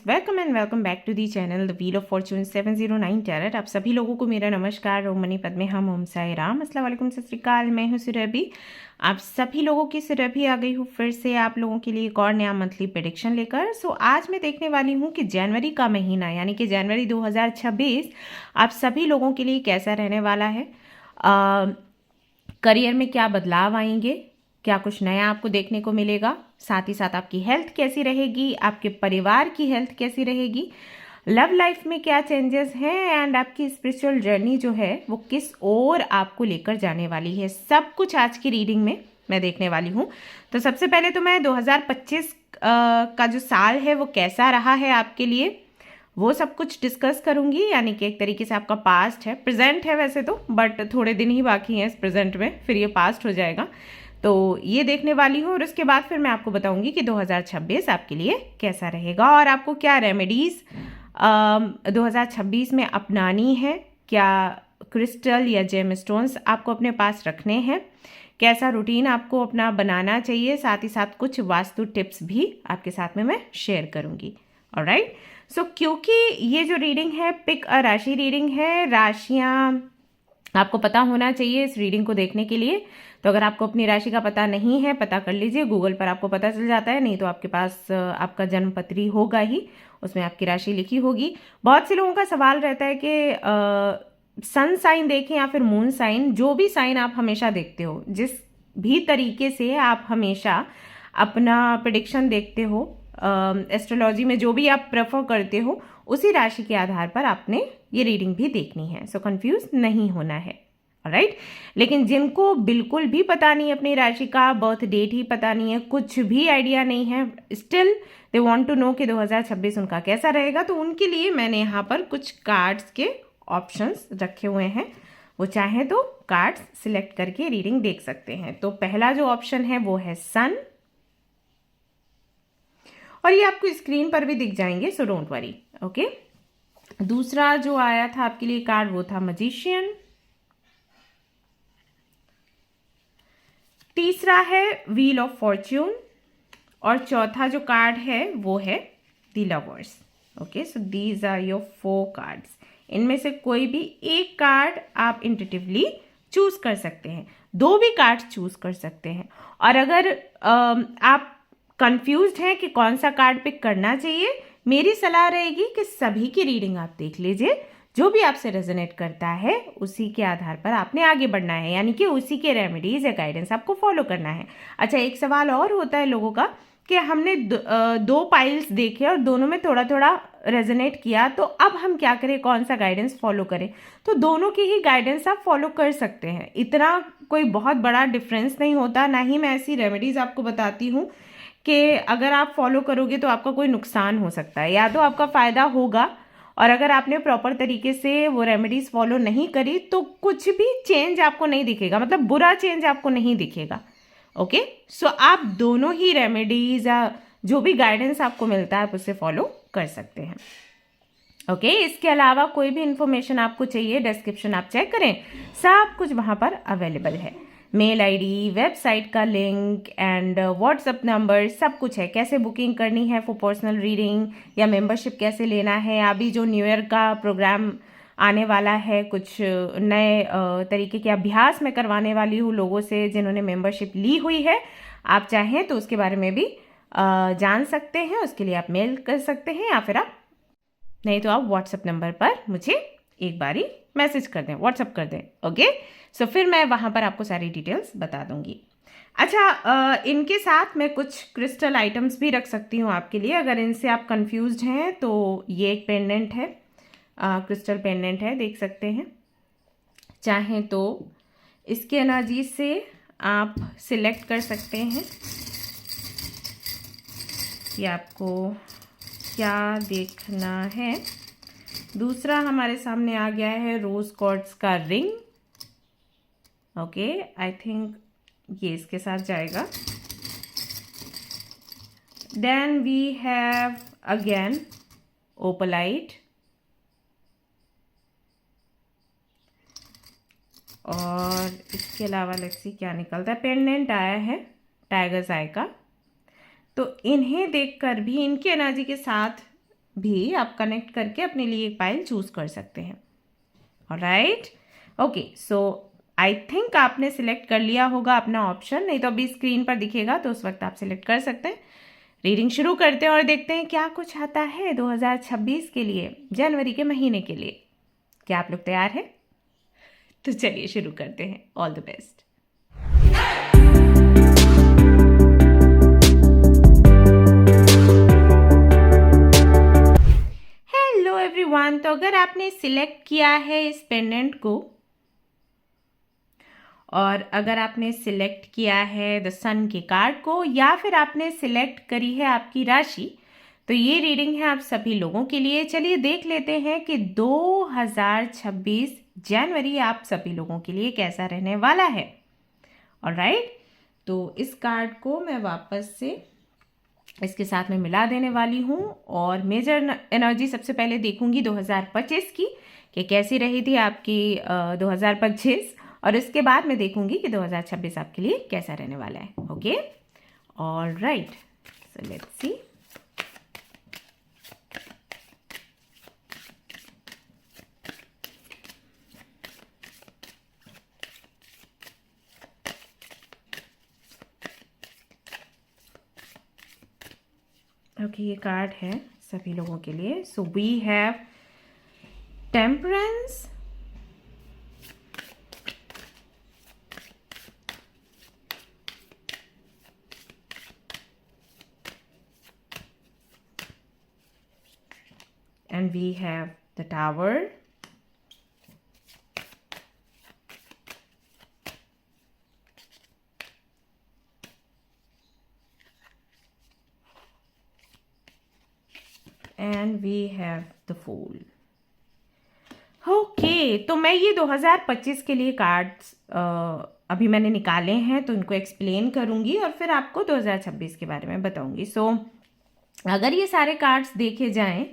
Welcome and welcome back to the channel the wheel of fortune 709 tarot. आप सभी लोगों को मेरा नमस्कार। ओम मनी पद्मे हम ओम साई राम। अस्सलाम वालेकुम, सत श्री अकाल। मैं हूँ सुरभि। आप सभी लोगों की सुरभि आ गई हूँ फिर से आप लोगों के लिए एक और नया मंथली प्रेडिक्शन लेकर। सो आज मैं देखने वाली हूँ कि जनवरी का महीना यानी कि जनवरी 2026 आप सभी लोगों के लिए कैसा रहने वाला है। करियर में क्या बदलाव आएंगे, क्या कुछ नया आपको देखने को मिलेगा, साथ ही साथ आपकी हेल्थ कैसी रहेगी, आपके परिवार की हेल्थ कैसी रहेगी, लव लाइफ में क्या चेंजेस हैं एंड आपकी स्पिरिचुअल जर्नी जो है वो किस ओर आपको लेकर जाने वाली है, सब कुछ आज की रीडिंग में मैं देखने वाली हूँ। तो सबसे पहले तो मैं 2025 का जो साल है वो कैसा रहा है आपके लिए वो सब कुछ डिस्कस करूंगी। यानी कि एक तरीके से आपका पास्ट है, प्रेजेंट है वैसे तो, बट थोड़े दिन ही बाकी हैं इस प्रेजेंट में, फिर ये पास्ट हो जाएगा। तो ये देखने वाली हूँ और उसके बाद फिर मैं आपको बताऊंगी कि 2026 आपके लिए कैसा रहेगा और आपको क्या रेमेडीज़ 2026 में अपनानी है, क्या क्रिस्टल या जेम स्टोन्स आपको अपने पास रखने हैं, कैसा रूटीन आपको अपना बनाना चाहिए, साथ ही साथ कुछ वास्तु टिप्स भी आपके साथ में मैं शेयर करूंगी। ऑलराइट। सो क्योंकि ये जो रीडिंग है पिक अ राशि रीडिंग है, राशियाँ आपको पता होना चाहिए इस रीडिंग को देखने के लिए। तो अगर आपको अपनी राशि का पता नहीं है, पता कर लीजिए, गूगल पर आपको पता चल जाता है, नहीं तो आपके पास आपका जन्म पत्री होगा ही, उसमें आपकी राशि लिखी होगी। बहुत से लोगों का सवाल रहता है कि सन साइन देखें या फिर मून साइन, जो भी साइन आप हमेशा देखते हो, जिस भी तरीके से आप हमेशा अपना प्रेडिक्शन देखते हो, एस्ट्रोलॉजी में जो भी आप प्रेफर करते हो, उसी राशि के आधार पर आपने ये रीडिंग भी देखनी है। सो कंफ्यूज नहीं होना है। राइट। लेकिन जिनको बिल्कुल भी पता नहीं अपनी राशि का, बर्थ डेट ही पता नहीं है, कुछ भी आइडिया नहीं है, still they want to know कि 2026 उनका कैसा रहेगा, तो उनके लिए मैंने यहाँ पर कुछ कार्ड्स के ऑप्शंस रखे हुए हैं। वो चाहें तो कार्ड्स सिलेक्ट करके रीडिंग देख सकते हैं। तो पहला जो ऑप्शन है वो है सन, और ये आपको स्क्रीन पर भी दिख जाएंगे, सो डोंट वरी। ओके। दूसरा जो आया था आपके लिए कार्ड वो था मजिशियन। तीसरा है व्हील ऑफ फॉर्च्यून, और चौथा जो कार्ड है वो है the lovers. Okay, so these are your 4 cards. इनमें से कोई भी एक कार्ड आप इंट्यूटिवली चूज कर सकते हैं, 2 भी कार्ड चूज कर सकते हैं। और अगर आप कंफ्यूज्ड हैं कि कौन सा कार्ड पिक करना चाहिए, मेरी सलाह रहेगी कि सभी की रीडिंग आप देख लीजिए, जो भी आपसे रेजोनेट करता है उसी के आधार पर आपने आगे बढ़ना है, यानी कि उसी के रेमेडीज या गाइडेंस आपको फॉलो करना है। अच्छा, एक सवाल और होता है लोगों का कि हमने 2 पाइल्स देखे और दोनों में थोड़ा थोड़ा रेजोनेट किया, तो अब हम क्या करें, कौन सा गाइडेंस फॉलो करें। तो दोनों की ही गाइडेंस आप फॉलो कर सकते हैं, इतना कोई बहुत बड़ा डिफरेंस नहीं होता। ना ही मैं ऐसी रेमेडीज आपको बताती हूँ कि अगर आप फॉलो करोगे तो आपका कोई नुकसान हो सकता है, या तो आपका फायदा होगा, और अगर आपने प्रॉपर तरीके से वो रेमेडीज फॉलो नहीं करी तो कुछ भी चेंज आपको नहीं दिखेगा, मतलब बुरा चेंज आपको नहीं दिखेगा। ओके, सो आप दोनों ही रेमेडीज या जो भी गाइडेंस आपको मिलता है आप उसे फॉलो कर सकते हैं। ओके, इसके अलावा कोई भी इंफॉर्मेशन आपको चाहिए, डिस्क्रिप्शन आप चेक करें, सब कुछ वहां पर अवेलेबल है। मेल आईडी, वेबसाइट का लिंक एंड व्हाट्सएप नंबर, सब कुछ है। कैसे बुकिंग करनी है फॉर पर्सनल रीडिंग या मेंबरशिप कैसे लेना है, अभी जो न्यू ईयर का प्रोग्राम आने वाला है, कुछ नए तरीके के अभ्यास मैं करवाने वाली हूँ लोगों से जिन्होंने मेंबरशिप ली हुई है। आप चाहें तो उसके बारे में भी जान सकते हैं, उसके लिए आप मेल कर सकते हैं, या फिर आप नहीं तो आप व्हाट्सएप नंबर पर मुझे एक बारी मैसेज कर दें, व्हाट्सएप कर दें। ओके, सो फिर मैं वहाँ पर आपको सारी डिटेल्स बता दूंगी। अच्छा, इनके साथ मैं कुछ क्रिस्टल आइटम्स भी रख सकती हूँ आपके लिए, अगर इनसे आप कंफ्यूज्ड हैं। तो ये एक पेंडेंट है, क्रिस्टल पेंडेंट है, देख सकते हैं। चाहें तो इसके एनर्जी से आप सिलेक्ट कर सकते हैं कि आपको क्या देखना है। दूसरा हमारे सामने आ गया है रोज क्वार्ट्ज का रिंग। ओके, आई थिंक ये इसके साथ जाएगा। देन वी हैव अगेन ओपलाइट, और इसके अलावा लेट्स सी क्या निकलता है। पेंडेंट आया है टाइगर्स आई का। तो इन्हें देखकर भी, इनकी एनर्जी के साथ भी आप कनेक्ट करके अपने लिए एक पाइल चूज कर सकते हैं। Alright, okay, so I think आपने सिलेक्ट कर लिया होगा अपना ऑप्शन, नहीं तो अभी स्क्रीन पर दिखेगा तो उस वक्त आप सिलेक्ट कर सकते हैं। रीडिंग शुरू करते हैं और देखते हैं क्या कुछ आता है 2026 के लिए, जनवरी के महीने के लिए। क्या आप लोग तैयार हैं? तो चलिए शुरू करते हैं। All the best. Hello everyone, तो अगर आपने सिलेक्ट किया है इस पेंडेंट को और अगर आपने सिलेक्ट किया है द सन के कार्ड को या फिर आपने सिलेक्ट करी है आपकी राशि, तो ये रीडिंग है आप सभी लोगों के लिए। चलिए देख लेते हैं कि 2026 जनवरी आप सभी लोगों के लिए कैसा रहने वाला है। ऑलराइट, तो इस कार्ड को मैं वापस से इसके साथ में मिला देने वाली हूँ और मेजर एनर्जी सबसे पहले देखूंगी 2025 की कि कैसी रही थी आपकी 2025, और इसके बाद मैं देखूंगी कि 2026 आपके लिए कैसा रहने वाला है। Okay, alright, so let's see. Okay, ये कार्ड है सभी लोगों के लिए। So we have temperance, and we have the Tower, and we have the Fool. Okay, तो मैं ये 2025 के लिए कार्ड्स अभी मैंने निकाले हैं तो इनको एक्सप्लेन करूंगी और फिर आपको 2026 के बारे में बताऊंगी। सो अगर ये सारे कार्ड्स देखे जाएं,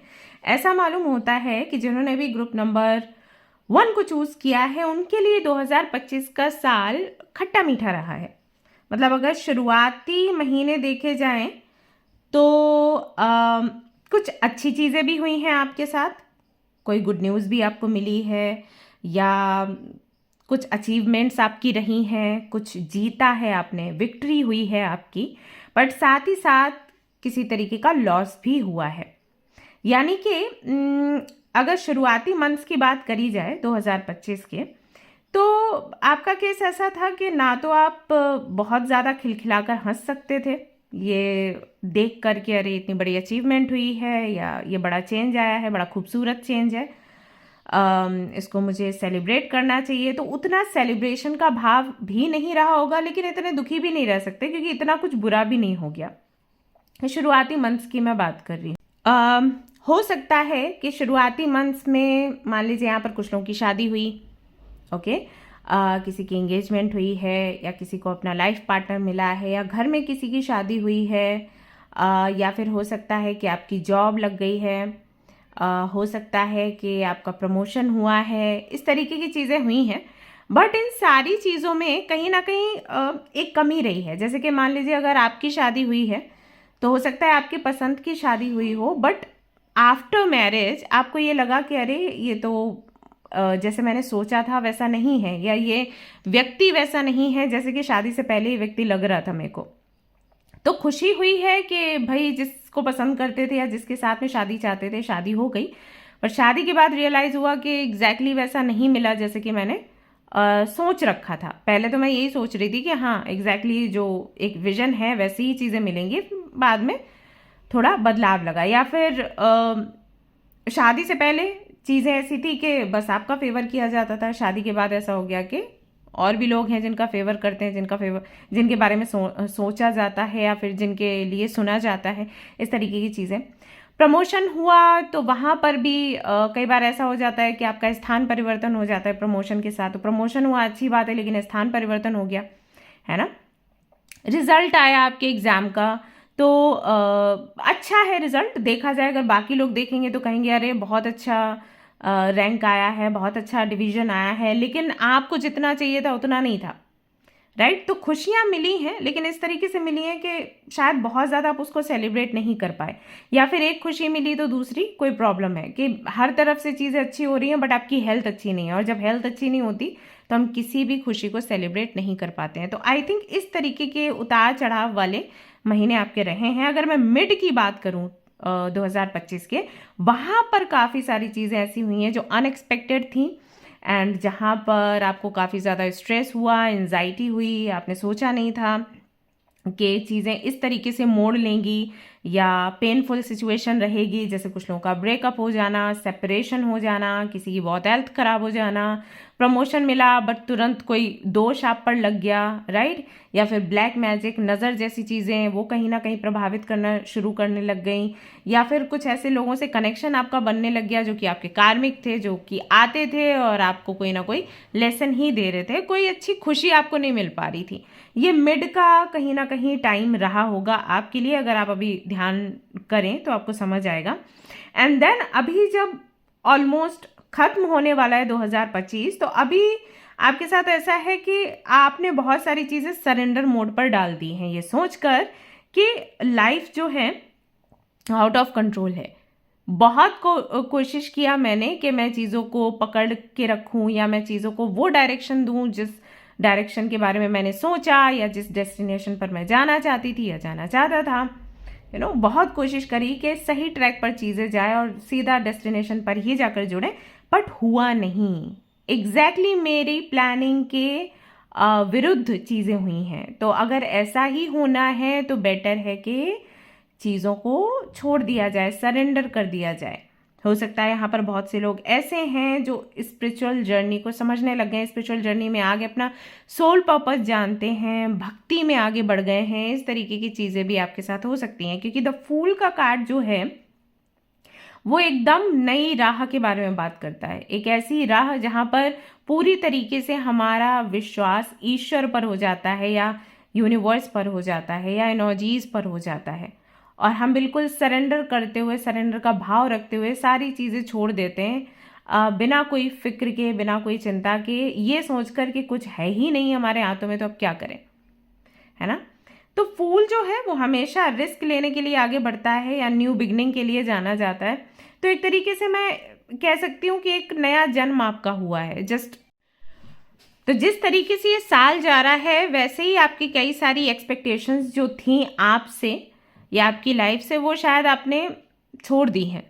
ऐसा मालूम होता है कि जिन्होंने भी ग्रुप नंबर 1 को चूज किया है उनके लिए 2025 का साल खट्टा मीठा रहा है। मतलब अगर शुरुआती महीने देखे जाएं तो कुछ अच्छी चीज़ें भी हुई हैं आपके साथ, कोई गुड न्यूज़ भी आपको मिली है या कुछ अचीवमेंट्स आपकी रही हैं, कुछ जीता है आपने, विक्ट्री हुई है आपकी, बट साथ ही साथ किसी तरीके का लॉस भी हुआ है। यानी कि अगर शुरुआती मंथ्स की बात करी जाए 2025 के, तो आपका केस ऐसा था कि ना तो आप बहुत ज़्यादा खिलखिलाकर हंस सकते थे ये देख कर के अरे इतनी बड़ी अचीवमेंट हुई है या ये बड़ा चेंज आया है, बड़ा खूबसूरत चेंज है, इसको मुझे सेलिब्रेट करना चाहिए, तो उतना सेलिब्रेशन का भाव भी नहीं रहा होगा, लेकिन इतने दुखी भी नहीं रह सकते क्योंकि इतना कुछ बुरा भी नहीं हो गया। शुरुआती मंथ्स की मैं बात कर रही हूँ। हो सकता है कि शुरुआती मंथ्स में मान लीजिए यहाँ पर कुछ लोगों की शादी हुई, ओके, किसी की एंगेजमेंट हुई है या किसी को अपना लाइफ पार्टनर मिला है या घर में किसी की शादी हुई है, या फिर हो सकता है कि आपकी जॉब लग गई है, हो सकता है कि आपका प्रमोशन हुआ है, इस तरीके की चीज़ें हुई हैं। बट इन सारी चीज़ों में कहीं ना कहीं एक कमी रही है। जैसे कि मान लीजिए अगर आपकी शादी हुई है तो हो सकता है आपकी पसंद की शादी हुई हो, बट आफ्टर मैरिज आपको ये लगा कि अरे ये तो जैसे मैंने सोचा था वैसा नहीं है, या ये व्यक्ति वैसा नहीं है जैसे कि शादी से पहले ही व्यक्ति लग रहा था मेरे को। तो खुशी हुई है कि भाई जिसको पसंद करते थे या जिसके साथ में शादी चाहते थे शादी हो गई, पर शादी के बाद रियलाइज़ हुआ कि एग्जैक्टली वैसा नहीं मिला जैसे कि मैंने सोच रखा था। पहले तो मैं यही सोच रही थी कि हाँ एग्जैक्टली जो एक विजन है वैसी ही चीज़ें मिलेंगी, बाद में थोड़ा बदलाव लगा, या फिर शादी से पहले चीज़ें ऐसी थी कि बस आपका फेवर किया जाता था, शादी के बाद ऐसा हो गया कि और भी लोग हैं जिनका फेवर करते हैं, जिनके बारे में सोचा जाता है या फिर जिनके लिए सुना जाता है, इस तरीके की चीज़ें। प्रमोशन हुआ तो वहाँ पर भी कई बार ऐसा हो जाता है कि आपका स्थान परिवर्तन हो जाता है प्रमोशन के साथ। तो प्रमोशन हुआ अच्छी बात है, लेकिन स्थान परिवर्तन हो गया है ना। रिजल्ट आया आपके एग्ज़ाम का तो अच्छा है रिजल्ट, देखा जाए अगर बाकी लोग देखेंगे तो कहेंगे अरे बहुत अच्छा रैंक आया है, बहुत अच्छा डिवीज़न आया है, लेकिन आपको जितना चाहिए था उतना नहीं था, राइट। तो खुशियाँ मिली हैं, लेकिन इस तरीके से मिली हैं कि शायद बहुत ज़्यादा आप उसको सेलिब्रेट नहीं कर पाए, या फिर एक खुशी मिली तो दूसरी कोई प्रॉब्लम है कि हर तरफ से चीज़ें अच्छी हो रही हैं बट आपकी हेल्थ अच्छी नहीं है, और जब हेल्थ अच्छी नहीं होती तो हम किसी भी खुशी को सेलिब्रेट नहीं कर पाते हैं। तो आई थिंक इस तरीके के उतार चढ़ाव वाले महीने आपके रहे हैं। अगर मैं मिड की बात करूँ 2025 के, वहाँ पर काफ़ी सारी चीज़ें ऐसी हुई हैं जो अनएक्सपेक्टेड थी, एंड जहाँ पर आपको काफ़ी ज़्यादा स्ट्रेस हुआ, एंजाइटी हुई, आपने सोचा नहीं था कि चीज़ें इस तरीके से मोड़ लेंगी या पेनफुल सिचुएशन रहेगी। जैसे कुछ लोगों का ब्रेकअप हो जाना, सेपरेशन हो जाना, किसी की बहुत हेल्थ खराब हो जाना, प्रमोशन मिला बट तुरंत कोई दोष आप पर लग गया, राइट, या फिर ब्लैक मैजिक, नज़र जैसी चीज़ें वो कहीं ना कहीं प्रभावित करना शुरू करने लग गई, या फिर कुछ ऐसे लोगों से कनेक्शन आपका बनने लग गया जो कि आपके कार्मिक थे, जो कि आते थे और आपको कोई ना कोई लेसन ही दे रहे थे, कोई अच्छी खुशी आपको नहीं मिल पा रही थी। ये मिड का कहीं ना कहीं टाइम रहा होगा आपके लिए, अगर आप अभी ध्यान करें तो आपको समझ आएगा। एंड देन अभी जब ऑलमोस्ट खत्म होने वाला है 2025, तो अभी आपके साथ ऐसा है कि आपने बहुत सारी चीज़ें सरेंडर मोड पर डाल दी हैं, ये सोचकर कि लाइफ जो है आउट ऑफ कंट्रोल है। बहुत कोशिश किया मैंने कि मैं चीज़ों को पकड़ के रखूं, या मैं चीज़ों को वो डायरेक्शन दूं जिस डायरेक्शन के बारे में मैंने सोचा, या जिस डेस्टिनेशन पर मैं जाना चाहती थी या जाना चाहता था। बहुत कोशिश करी कि सही ट्रैक पर चीज़ें जाए और सीधा डेस्टिनेशन पर ही जाकर जुड़े, बट हुआ नहीं। एग्जैक्टली मेरी प्लानिंग के विरुद्ध चीज़ें हुई हैं। तो अगर ऐसा ही होना है तो बेटर है कि चीज़ों को छोड़ दिया जाए, सरेंडर कर दिया जाए। हो सकता है यहाँ पर बहुत से लोग ऐसे हैं जो स्पिरिचुअल जर्नी को समझने लग गए हैं, स्पिरिचुअल जर्नी में आगे अपना सोल पर्पस जानते हैं, भक्ति में आगे बढ़ गए हैं। इस तरीके की चीज़ें भी आपके साथ हो सकती हैं, क्योंकि द फूल का कार्ड जो है वो एकदम नई राह के बारे में बात करता है। एक ऐसी राह जहाँ पर पूरी तरीके से हमारा विश्वास ईश्वर पर हो जाता है, या यूनिवर्स पर हो जाता है, या एनर्जीज पर हो जाता है, और हम बिल्कुल सरेंडर करते हुए, सरेंडर का भाव रखते हुए सारी चीज़ें छोड़ देते हैं, बिना कोई फिक्र के, बिना कोई चिंता के, ये सोचकर कि कुछ है ही नहीं हमारे हाथों में तो अब क्या करें, है ना। तो फूल जो है वो हमेशा रिस्क लेने के लिए आगे बढ़ता है, या न्यू बिगनिंग के लिए जाना जाता है। तो एक तरीके से मैं कह सकती हूँ कि एक नया जन्म आपका हुआ है जस्ट। तो जिस तरीके से ये साल जा रहा है, वैसे ही आपकी कई सारी एक्सपेक्टेशंस जो थी आपसे या आपकी लाइफ से, वो शायद आपने छोड़ दी हैं,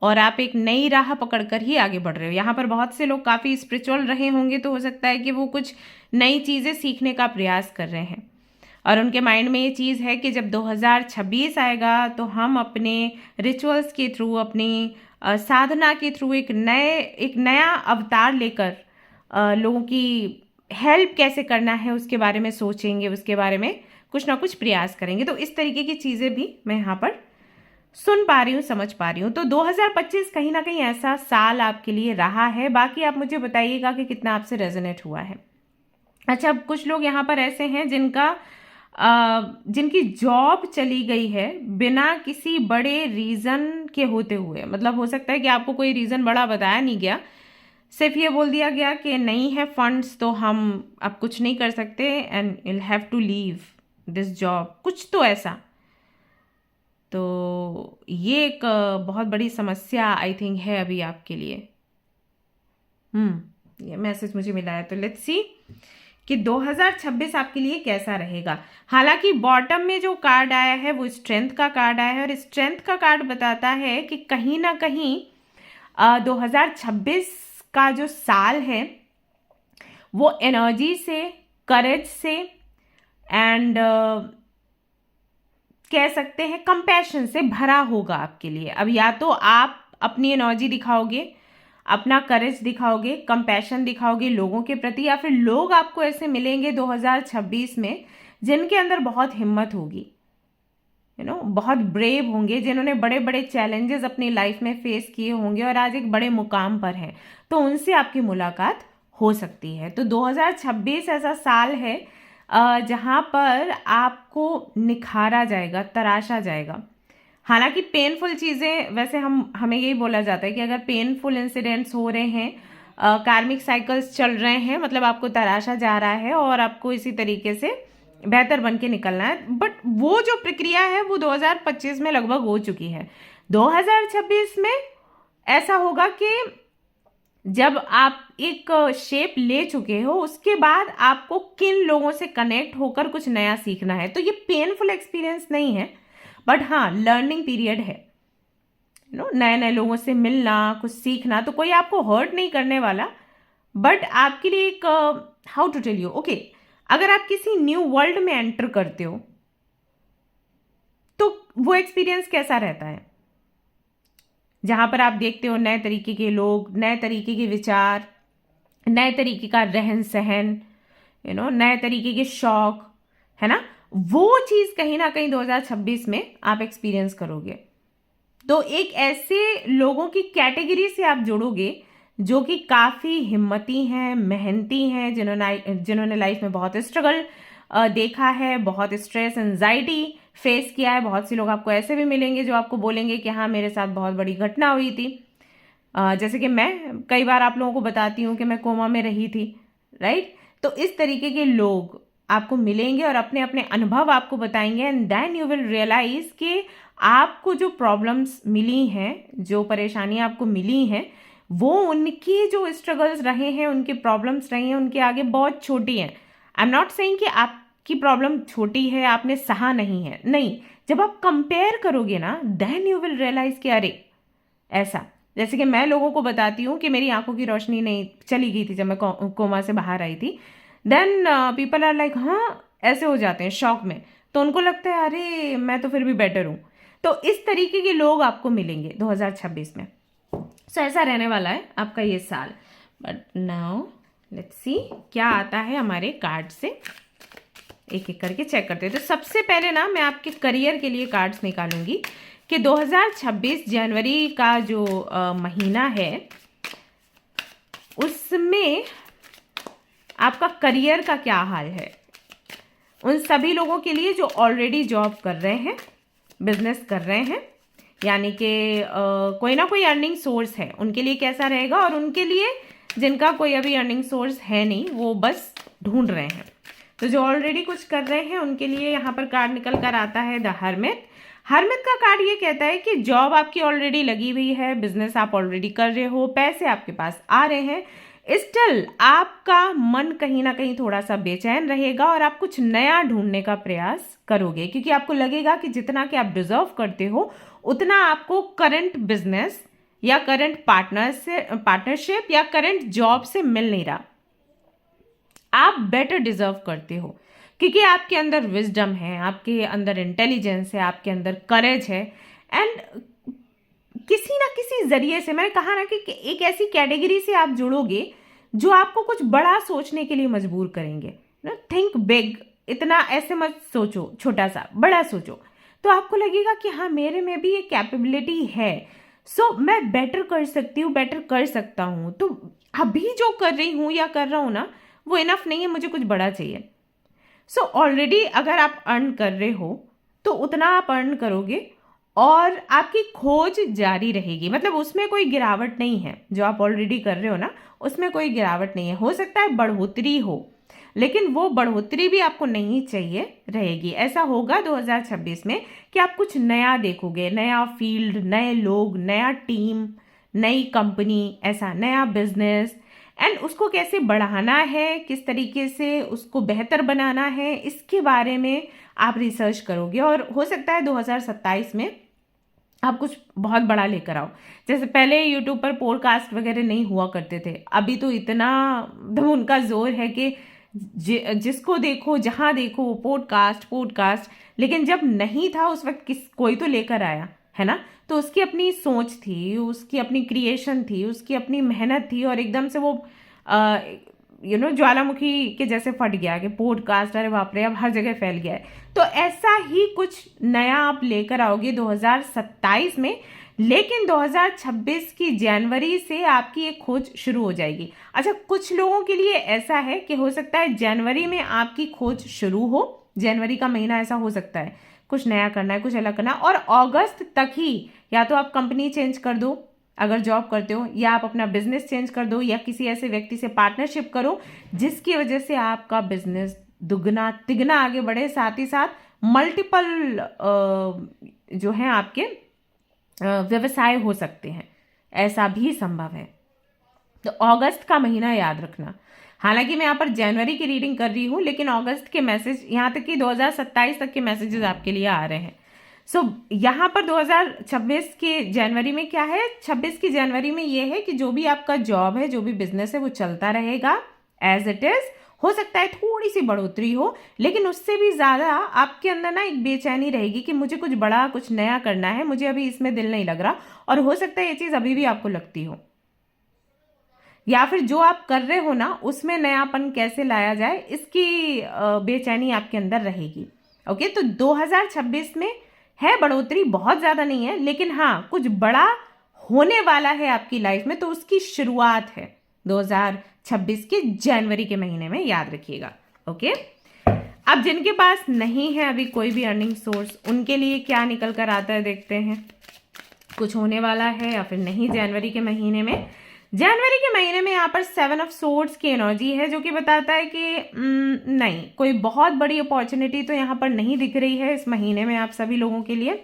और आप एक नई राह पकड़कर ही आगे बढ़ रहे हो। यहाँ पर बहुत से लोग काफ़ी स्पिरिचुअल रहे होंगे, तो हो सकता है कि वो कुछ नई चीज़ें सीखने का प्रयास कर रहे हैं, और उनके माइंड में ये चीज़ है कि जब 2026 आएगा तो हम अपने रिचुअल्स के थ्रू, अपनी साधना के थ्रू एक नया अवतार लेकर लोगों की हेल्प कैसे करना है उसके बारे में सोचेंगे, उसके बारे में कुछ ना कुछ प्रयास करेंगे। तो इस तरीके की चीज़ें भी मैं यहाँ पर सुन पा रही हूँ, समझ पा रही हूँ। तो 2025 कहीं ना कहीं ऐसा साल आपके लिए रहा है। बाकी आप मुझे बताइएगा कि कितना आपसे रेजोनेट हुआ है। अच्छा, अब कुछ लोग यहाँ पर ऐसे हैं जिनकी जॉब चली गई है बिना किसी बड़े रीज़न के होते हुए। मतलब हो सकता है कि आपको कोई रीज़न बड़ा बताया नहीं गया, सिर्फ ये बोल दिया गया कि नहीं है फंड्स तो हम अब कुछ नहीं कर सकते, and you'll have to leave this job, कुछ तो ऐसा। तो ये एक बहुत बड़ी समस्या आई थिंक है अभी आपके लिए। ये मैसेज मुझे मिला है। तो लेट्स सी कि 2026 आपके लिए कैसा रहेगा। हालांकि बॉटम में जो कार्ड आया है वो स्ट्रेंथ का कार्ड आया है, और स्ट्रेंथ का कार्ड बताता है कि कहीं ना कहीं 2026 का जो साल है वो एनर्जी से, करेज से, एंड कह सकते हैं कंपैशन से भरा होगा आपके लिए। अब या तो आप अपनी एनर्जी दिखाओगे, अपना करेज दिखाओगे, कंपैशन दिखाओगे लोगों के प्रति, या फिर लोग आपको ऐसे मिलेंगे 2026 में जिनके अंदर बहुत हिम्मत होगी, बहुत ब्रेव होंगे, जिन्होंने बड़े बड़े चैलेंजेस अपनी लाइफ में फेस किए होंगे और आज एक बड़े मुकाम पर हैं, तो उनसे आपकी मुलाकात हो सकती है। तो 2026 ऐसा साल है जहाँ पर आपको निखारा जाएगा, तराशा जाएगा। हालांकि पेनफुल चीज़ें, वैसे हमें यही बोला जाता है कि अगर पेनफुल इंसिडेंट्स हो रहे हैं कार्मिक साइकिल्स चल रहे हैं, मतलब आपको तराशा जा रहा है और आपको इसी तरीके से बेहतर बन के निकलना है। बट वो जो प्रक्रिया है वो 2025 में लगभग हो चुकी है। 2026 में ऐसा होगा कि जब आप एक शेप ले चुके हो उसके बाद आपको किन लोगों से कनेक्ट होकर कुछ नया सीखना है। तो ये पेनफुल एक्सपीरियंस नहीं है, बट हाँ लर्निंग पीरियड है। नए नए लोगों से मिलना, कुछ सीखना, तो कोई आपको हर्ट नहीं करने वाला, बट आपके लिए एक how to tell you, okay, अगर आप किसी न्यू वर्ल्ड में एंटर करते हो तो वो एक्सपीरियंस कैसा रहता है, जहां पर आप देखते हो नए तरीके के लोग, नए तरीके के विचार, नए तरीके का रहन सहन, नए तरीके के शौक, है ना। वो चीज कहीं ना कहीं 2026 में आप एक्सपीरियंस करोगे। तो एक ऐसे लोगों की कैटेगरी से आप जुड़ोगे जो कि काफी हिम्मती हैं, मेहनती हैं, जिन्होंने लाइफ में बहुत स्ट्रगल देखा है, बहुत स्ट्रेस एंजाइटी फेस किया है। बहुत से लोग आपको ऐसे भी मिलेंगे जो आपको बोलेंगे कि हाँ मेरे साथ बहुत बड़ी घटना हुई थी। जैसे कि मैं कई बार आप लोगों को बताती हूँ कि मैं कोमा में रही थी, राइट। तो इस तरीके के लोग आपको मिलेंगे और अपने अपने अनुभव आपको बताएंगे, and then you will realise कि आपको जो प्रॉब्लम्स मिली हैं, जो परेशानियां आपको मिली हैं, वो उनकी जो स्ट्रगल्स रहे हैं, उनके प्रॉब्लम्स रहे हैं, उनके आगे बहुत छोटी हैं। आई एम नॉट सेइंग कि आपकी प्रॉब्लम छोटी है, आपने सहा नहीं है, नहीं। जब आप कंपेयर करोगे ना देन यू विल रियलाइज कि अरे ऐसा, जैसे कि मैं लोगों को बताती हूँ कि मेरी आंखों की रोशनी नहीं चली गई थी जब मैं कोमा से बाहर आई थी, देन पीपल आर लाइक हाँ, ऐसे हो जाते हैं शॉक में। तो उनको लगता है अरे मैं तो फिर भी बेटर हूँ। तो इस तरीके के लोग आपको मिलेंगे 2026 में। सो ऐसा रहने वाला है आपका ये साल। बट नाउ लेट्स सी क्या आता है हमारे कार्ड से, एक एक करके चेक करते हैं। तो सबसे पहले ना मैं आपके करियर के लिए कार्ड्स निकालूंगी कि 2026 जनवरी का जो महीना है उसमें आपका करियर का क्या हाल है। उन सभी लोगों के लिए जो ऑलरेडी जॉब कर रहे हैं, बिजनेस कर रहे हैं, यानी कि कोई ना कोई अर्निंग सोर्स है, उनके लिए कैसा रहेगा। और उनके लिए जिनका कोई अभी अर्निंग सोर्स है नहीं, वो बस ढूंढ रहे हैं। तो जो ऑलरेडी कुछ कर रहे हैं उनके लिए यहाँ पर कार्ड निकल कर आता है द हर्मिट। हर्मिट का कार्ड ये कहता है कि जॉब आपकी ऑलरेडी लगी हुई है, बिजनेस आप ऑलरेडी कर रहे हो, पैसे आपके पास आ रहे हैं, स्टिल आपका मन कहीं ना कहीं थोड़ा सा बेचैन रहेगा और आप कुछ नया ढूंढने का प्रयास करोगे, क्योंकि आपको लगेगा कि जितना कि आप डिजर्व करते हो उतना आपको करंट बिजनेस या करंट पार्टनरशिप या करंट जॉब से मिल नहीं रहा। आप बेटर डिजर्व करते हो क्योंकि आपके अंदर विजडम है, आपके अंदर इंटेलिजेंस है, आपके अंदर करेज है, एंड किसी ना किसी जरिए से, मैंने कहा ना कि एक ऐसी कैटेगरी से आप जुड़ोगे जो आपको कुछ बड़ा सोचने के लिए मजबूर करेंगे। थिंक बिग, इतना ऐसे मत सोचो छोटा सा, बड़ा सोचो। तो आपको लगेगा कि हाँ मेरे में भी ये कैपेबिलिटी है, सो मैं बेटर कर सकती हूँ, बेटर कर सकता हूँ। तो अभी जो कर रही हूँ या कर रहा हूँ ना वो इनफ नहीं है, मुझे कुछ बड़ा चाहिए। सो ऑलरेडी अगर आप अर्न कर रहे हो तो उतना आप अर्न करोगे और आपकी खोज जारी रहेगी, मतलब उसमें कोई गिरावट नहीं है। जो आप ऑलरेडी कर रहे हो ना उसमें कोई गिरावट नहीं है। हो सकता है बढ़ोतरी हो, लेकिन वो बढ़ोतरी भी आपको नहीं चाहिए रहेगी। ऐसा होगा 2026 में कि आप कुछ नया देखोगे, नया फील्ड, नए लोग, नया टीम, नई कंपनी, ऐसा नया बिजनेस, एंड उसको कैसे बढ़ाना है, किस तरीके से उसको बेहतर बनाना है, इसके बारे में आप रिसर्च करोगे। और हो सकता है 2027 में आप कुछ बहुत बड़ा लेकर आओ। जैसे पहले यूट्यूब पर पॉडकास्ट वगैरह नहीं हुआ करते थे, अभी तो इतना उनका जोर है कि जिसको देखो जहाँ देखो पॉडकास्ट। लेकिन जब नहीं था उस वक्त कोई तो लेकर आया है ना, तो उसकी अपनी सोच थी, उसकी अपनी क्रिएशन थी, उसकी अपनी मेहनत थी, और एकदम से वो ज्वालामुखी के जैसे फट गया कि पॉडकास्ट, अरे बाप रे, अब हर जगह फैल गया है। तो ऐसा ही कुछ नया आप लेकर आओगे 2027 में, लेकिन 2026 की जनवरी से आपकी एक खोज शुरू हो जाएगी। अच्छा, कुछ लोगों के लिए ऐसा है कि हो सकता है जनवरी में आपकी खोज शुरू हो, जनवरी का महीना ऐसा हो सकता है कुछ नया करना है, कुछ अलग करना है, और अगस्त तक ही या तो आप कंपनी चेंज कर दो, अगर जॉब करते हो, या आप अपना बिजनेस चेंज कर दो, या किसी ऐसे व्यक्ति से पार्टनरशिप करो जिसकी वजह से आपका बिजनेस दुगना तिगना आगे बढ़े, साथ ही साथ मल्टीपल जो है आपके व्यवसाय हो सकते हैं, ऐसा भी संभव है। तो अगस्त का महीना याद रखना। हालांकि मैं यहाँ पर जनवरी की रीडिंग कर रही हूँ, लेकिन अगस्त के मैसेज, यहाँ तक कि 2027 तक के मैसेजेस आपके लिए आ रहे हैं। सो यहाँ पर 2026 के जनवरी में क्या है, 26 की जनवरी में ये है कि जो भी आपका जॉब है, जो भी बिजनेस है, वो चलता रहेगा एज इट इज। हो सकता है थोड़ी सी बढ़ोतरी हो, लेकिन उससे भी ज़्यादा आपके अंदर ना एक बेचैनी रहेगी कि मुझे कुछ बड़ा, कुछ नया करना है, मुझे अभी इसमें दिल नहीं लग रहा। और हो सकता है ये चीज़ अभी भी आपको लगती हो, या फिर जो आप कर रहे हो ना उसमें नयापन कैसे लाया जाए, इसकी बेचैनी आपके अंदर रहेगी। ओके, तो 2026 में है बढ़ोतरी, बहुत ज़्यादा नहीं है, लेकिन हाँ कुछ बड़ा होने वाला है आपकी लाइफ में, तो उसकी शुरुआत है 2026 के जनवरी के महीने में, याद रखिएगा। ओके, अब जिनके पास नहीं है अभी कोई भी अर्निंग सोर्स, उनके लिए क्या निकल कर आता है देखते हैं। कुछ होने वाला है या फिर नहीं जनवरी के महीने में। जनवरी के महीने में यहाँ पर 7 ऑफ सोर्ड्स की एनर्जी है, जो कि बताता है कि नहीं, कोई बहुत बड़ी अपॉर्चुनिटी तो यहाँ पर नहीं दिख रही है इस महीने में आप सभी लोगों के लिए।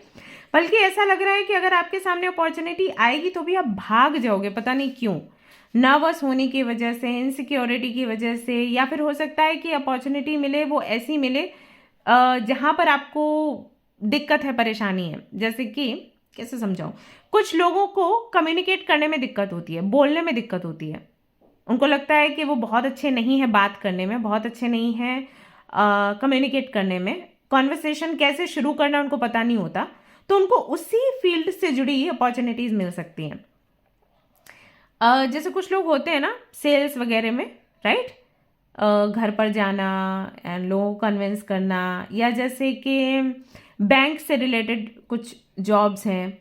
बल्कि ऐसा लग रहा है कि अगर आपके सामने अपॉर्चुनिटी आएगी तो भी आप भाग जाओगे, पता नहीं क्यों, नर्वस होने की वजह से, इनसिक्योरिटी की वजह से, या फिर हो सकता है कि अपॉर्चुनिटी मिले वो ऐसी मिले जहाँ पर आपको दिक्कत है, परेशानी है। जैसे कि कैसे समझाऊं, कुछ लोगों को कम्युनिकेट करने में दिक्कत होती है, बोलने में दिक्कत होती है। उनको लगता है कि वो बहुत अच्छे नहीं है बात करने में, बहुत अच्छे नहीं है कम्युनिकेट करने में, कॉन्वर्सेशन कैसे शुरू करना उनको पता नहीं होता, तो उनको उसी फील्ड से जुड़ी अपॉर्चुनिटीज मिल सकती हैं। जैसे कुछ लोग होते हैं ना सेल्स वगैरह में, राइट, घर पर जाना एंड लोगों को कन्विंस करना, या जैसे कि बैंक से रिलेटेड कुछ जॉब्स हैं,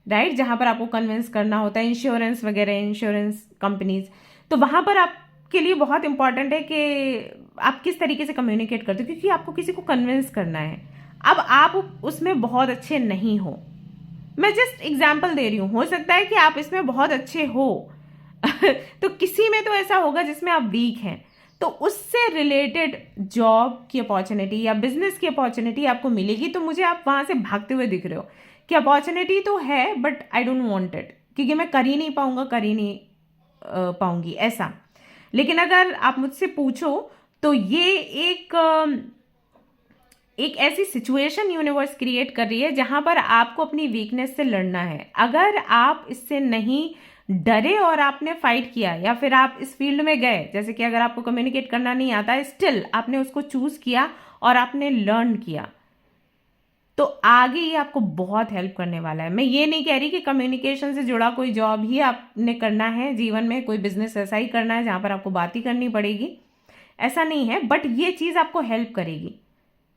राइट, जहाँ पर आपको कन्विंस करना होता है, इंश्योरेंस वगैरह, इंश्योरेंस कंपनीज, तो वहाँ पर आपके लिए बहुत इंपॉर्टेंट है कि आप किस तरीके से कम्युनिकेट करते हो, क्योंकि आपको किसी को कन्विंस करना है। अब आप उसमें बहुत अच्छे नहीं हो, मैं जस्ट एग्जाम्पल दे रही हूँ, हो सकता है कि आप इसमें बहुत अच्छे हो तो किसी में तो ऐसा होगा जिसमें आप वीक हैं, तो उससे रिलेटेड जॉब की अपॉर्चुनिटी या बिजनेस की अपॉर्चुनिटी आपको मिलेगी, तो मुझे आप वहाँ से भागते हुए दिख रहे हो कि अपॉर्चुनिटी तो है but I don't want it, क्योंकि मैं कर ही नहीं पाऊंगा, कर ही नहीं पाऊंगी ऐसा। लेकिन अगर आप मुझसे पूछो तो ये एक ऐसी सिचुएशन यूनिवर्स क्रिएट कर रही है जहां पर आपको अपनी वीकनेस से लड़ना है। अगर आप इससे नहीं डरे और आपने फाइट किया, या फिर आप इस फील्ड में गए, जैसे कि अगर आपको कम्युनिकेट करना नहीं आता है, स्टिल आपने उसको चूज किया और आपने लर्न किया, तो आगे ये आपको बहुत हेल्प करने वाला है। मैं ये नहीं कह रही कि कम्युनिकेशन से जुड़ा कोई जॉब ही आपने करना है जीवन में, कोई बिजनेस ऐसा ही करना है जहां पर आपको बात ही करनी पड़ेगी, ऐसा नहीं है, बट ये चीज़ आपको हेल्प करेगी,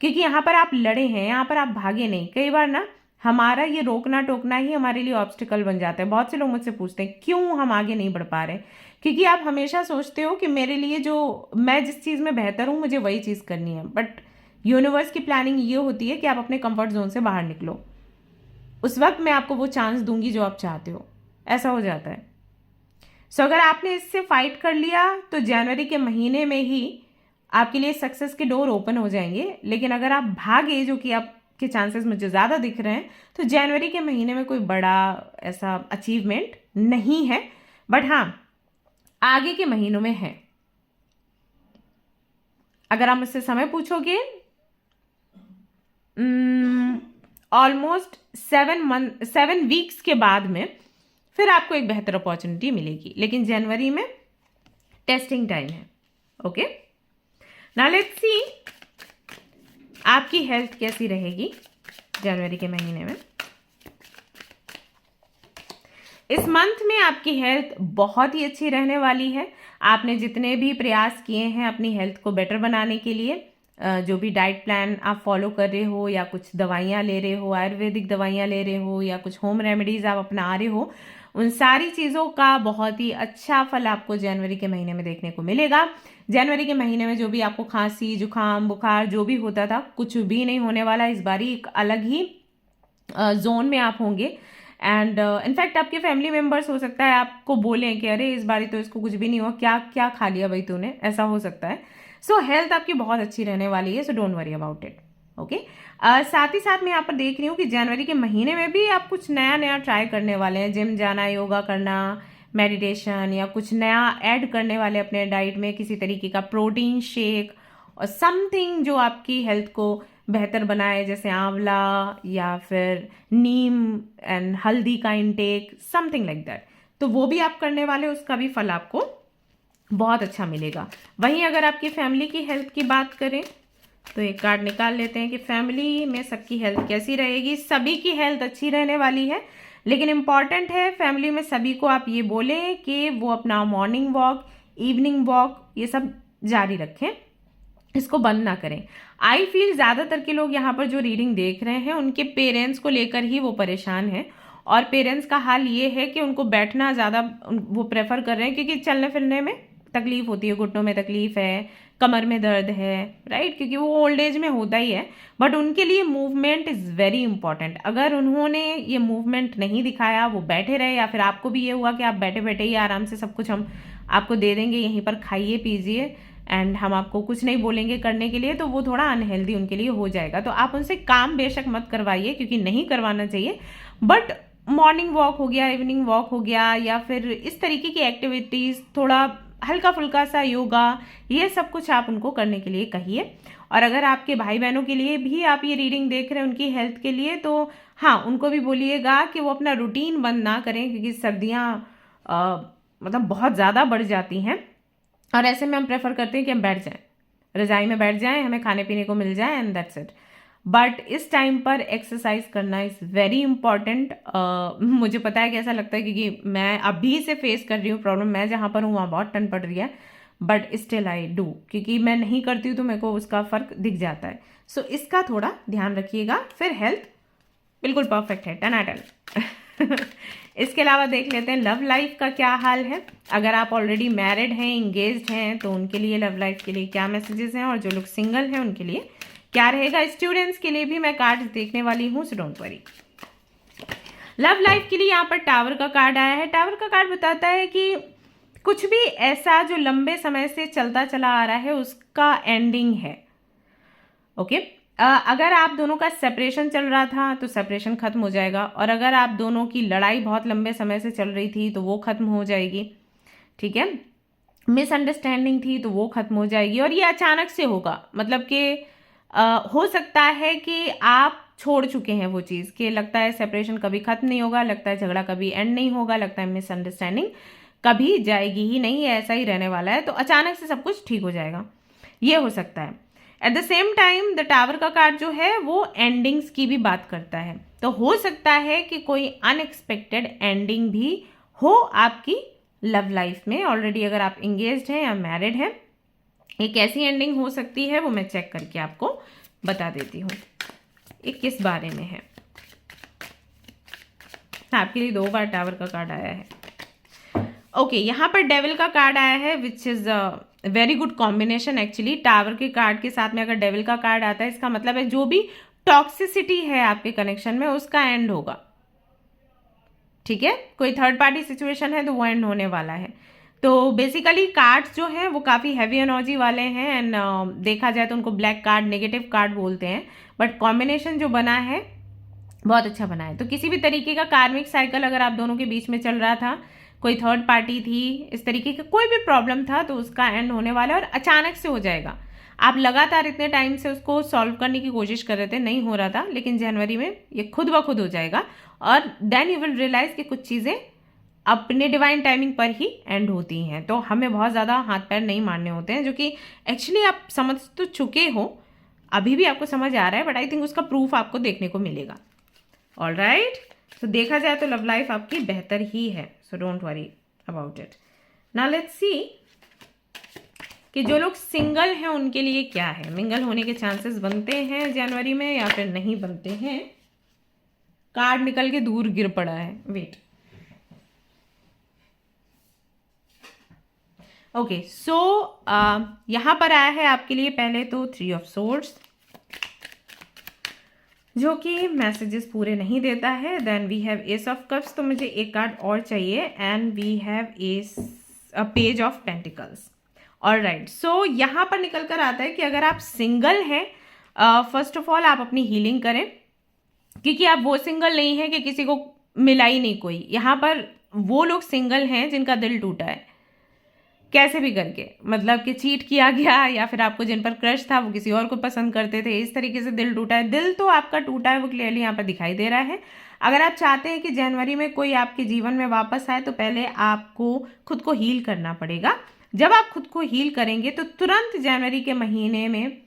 क्योंकि यहाँ पर आप लड़े हैं, यहाँ पर आप भागे नहीं। कई बार ना हमारा ये रोकना टोकना ही हमारे लिए ऑब्स्टिकल बन जाता है। बहुत से लोग मुझसे पूछते हैं क्यों हम आगे नहीं बढ़ पा रहे, क्योंकि आप हमेशा सोचते हो कि मेरे लिए जो, मैं जिस चीज़ में बेहतर हूँ मुझे वही चीज़ करनी है, बट यूनिवर्स की प्लानिंग ये होती है कि आप अपने कंफर्ट जोन से बाहर निकलो, उस वक्त मैं आपको वो चांस दूंगी जो आप चाहते हो, ऐसा हो जाता है। सो अगर आपने इससे फाइट कर लिया तो जनवरी के महीने में ही आपके लिए सक्सेस के डोर ओपन हो जाएंगे। लेकिन अगर आप भागे, जो कि आपके चांसेस मुझे ज़्यादा दिख रहे हैं, तो जनवरी के महीने में कोई बड़ा ऐसा अचीवमेंट नहीं है, बट हाँ आगे के महीनों में है। अगर आप मुझसे समय पूछोगे, ऑलमोस्ट 7 वीक्स के बाद में फिर आपको एक बेहतर अपॉर्चुनिटी मिलेगी, लेकिन जनवरी में टेस्टिंग टाइम है। ओके, नाउ लेट्स सी आपकी हेल्थ कैसी रहेगी जनवरी के महीने में। इस मंथ में आपकी हेल्थ बहुत ही अच्छी रहने वाली है। आपने जितने भी प्रयास किए हैं अपनी हेल्थ को बेटर बनाने के लिए, जो भी डाइट प्लान आप फॉलो कर रहे हो, या कुछ दवाइयाँ ले रहे हो, आयुर्वेदिक दवाइयाँ ले रहे हो, या कुछ होम रेमेडीज आप अपना रहे हो, उन सारी चीज़ों का बहुत ही अच्छा फल आपको जनवरी के महीने में देखने को मिलेगा। जनवरी के महीने में जो भी आपको खांसी, जुकाम, बुखार जो भी होता था, कुछ भी नहीं होने वाला इस बारी। एक अलग ही जोन में आप होंगे, एंड इनफैक्ट आपके फैमिली मेम्बर्स हो सकता है आपको बोलें कि अरे इस बारी तो इसको कुछ भी नहीं हुआ, क्या क्या खा लिया भाई तूने, ऐसा हो सकता है। सो हेल्थ आपकी बहुत अच्छी रहने वाली है, so don't worry about it. Okay, साथ ही साथ मैं यहाँ पर देख रही हूँ कि जनवरी के महीने में भी आप कुछ नया नया ट्राई करने वाले हैं, जिम जाना, योगा करना, मेडिटेशन, या कुछ नया ऐड करने वाले अपने डाइट में, किसी तरीके का प्रोटीन शेक और समथिंग जो आपकी हेल्थ को बेहतर बनाए, जैसे आंवला या फिर नीम एंड हल्दी का इंटेक, समथिंग लाइक दैट। तो वो भी आप करने वाले, उसका भी फल आपको बहुत अच्छा मिलेगा। वहीं अगर आपकी फैमिली की हेल्थ की बात करें तो एक कार्ड निकाल लेते हैं कि फैमिली में सबकी हेल्थ कैसी रहेगी। सभी की हेल्थ अच्छी रहने वाली है, लेकिन इम्पॉर्टेंट है फैमिली में सभी को आप ये बोलें कि वो अपना मॉर्निंग वॉक, इवनिंग वॉक, ये सब जारी रखें, इसको बंद ना करें। आई फील ज़्यादातर के लोग यहाँ पर जो रीडिंग देख रहे हैं उनके पेरेंट्स को लेकर ही वो परेशान हैं, और पेरेंट्स का हाल ये है कि उनको बैठना ज़्यादा वो प्रेफर कर रहे हैं, क्योंकि चलने फिरने में तकलीफ होती है, घुटनों में तकलीफ है, कमर में दर्द है, राइट, क्योंकि वो ओल्ड एज में होता ही है। बट उनके लिए मूवमेंट इज़ वेरी इंपॉर्टेंट। अगर उन्होंने ये मूवमेंट नहीं दिखाया, वो बैठे रहे, या फिर आपको भी ये हुआ कि आप बैठे बैठे ही आराम से सब कुछ हम आपको दे देंगे, यहीं पर खाइए पीजिए एंड हम आपको कुछ नहीं बोलेंगे करने के लिए, तो वो थोड़ा अनहेल्दी उनके लिए हो जाएगा। तो आप उनसे काम बेशक मत करवाइए, क्योंकि नहीं करवाना चाहिए, बट मॉर्निंग वॉक हो गया, इवनिंग वॉक हो गया, या फिर इस तरीके की एक्टिविटीज़, थोड़ा हल्का फुल्का सा योगा, ये सब कुछ आप उनको करने के लिए कहिए। और अगर आपके भाई बहनों के लिए भी आप ये रीडिंग देख रहे हैं उनकी हेल्थ के लिए, तो हाँ, उनको भी बोलिएगा कि वो अपना रूटीन बंद ना करें, क्योंकि सर्दियाँ मतलब बहुत ज़्यादा बढ़ जाती हैं, और ऐसे में हम प्रेफर करते हैं कि हम बैठ जाएं, रजाई में बैठ जाएं, हमें खाने पीने को मिल जाए एंड दैट्स इट। बट इस टाइम पर एक्सरसाइज करना इज़ वेरी इंपॉर्टेंट। मुझे पता है कि ऐसा लगता है, क्योंकि मैं अभी से फेस कर रही हूँ प्रॉब्लम, मैं जहाँ पर हूँ वहाँ बहुत ठंड पड़ रही है, बट स्टिल आई डू, क्योंकि मैं नहीं करती हूँ तो मेरे को उसका फ़र्क दिख जाता है। सो इसका थोड़ा ध्यान रखिएगा, फिर हेल्थ बिल्कुल परफेक्ट है, 10 out of 10। इसके अलावा देख लेते हैं लव लाइफ का क्या हाल है। अगर आप ऑलरेडी मैरिड हैं, इंगेज्ड हैं, तो उनके लिए लव लाइफ के लिए क्या मैसेजेस हैं, और जो लोग सिंगल हैं उनके लिए क्या रहेगा। स्टूडेंट्स के लिए भी मैं कार्ड देखने वाली हूँ, so don't worry. Love life के लिए यहाँ पर टावर का कार्ड आया है। टावर का कार्ड बताता है कि कुछ भी ऐसा जो लंबे समय से चलता चला आ रहा है उसका एंडिंग है। ओके, अगर आप दोनों का सेपरेशन चल रहा था तो सेपरेशन खत्म हो जाएगा, और अगर आप दोनों की लड़ाई बहुत लंबे समय से चल रही थी तो वो खत्म हो जाएगी, ठीक है। मिसअंडरस्टैंडिंग थी तो वो खत्म हो जाएगी, और ये अचानक से होगा, मतलब कि हो सकता है कि आप छोड़ चुके हैं वो चीज़, कि लगता है सेपरेशन कभी खत्म नहीं होगा, लगता है झगड़ा कभी एंड नहीं होगा, लगता है मिसअंडरस्टैंडिंग कभी जाएगी ही नहीं, ऐसा ही रहने वाला है, तो अचानक से सब कुछ ठीक हो जाएगा, ये हो सकता है। At the same time the tower का कार्ड जो है वो एंडिंग्स की भी बात करता है, तो हो सकता है कि कोई अनएक्सपेक्टेड एंडिंग भी हो आपकी लव लाइफ में। ऑलरेडी अगर आप इंगेज्ड हैं या मैरिड हैं, एक ऐसी एंडिंग हो सकती है, वो मैं चेक करके आपको बता देती हूँ ये किस बारे में है। आपके लिए 2 बार टावर का कार्ड आया है। ओके, यहाँ पर डेविल का कार्ड आया है, which is very good combination actually. Tower के कार्ड के साथ में अगर डेविल का कार्ड आता है, इसका मतलब है जो भी टॉक्सिसिटी है आपके कनेक्शन में उसका एंड होगा, ठीक है। कोई थर्ड पार्टी सिचुएशन है तो वो एंड होने वाला है। तो बेसिकली कार्ड्स जो हैं वो काफ़ी हैवी एनर्जी वाले हैं, एंड देखा जाए तो उनको ब्लैक कार्ड, नेगेटिव कार्ड बोलते हैं, बट कॉम्बिनेशन जो बना है बहुत अच्छा बना है। तो किसी भी तरीके का कार्मिक साइकिल अगर आप दोनों के बीच में चल रहा था, कोई थर्ड पार्टी थी, इस तरीके का कोई भी प्रॉब्लम था, तो उसका एंड होने वाला है, और अचानक से हो जाएगा। आप लगातार इतने टाइम से उसको सॉल्व करने की कोशिश कर रहे थे, नहीं हो रहा था, लेकिन जनवरी में ये खुद ब खुद हो जाएगा, और देन यू विल रियलाइज कि कुछ चीज़ें अपने डिवाइन टाइमिंग पर ही एंड होती हैं। तो हमें बहुत ज़्यादा हाथ पैर नहीं मारने होते हैं, जो कि एक्चुअली आप समझ तो चुके हो, अभी भी आपको समझ आ रहा है, बट आई थिंक उसका प्रूफ आपको देखने को मिलेगा। ऑल राइट, तो देखा जाए तो लव लाइफ आपकी बेहतर ही है, so don't worry about it. Now let's सी कि जो लोग सिंगल हैं उनके लिए क्या है। मिंगल होने के चांसेस बनते हैं जनवरी में या फिर नहीं बनते हैं। कार्ड निकल के दूर गिर पड़ा है, वेट। ओके, सो यहाँ पर आया है आपके लिए पहले तो 3 of Swords। जो कि मैसेजेस पूरे नहीं देता है। Then we have ace of cups, तो मुझे एक कार्ड और चाहिए, and we have page of pentacles. Alright, so यहाँ पर निकल कर आता है कि अगर आप सिंगल हैं, फर्स्ट ऑफ ऑल आप अपनी हीलिंग करें, क्योंकि आप वो सिंगल नहीं है कि किसी को मिला ही नहीं कोई। यहाँ पर वो लोग सिंगल हैं जिनका दिल टूटा है कैसे भी करके, मतलब कि चीट किया गया, या फिर आपको जिन पर क्रश था वो किसी और को पसंद करते थे, इस तरीके से दिल टूटा है। दिल तो आपका टूटा है, वो क्लियरली यहाँ पर दिखाई दे रहा है। अगर आप चाहते हैं कि जनवरी में कोई आपके जीवन में वापस आए, तो पहले आपको खुद को हील करना पड़ेगा। जब आप खुद को हील करेंगे तो तुरंत जनवरी के महीने में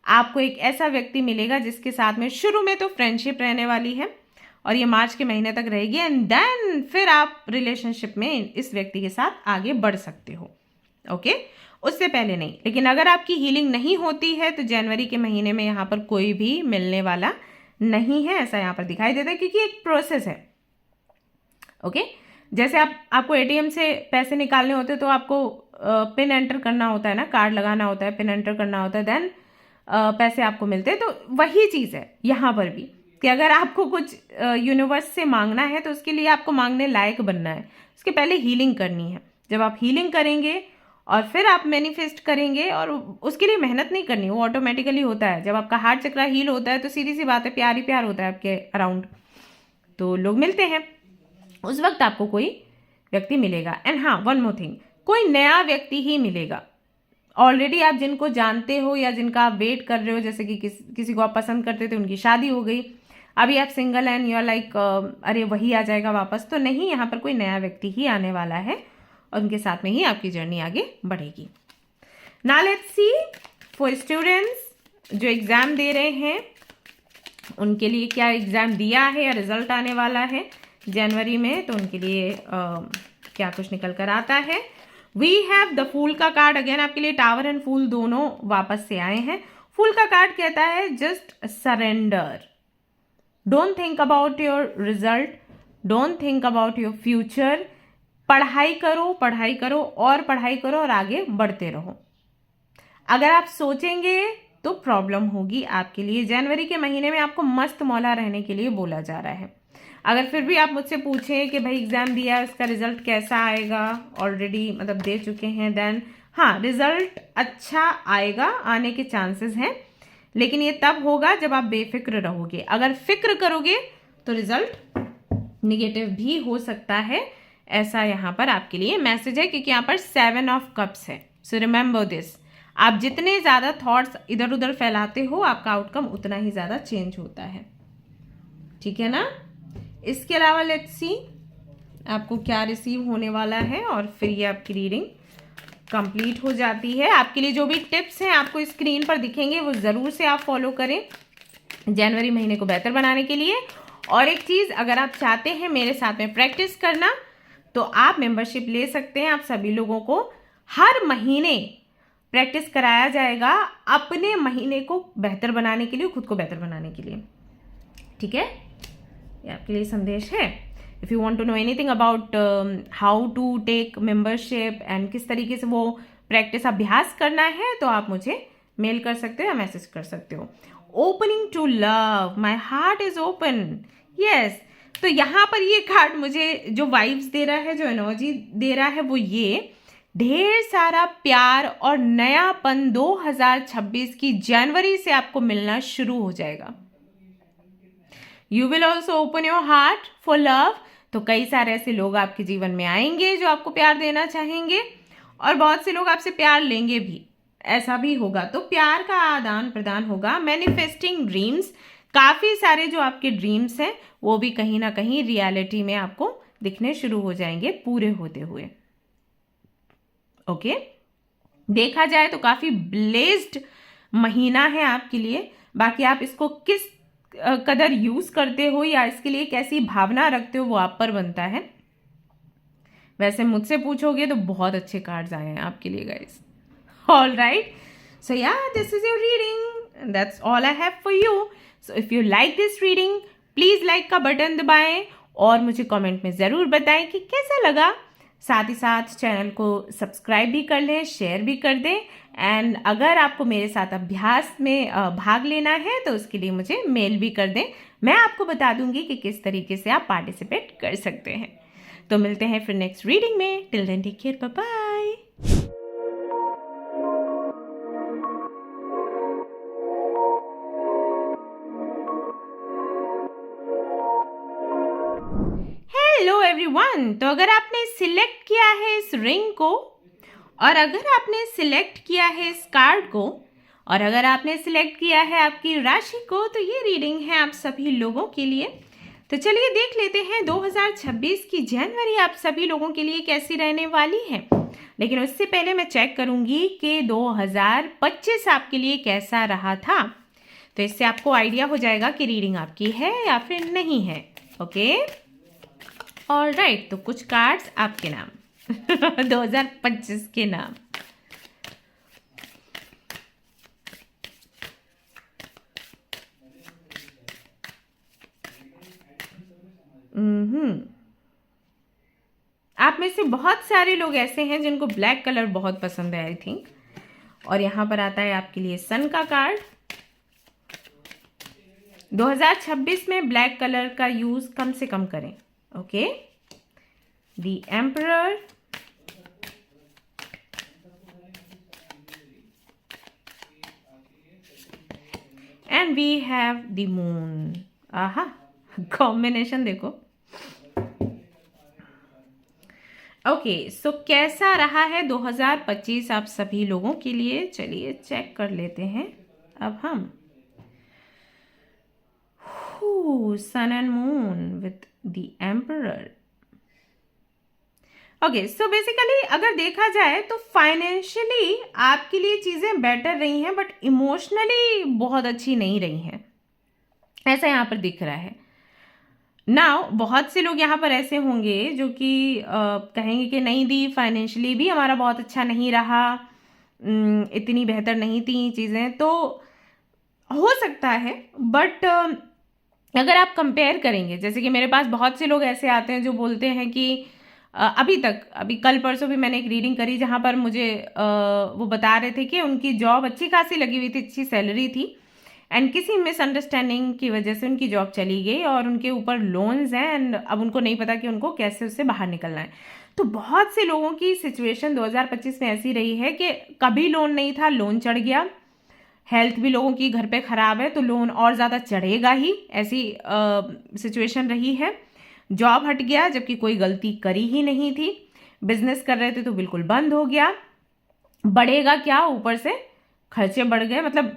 आपको एक ऐसा व्यक्ति मिलेगा जिसके साथ में शुरू में तो फ्रेंडशिप रहने वाली है, और ये मार्च के महीने तक रहेगी, एंड देन फिर आप रिलेशनशिप में इस व्यक्ति के साथ आगे बढ़ सकते हो। ओके, उससे पहले नहीं। लेकिन अगर आपकी हीलिंग नहीं होती है तो जनवरी के महीने में यहाँ पर कोई भी मिलने वाला नहीं है, ऐसा यहाँ पर दिखाई देता है, क्योंकि एक प्रोसेस है। ओके, जैसे आपको एटीएम से पैसे निकालने होते हैं तो आपको पिन एंटर करना होता है ना, कार्ड लगाना होता है, पिन एंटर करना होता है, देन पैसे आपको मिलते हैं। तो वही चीज़ है यहाँ पर भी, कि अगर आपको कुछ यूनिवर्स से मांगना है तो उसके लिए आपको मांगने लायक बनना है, उसके पहले हीलिंग करनी है। जब आप हीलिंग करेंगे और फिर आप मैनिफेस्ट करेंगे, और उसके लिए मेहनत नहीं करनी, वो ऑटोमेटिकली होता है। जब आपका हार्ट चक्र हील होता है तो सीधी सी बात है, प्यार ही प्यार होता है आपके अराउंड, तो लोग मिलते हैं, उस वक्त आपको कोई व्यक्ति मिलेगा। एंड हाँ, वन मोर थिंग, कोई नया व्यक्ति ही मिलेगा। ऑलरेडी आप जिनको जानते हो या जिनका आप वेट कर रहे हो, जैसे कि किसी को आप पसंद करते थे, उनकी शादी हो गई, अभी आप single and you are like अरे वही आ जाएगा वापस, तो नहीं, यहाँ पर कोई नया व्यक्ति ही आने वाला है और उनके साथ में ही आपकी जर्नी आगे बढ़ेगी। Now let's C for students जो एग्ज़ाम दे रहे हैं, उनके लिए क्या एग्ज़ाम दिया है या रिजल्ट आने वाला है जनवरी में, तो उनके लिए क्या कुछ निकल कर आता है। वी हैव द फूल का कार्ड, अगेन आपके लिए टावर एंड फूल दोनों वापस से आए हैं। फूल का कार्ड कहता है just surrender, don't think about your result, don't think about your future. पढ़ाई करो, पढ़ाई करो और पढ़ाई करो और आगे बढ़ते रहो। अगर आप सोचेंगे तो प्रॉब्लम होगी आपके लिए। जनवरी के महीने में आपको मस्त मौला रहने के लिए बोला जा रहा है। अगर फिर भी आप मुझसे पूछें कि भाई एग्ज़ाम दिया है, उसका रिजल्ट कैसा आएगा, ऑलरेडी मतलब दे चुके हैं, देन हाँ, रिजल्ट अच्छा आएगा, आने के चांसेस हैं, लेकिन ये तब होगा जब आप बेफिक्र रहोगे। अगर फिक्र करोगे तो रिजल्ट निगेटिव भी हो सकता है, ऐसा यहाँ पर आपके लिए मैसेज है, क्योंकि यहाँ पर 7 ऑफ कप्स है। सो रिमेंबर दिस, आप जितने ज़्यादा थॉट्स इधर उधर फैलाते हो, आपका आउटकम उतना ही ज़्यादा चेंज होता है, ठीक है ना। इसके अलावा लेट्स सी आपको क्या रिसीव होने वाला है, और फिर ये आपकी रीडिंग कंप्लीट हो जाती है। आपके लिए जो भी टिप्स हैं आपको स्क्रीन पर दिखेंगे, वो ज़रूर से आप फॉलो करें जनवरी महीने को बेहतर बनाने के लिए। और एक चीज़, अगर आप चाहते हैं मेरे साथ में प्रैक्टिस करना, तो आप मेंबरशिप ले सकते हैं। आप सभी लोगों को हर महीने प्रैक्टिस कराया जाएगा अपने महीने को बेहतर बनाने के लिए, खुद को बेहतर बनाने के लिए, ठीक है। ये आपके लिए संदेश है। If you want to know anything about how to take membership and किस तरीके से वो प्रैक्टिस अभ्यास करना है, तो आप मुझे मेल कर सकते हो या मैसेज कर सकते हो। Opening to love, my heart is open, yes. तो यहाँ पर ये कार्ड मुझे जो वाइब्स दे रहा है, जो एनर्जी दे रहा है, वो ये ढेर सारा प्यार और नयापन 2026 की जनवरी से आपको मिलना शुरू हो जाएगा। You will also open your heart for love, तो कई सारे ऐसे लोग आपके जीवन में आएंगे जो आपको प्यार देना चाहेंगे, और बहुत से लोग आपसे प्यार लेंगे भी, ऐसा भी होगा। तो प्यार का आदान प्रदान होगा। मैनिफेस्टिंग ड्रीम्स, काफ़ी सारे जो आपके ड्रीम्स हैं वो भी कहीं ना कहीं रियलिटी में आपको दिखने शुरू हो जाएंगे पूरे होते हुए। ओके, देखा जाए तो काफ़ी ब्लेस्ड महीना है आपके लिए। बाकी आप इसको किस कदर यूज़ करते हो या इसके लिए कैसी भावना रखते हो, वो आप पर बनता है। वैसे मुझसे पूछोगे तो बहुत अच्छे कार्ड्स आए हैं आपके लिए गाइस। ऑल राइट, सो या this is your reading, that's all I have for you. So if you like this reading, please like का बटन दबाएं और मुझे कमेंट में ज़रूर बताएं कि कैसा लगा। साथ ही साथ चैनल को सब्सक्राइब भी कर लें, शेयर भी कर दें। एंड अगर आपको मेरे साथ अभ्यास में भाग लेना है तो उसके लिए मुझे मेल भी कर दें, मैं आपको बता दूंगी कि किस तरीके से आप पार्टिसिपेट कर सकते हैं। तो मिलते हैं फिर नेक्स्ट रीडिंग में। Till then take care, bye bye. Hello everyone. तो अगर आपने सिलेक्ट किया है इस रिंग को, और अगर आपने सिलेक्ट किया है इस कार्ड को, और अगर आपने सिलेक्ट किया है आपकी राशि को, तो ये रीडिंग है आप सभी लोगों के लिए। तो चलिए देख लेते हैं 2026 की जनवरी आप सभी लोगों के लिए कैसी रहने वाली है। लेकिन उससे पहले मैं चेक करूंगी कि 2025 आपके लिए कैसा रहा था, तो इससे आपको आइडिया हो जाएगा कि रीडिंग आपकी है या फिर नहीं है। Okay, alright. तो कुछ कार्ड्स आपके नाम 2025 के नाम। आप में से बहुत सारे लोग ऐसे हैं जिनको ब्लैक कलर बहुत पसंद है, आई थिंक। और यहां पर आता है आपके लिए सन का कार्ड। 2026 में ब्लैक कलर का यूज कम से कम करें। Okay, the emperor, and we have the moon. Aha, combination देखो। ओके, सो कैसा रहा है 2025 आप सभी लोगों के लिए, चलिए चेक कर लेते हैं अब हम। Sun and moon with the emperor. Okay, so basically अगर देखा जाए तो फाइनेंशियली आपके लिए चीजें बेटर रही हैं, बट इमोशनली बहुत अच्छी नहीं रही हैं, ऐसा यहाँ पर दिख रहा है। नाउ बहुत से लोग यहाँ पर ऐसे होंगे जो कि कहेंगे कि नहीं दी, फाइनेंशियली भी हमारा बहुत अच्छा नहीं रहा, इतनी बेहतर नहीं थी चीज़ें, तो हो सकता है। बट अगर आप कंपेयर करेंगे, जैसे कि मेरे पास बहुत से लोग ऐसे आते हैं जो बोलते हैं कि अभी कल परसों भी मैंने एक रीडिंग करी जहाँ पर मुझे वो बता रहे थे कि उनकी जॉब अच्छी खासी लगी हुई थी, अच्छी सैलरी थी, एंड किसी मिसअंडरस्टैंडिंग की वजह से उनकी जॉब चली गई और उनके ऊपर लोन्स हैं, एंड अब उनको नहीं पता कि उनको कैसे उससे बाहर निकलना है। तो बहुत से लोगों की सिचुएशन 2025 में ऐसी रही है कि कभी लोन नहीं था, लोन चढ़ गया। हेल्थ भी लोगों की घर पे खराब है तो लोन और ज़्यादा चढ़ेगा ही, ऐसी सिचुएशन रही है। जॉब हट गया जबकि कोई गलती करी ही नहीं थी। बिजनेस कर रहे थे तो बिल्कुल बंद हो गया। बढ़ेगा क्या, ऊपर से खर्चे बढ़ गए, मतलब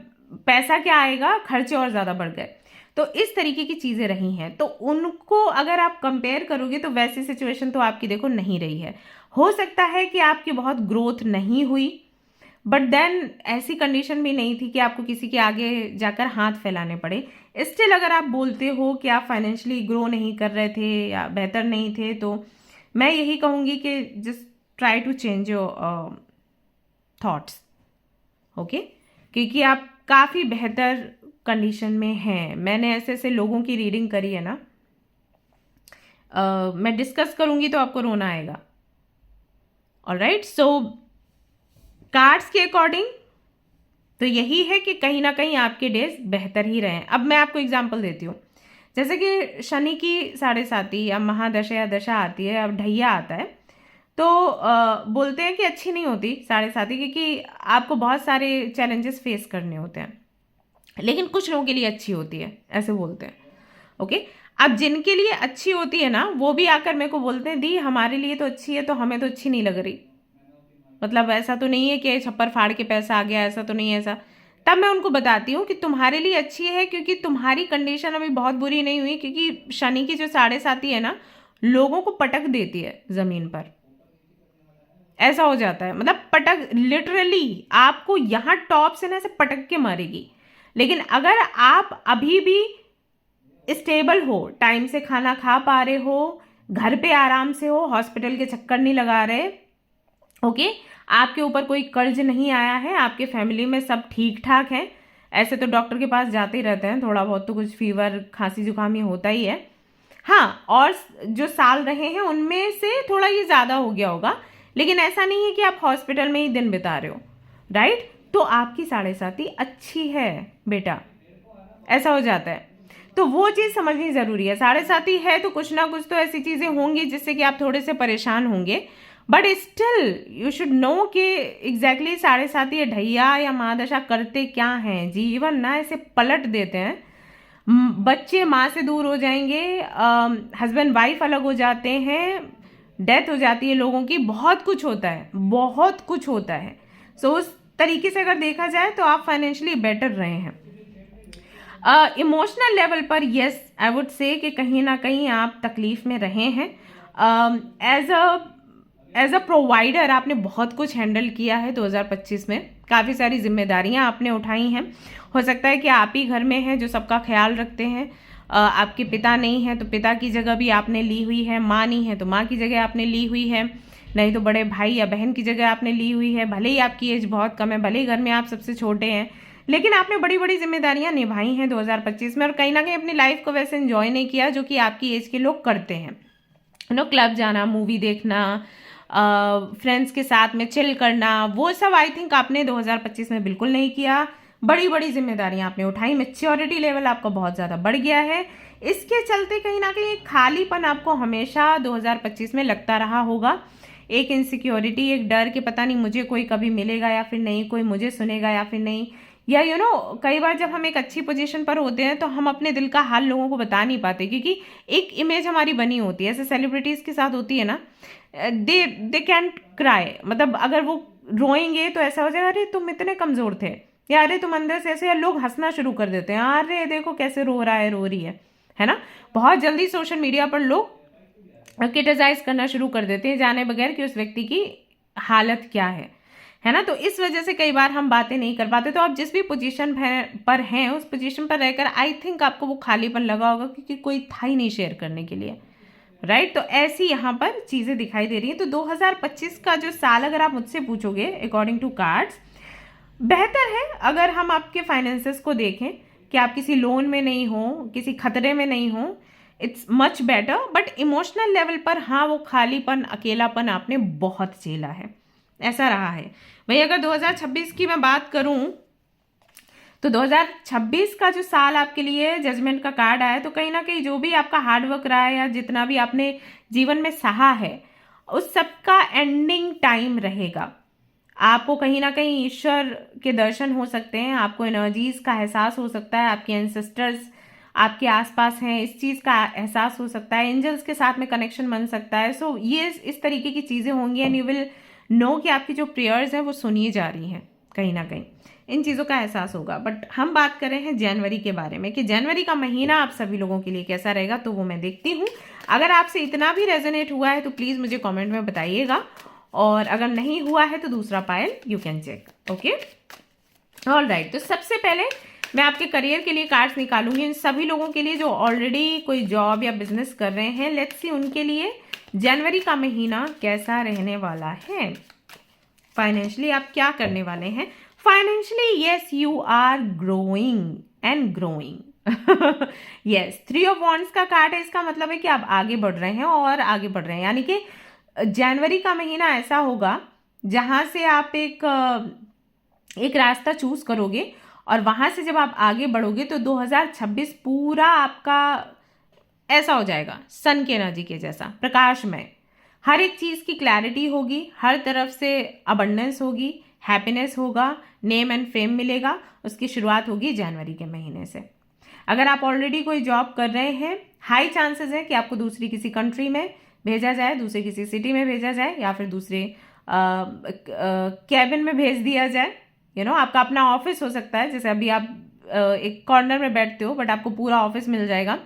पैसा क्या आएगा, खर्चे और ज़्यादा बढ़ गए। तो इस तरीके की चीज़ें रही हैं। तो उनको अगर आप कंपेयर करोगे तो वैसी सिचुएशन तो आपकी देखो नहीं रही है। हो सकता है कि आपकी बहुत ग्रोथ नहीं हुई, बट देन ऐसी कंडीशन भी नहीं थी कि आपको किसी के आगे जाकर हाथ फैलाने पड़े। स्टिल अगर आप बोलते हो कि आप फाइनेंशियली ग्रो नहीं कर रहे थे या बेहतर नहीं थे, तो मैं यही कहूँगी कि just try to change your thoughts. Okay, क्योंकि आप काफ़ी बेहतर कंडीशन में हैं। मैंने ऐसे ऐसे लोगों की रीडिंग करी है ना, मैं डिस्कस करूँगी तो आपको रोना आएगा। ऑलराइट, सो कार्ड्स के अकॉर्डिंग तो यही है कि कहीं ना कहीं आपके डेज बेहतर ही रहे। अब मैं आपको एग्जांपल देती हूँ, जैसे कि शनि की 7.5 या महादशा या दशा आती है, अब ढैया आता है, तो बोलते हैं कि अच्छी नहीं होती 7.5, क्योंकि आपको बहुत सारे चैलेंजेस फेस करने होते हैं, लेकिन कुछ लोगों के लिए अच्छी होती है, ऐसे बोलते हैं। ओके, अब जिनके लिए अच्छी होती है ना, वो भी आकर मेरे को बोलते हैं दी हमारे लिए तो अच्छी है, तो हमें तो अच्छी नहीं लग रही। मतलब ऐसा तो नहीं है कि छप्पर फाड़ के पैसा आ गया, ऐसा तो नहीं है ऐसा। तब मैं उनको बताती हूँ कि तुम्हारे लिए अच्छी है क्योंकि तुम्हारी कंडीशन अभी बहुत बुरी नहीं हुई, क्योंकि शनि की जो 7.5 है ना, लोगों को पटक देती है ज़मीन पर। ऐसा हो जाता है, मतलब पटक, लिटरली आपको यहाँ टॉप से ना ऐसे पटक के मारेगी। लेकिन अगर आप अभी भी स्टेबल हो, टाइम से खाना खा पा रहे हो, घर पे आराम से हो, हॉस्पिटल के चक्कर नहीं लगा रहे, ओके, आपके ऊपर कोई कर्ज नहीं आया है, आपके फैमिली में सब ठीक ठाक है। ऐसे तो डॉक्टर के पास जाते ही रहते हैं, थोड़ा बहुत तो कुछ फीवर खांसी जुकाम ये होता ही है। हाँ, और जो साल रहे हैं उनमें से थोड़ा ये ज़्यादा हो गया होगा, लेकिन ऐसा नहीं है कि आप हॉस्पिटल में ही दिन बिता रहे हो, राइट। तो आपकी 7.5 अच्छी है बेटा, ऐसा हो जाता है। तो वो चीज़ समझनी ज़रूरी है। 7.5 है तो कुछ ना कुछ तो ऐसी चीज़ें होंगी जिससे कि आप थोड़े से परेशान होंगे, but still you should know कि एग्जैक्टली 7.5 या ढैया या महादशा करते क्या हैं। जीवन ना ऐसे पलट देते हैं, बच्चे माँ से दूर हो जाएंगे, हस्बैंड वाइफ अलग हो जाते हैं, डेथ हो जाती है लोगों की, बहुत कुछ होता है, बहुत कुछ होता है। सो उस तरीके से अगर देखा जाए तो आप फाइनेंशियली बेटर रहे हैं। इमोशनल लेवल पर येस आई वुड से कि कहीं ना कहीं आप तकलीफ में रहे हैं। एज अ प्रोवाइडर आपने बहुत कुछ हैंडल किया है 2025 में, काफ़ी सारी जिम्मेदारियां आपने उठाई हैं। हो सकता है कि आप ही घर में हैं जो सबका ख्याल रखते हैं, आपके पिता नहीं हैं तो पिता की जगह भी आपने ली हुई है, माँ नहीं है तो माँ की जगह आपने ली हुई है, नहीं तो बड़े भाई या बहन की जगह आपने ली हुई है। भले ही आपकी एज बहुत कम है, भले ही घर में आप सबसे छोटे हैं, लेकिन आपने बड़ी बड़ी जिम्मेदारियां निभाई हैं 2025 में, और कहीं ना कहीं अपनी लाइफ को वैसे एंजॉय नहीं किया जो कि आपकी एज के लोग करते हैं। क्लब जाना, मूवी देखना, फ्रेंड्स के साथ में चिल करना, वो सब आई थिंक आपने 2025 में बिल्कुल नहीं किया। बड़ी बड़ी जिम्मेदारियां आपने उठाई, मैच्योरिटी लेवल आपका बहुत ज़्यादा बढ़ गया है। इसके चलते कहीं ना कहीं एक खालीपन आपको हमेशा 2025 में लगता रहा होगा, एक इनसिक्योरिटी, एक डर कि पता नहीं मुझे कोई कभी मिलेगा या फिर नहीं, कोई मुझे सुनेगा या फिर नहीं। या कई बार जब हम एक अच्छी पोजीशन पर होते हैं तो हम अपने दिल का हाल लोगों को बता नहीं पाते, क्योंकि एक इमेज हमारी बनी होती है, ऐसे सेलिब्रिटीज़ के साथ होती है ना, दे कैंट क्राई, मतलब अगर वो रोएंगे तो ऐसा हो जाएगा अरे तुम इतने कमज़ोर थे, या अरे तुम अंदर से ऐसे, या लोग हंसना शुरू कर देते हैं, अरे देखो कैसे रो रहा है, रो रही है ना। बहुत जल्दी सोशल मीडिया पर लोग क्रिटिसाइज करना शुरू कर देते हैं जाने बगैर कि उस व्यक्ति की हालत क्या है ना। तो इस वजह से कई बार हम बातें नहीं कर पाते। तो आप जिस भी पोजीशन पर हैं उस पोजीशन पर रहकर आई थिंक आपको वो खालीपन लगा होगा, क्योंकि कोई था ही नहीं शेयर करने के लिए, राइट। तो ऐसी यहाँ पर चीज़ें दिखाई दे रही हैं। तो 2025 का जो साल अगर आप मुझसे पूछोगे अकॉर्डिंग टू कार्ड्स, बेहतर है अगर हम आपके फाइनेंसेस को देखें कि आप किसी लोन में नहीं हो, किसी खतरे में नहीं हो, it's much better. But emotional level पर हाँ, वो खालीपन, अकेलापन आपने बहुत झेला है, ऐसा रहा है भाई। अगर 2026 की मैं बात करूं तो 2026 का जो साल आपके लिए जजमेंट का कार्ड आया, तो कहीं ना कहीं जो भी आपका हार्डवर्क रहा है या जितना भी आपने जीवन में सहा है उस सब का एंडिंग टाइम रहेगा। आपको कहीं ना कहीं ईश्वर के दर्शन हो सकते हैं, आपको एनर्जीज का एहसास हो सकता है, आपके एंसेस्टर्स आपके आसपास हैं, इस चीज़ का एहसास हो सकता है, एंजल्स के साथ में कनेक्शन बन सकता है। सो ये इस तरीके की चीज़ें होंगी एंड यू विल नो कि आपकी जो प्रेयर्स हैं वो सुनी जा रही हैं, कहीं ना कहीं इन चीज़ों का एहसास होगा। बट हम बात कर रहे हैं जनवरी के बारे में कि जनवरी का महीना आप सभी लोगों के लिए कैसा रहेगा, तो वो मैं देखती हूँ। अगर आपसे इतना भी रेजोनेट हुआ है तो प्लीज़ मुझे कमेंट में बताइएगा, और अगर नहीं हुआ है तो दूसरा pile you can check. Okay, all right. तो सबसे पहले मैं आपके करियर के लिए कार्ड्स निकालूंगी इन सभी लोगों के लिए जो ऑलरेडी कोई जॉब या बिजनेस कर रहे हैं। लेट्स सी उनके लिए जनवरी का महीना कैसा रहने वाला है। फाइनेंशियली आप क्या करने वाले हैं? Financially yes, you are growing and growing. Yes, 3 of wands का कार्ड है, इसका मतलब है कि आप आगे बढ़ रहे हैं और आगे बढ़ रहे हैं। यानी कि जनवरी का महीना ऐसा होगा जहां से आप एक रास्ता चूज करोगे और वहां से जब आप आगे बढ़ोगे तो 2026 पूरा आपका ऐसा हो जाएगा सन की एनर्जी के जैसा प्रकाशमय। हर एक चीज़ की क्लैरिटी होगी, हर तरफ से अबंडेंस होगी, हैप्पीनेस होगा, नेम एंड फेम मिलेगा। उसकी शुरुआत होगी जनवरी के महीने से। अगर आप ऑलरेडी कोई जॉब कर रहे हैं, हाई चांसेस है कि आपको दूसरी किसी कंट्री में भेजा जाए, दूसरी किसी सिटी में भेजा जाए, या फिर दूसरे कैबिन में भेज दिया जाए। आपका अपना ऑफिस हो सकता है, जैसे अभी आप एक कॉर्नर में बैठते हो बट आपको पूरा ऑफिस मिल जाएगा,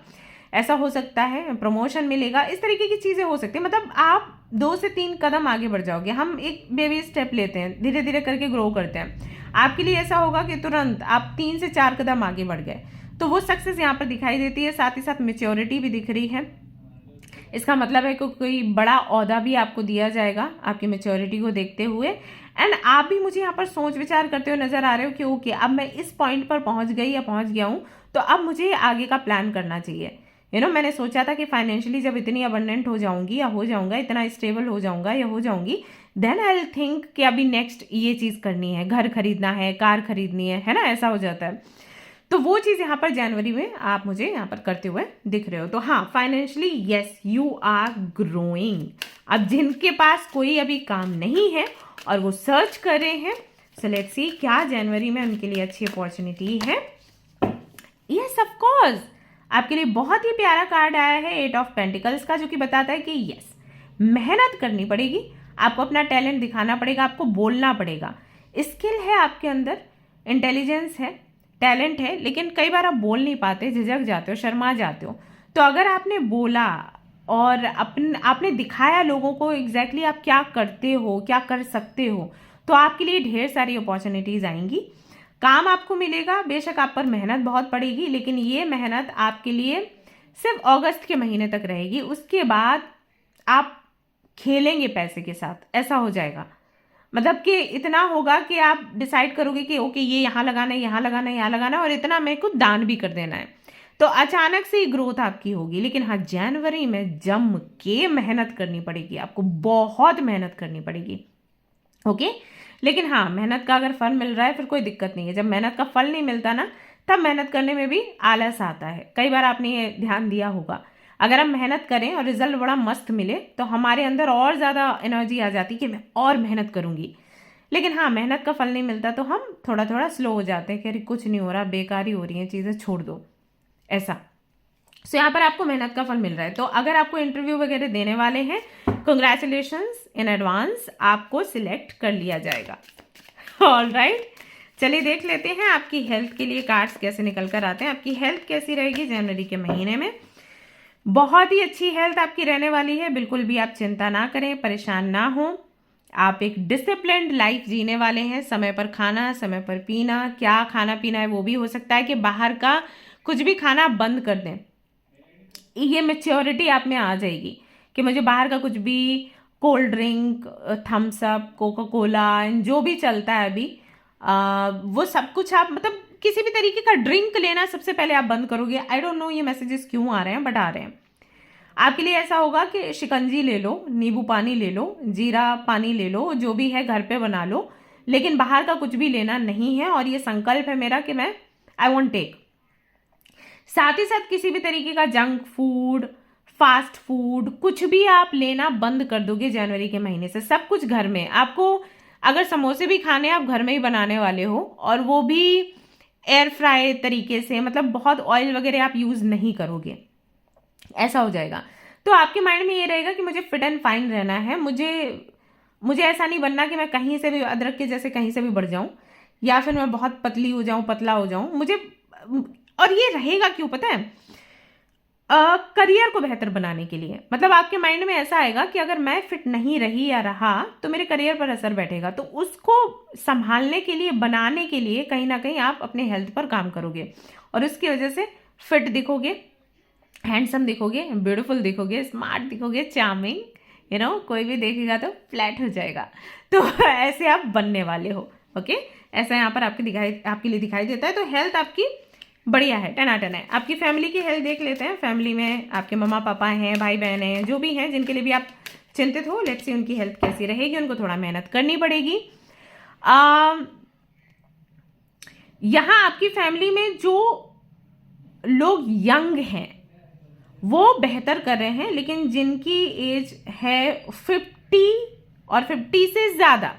ऐसा हो सकता है। प्रमोशन मिलेगा, इस तरीके की चीज़ें हो सकती है। मतलब आप 2 से 3 कदम आगे बढ़ जाओगे। हम एक बेबी स्टेप लेते हैं, धीरे धीरे करके ग्रो करते हैं। आपके लिए ऐसा होगा कि तुरंत आप 3 से 4 कदम आगे बढ़ गए, तो वो सक्सेस यहाँ पर दिखाई देती है। साथ ही साथ मेच्योरिटी भी दिख रही है। इसका मतलब है कि कोई बड़ा ओहदा भी आपको दिया जाएगा आपकी मेच्योरिटी को देखते हुए। एंड आप भी मुझे यहाँ पर सोच विचार करते हुए नजर आ रहे हो कि ओके, अब मैं इस पॉइंट पर पहुंच गई या पहुंच गया हूँ, तो अब मुझे आगे का प्लान करना चाहिए। मैंने सोचा था कि फाइनेंशियली जब इतनी अबंडेंट हो जाऊंगी या हो जाऊंगा, इतना स्टेबल हो जाऊंगा या हो जाऊंगी, देन आई विल थिंक कि अभी नेक्स्ट ये चीज़ करनी है, घर खरीदना है, कार खरीदनी है ना, ऐसा हो जाता है। तो वो चीज़ यहाँ पर जनवरी में आप मुझे यहाँ पर करते हुए दिख रहे हो। तो हाँ, financially yes you are growing. अब जिनके पास कोई अभी काम नहीं है और वो सर्च कर रहे हैं, सो लेट्स सी क्या जनवरी में उनके लिए अच्छी अपॉर्चुनिटी है। यस ऑफ कोर्स, आपके लिए बहुत ही प्यारा कार्ड आया है 8 ऑफ पेंटिकल्स का, जो कि बताता है कि यस, मेहनत करनी पड़ेगी, आपको अपना टैलेंट दिखाना पड़ेगा, आपको बोलना पड़ेगा। स्किल है आपके अंदर, इंटेलिजेंस है, टैलेंट है, लेकिन कई बार आप बोल नहीं पाते, झिझक जाते हो, शर्मा जाते हो। तो अगर आपने बोला और आपने दिखाया लोगों को एग्जैक्टली आप क्या करते हो, क्या कर सकते हो, तो आपके लिए ढेर सारी अपॉर्चुनिटीज आएंगी, काम आपको मिलेगा। बेशक आप पर मेहनत बहुत पड़ेगी, लेकिन ये मेहनत आपके लिए सिर्फ अगस्त के महीने तक रहेगी। उसके बाद आप खेलेंगे पैसे के साथ, ऐसा हो जाएगा। मतलब कि इतना होगा कि आप डिसाइड करोगे कि ओके ये यहाँ लगाना है, यहाँ लगाना है, यहाँ लगाना है, और इतना मेरे को दान भी कर देना है। तो अचानक से ग्रोथ आपकी होगी। लेकिन हाँ, जनवरी में जम के मेहनत करनी पड़ेगी, आपको बहुत मेहनत करनी पड़ेगी। ओके, लेकिन हाँ, मेहनत का अगर फल मिल रहा है फिर कोई दिक्कत नहीं है। जब मेहनत का फल नहीं मिलता ना, तब मेहनत करने में भी आलस आता है। कई बार आपने ये ध्यान दिया होगा, अगर हम मेहनत करें और रिजल्ट बड़ा मस्त मिले तो हमारे अंदर और ज़्यादा एनर्जी आ जाती कि मैं और मेहनत करूंगी। लेकिन हाँ, मेहनत का फल नहीं मिलता तो हम थोड़ा थोड़ा स्लो हो जाते हैं कि अरे कुछ नहीं हो रहा, बेकार ही हो रही हैं चीज़ें, छोड़ दो, ऐसा। सो यहाँ पर आपको मेहनत का फल मिल रहा है। तो अगर आपको इंटरव्यू वगैरह देने वाले हैं, कंग्रेचुलेशंस इन एडवांस, आपको सिलेक्ट कर लिया जाएगा। ऑल राइट, चलिए देख लेते हैं आपकी हेल्थ के लिए कार्ड्स कैसे निकल कर आते हैं। आपकी हेल्थ कैसी रहेगी जनवरी के महीने में? बहुत ही अच्छी हेल्थ आपकी रहने वाली है, बिल्कुल भी आप चिंता ना करें, परेशान ना हो। आप एक डिसिप्लिन्ड लाइफ जीने वाले हैं, समय पर खाना, समय पर पीना। क्या खाना पीना है वो भी हो सकता है कि बाहर का कुछ भी खाना आप बंद कर दें। ये मैच्योरिटी आप में आ जाएगी कि मुझे बाहर का कुछ भी, cold drink, Thums Up, Coca Cola, जो भी चलता है अभी, वो सब कुछ आप, मतलब किसी भी तरीके का ड्रिंक लेना सबसे पहले आप बंद करोगे। आई डोंट नो ये मैसेजेस क्यों आ रहे हैं, बट आ रहे हैं। आपके लिए ऐसा होगा कि शिकंजी ले लो, नींबू पानी ले लो, जीरा पानी ले लो, जो भी है घर पे बना लो, लेकिन बाहर का कुछ भी लेना नहीं है। और ये संकल्प है मेरा कि मैं आई वॉन्ट टेक। साथ ही साथ किसी भी तरीके का जंक फूड, फास्ट फूड, कुछ भी आप लेना बंद कर दोगे जनवरी के महीने से। सब कुछ घर में। आपको अगर समोसे भी खाने आप घर में ही बनाने वाले हो, और वो भी एयर फ्राई तरीके से, मतलब बहुत ऑयल वगैरह आप यूज़ नहीं करोगे, ऐसा हो जाएगा। तो आपके माइंड में ये रहेगा कि मुझे फिट एंड फाइन रहना है, मुझे ऐसा नहीं बनना कि मैं कहीं से भी अदरक के जैसे कहीं से भी बढ़ जाऊं, या फिर मैं बहुत पतली हो जाऊं, पतला हो जाऊं मुझे। और ये रहेगा क्यों पता है? करियर को बेहतर बनाने के लिए। मतलब आपके माइंड में ऐसा आएगा कि अगर मैं फिट नहीं रही या रहा तो मेरे करियर पर असर बैठेगा। तो उसको संभालने के लिए, बनाने के लिए कहीं ना कहीं आप अपने हेल्थ पर काम करोगे, और उसकी वजह से फिट दिखोगे, हैंडसम दिखोगे, ब्यूटीफुल दिखोगे, स्मार्ट दिखोगे, चार्मिंग, कोई भी देखेगा तो फ्लैट हो जाएगा। तो ऐसे आप बनने वाले हो। ओके, ऐसा यहाँ पर आपके लिए दिखाई देता है। तो हेल्थ आपकी बढ़िया है, 10 out of 10 है। आपकी फैमिली की हेल्थ देख लेते हैं। फैमिली में आपके मम्मा पापा हैं, भाई बहन हैं, जो भी हैं, जिनके लिए भी आप चिंतित हो, लेट्स सी उनकी हेल्थ कैसी रहेगी। उनको थोड़ा मेहनत करनी पड़ेगी। यहाँ आपकी फैमिली में जो लोग यंग हैं वो बेहतर कर रहे हैं, लेकिन जिनकी एज है 50 और 50 से ज़्यादा,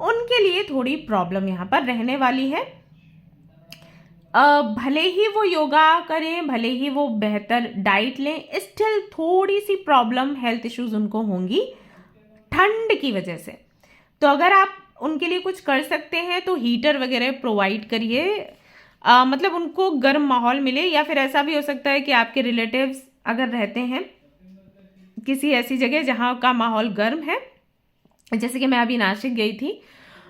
उनके लिए थोड़ी प्रॉब्लम यहाँ पर रहने वाली है। भले ही वो योगा करें, भले ही वो बेहतर डाइट लें, स्टिल थोड़ी सी प्रॉब्लम, हेल्थ इश्यूज उनको होंगी ठंड की वजह से। तो अगर आप उनके लिए कुछ कर सकते हैं तो हीटर वगैरह प्रोवाइड करिए, मतलब उनको गर्म माहौल मिले। या फिर ऐसा भी हो सकता है कि आपके रिलेटिव्स अगर रहते हैं किसी ऐसी जगह जहाँ का माहौल गर्म है, जैसे कि मैं अभी नासिक गई थी,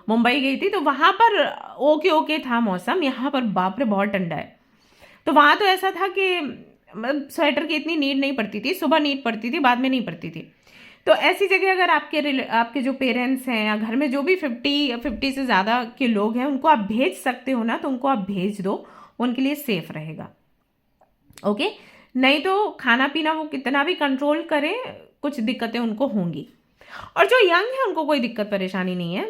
मुंबई गई थी, तो वहाँ पर ओके था मौसम। यहाँ पर बाप रे बहुत ठंडा है। तो वहाँ तो ऐसा था कि स्वेटर की इतनी नीड नहीं पड़ती थी, सुबह नीड पड़ती थी, बाद में नहीं पड़ती थी। तो ऐसी जगह अगर आपके जो पेरेंट्स हैं या घर में जो भी 50 से ज़्यादा के लोग हैं, उनको आप भेज सकते हो ना, तो उनको आप भेज दो, उनके लिए सेफ रहेगा। ओके, नहीं तो खाना पीना वो कितना भी कंट्रोल करें, कुछ दिक्कतें उनको होंगी। और जो यंग है उनको कोई दिक्कत परेशानी नहीं है,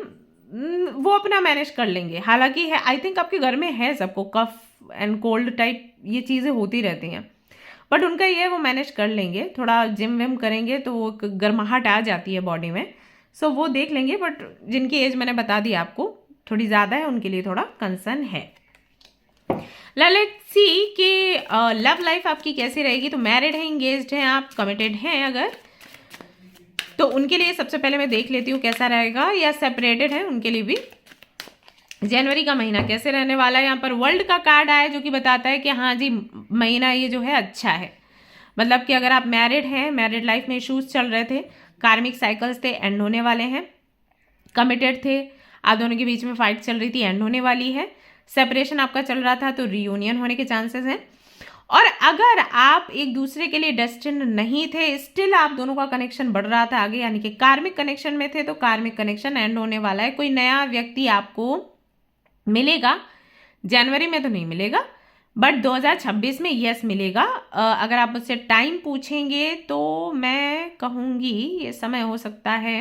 वो अपना मैनेज कर लेंगे। हालांकि है, आई थिंक आपके घर में है सबको कफ एंड कोल्ड टाइप ये चीज़ें होती रहती हैं, बट उनका ये है वो मैनेज कर लेंगे। थोड़ा जिम विम करेंगे तो वो गर्माहट आ जाती है बॉडी में, सो वो देख लेंगे। बट जिनकी एज मैंने बता दी आपको थोड़ी ज़्यादा है, उनके लिए थोड़ा कंसर्न है। लेट्स सी कि लव लाइफ आपकी कैसी रहेगी। तो मैरिड है, इंगेज्ड हैं आप, कमिटेड हैं अगर, तो उनके लिए सबसे पहले मैं देख लेती हूँ कैसा रहेगा, या सेपरेटेड है उनके लिए भी जनवरी का महीना कैसे रहने वाला है। यहाँ पर वर्ल्ड का कार्ड आया जो कि बताता है कि हाँ जी महीना ये जो है अच्छा है। मतलब कि अगर आप मैरिड हैं, मैरिड लाइफ में इश्यूज चल रहे थे, कार्मिक साइकिल्स थे, एंड होने वाले हैं। कमिटेड थे, आप दोनों के बीच में फाइट चल रही थी, एंड होने वाली है। सेपरेशन आपका चल रहा था तो रियूनियन होने के चांसेस हैं। और अगर आप एक दूसरे के लिए डेस्टिन्ड नहीं थे, स्टिल आप दोनों का कनेक्शन बढ़ रहा था आगे, यानी कि कार्मिक कनेक्शन में थे, तो कार्मिक कनेक्शन एंड होने वाला है। कोई नया व्यक्ति आपको मिलेगा, जनवरी में तो नहीं मिलेगा, बट 2026 में यस मिलेगा। अगर आप मुझसे टाइम पूछेंगे तो मैं कहूँगी ये समय हो सकता है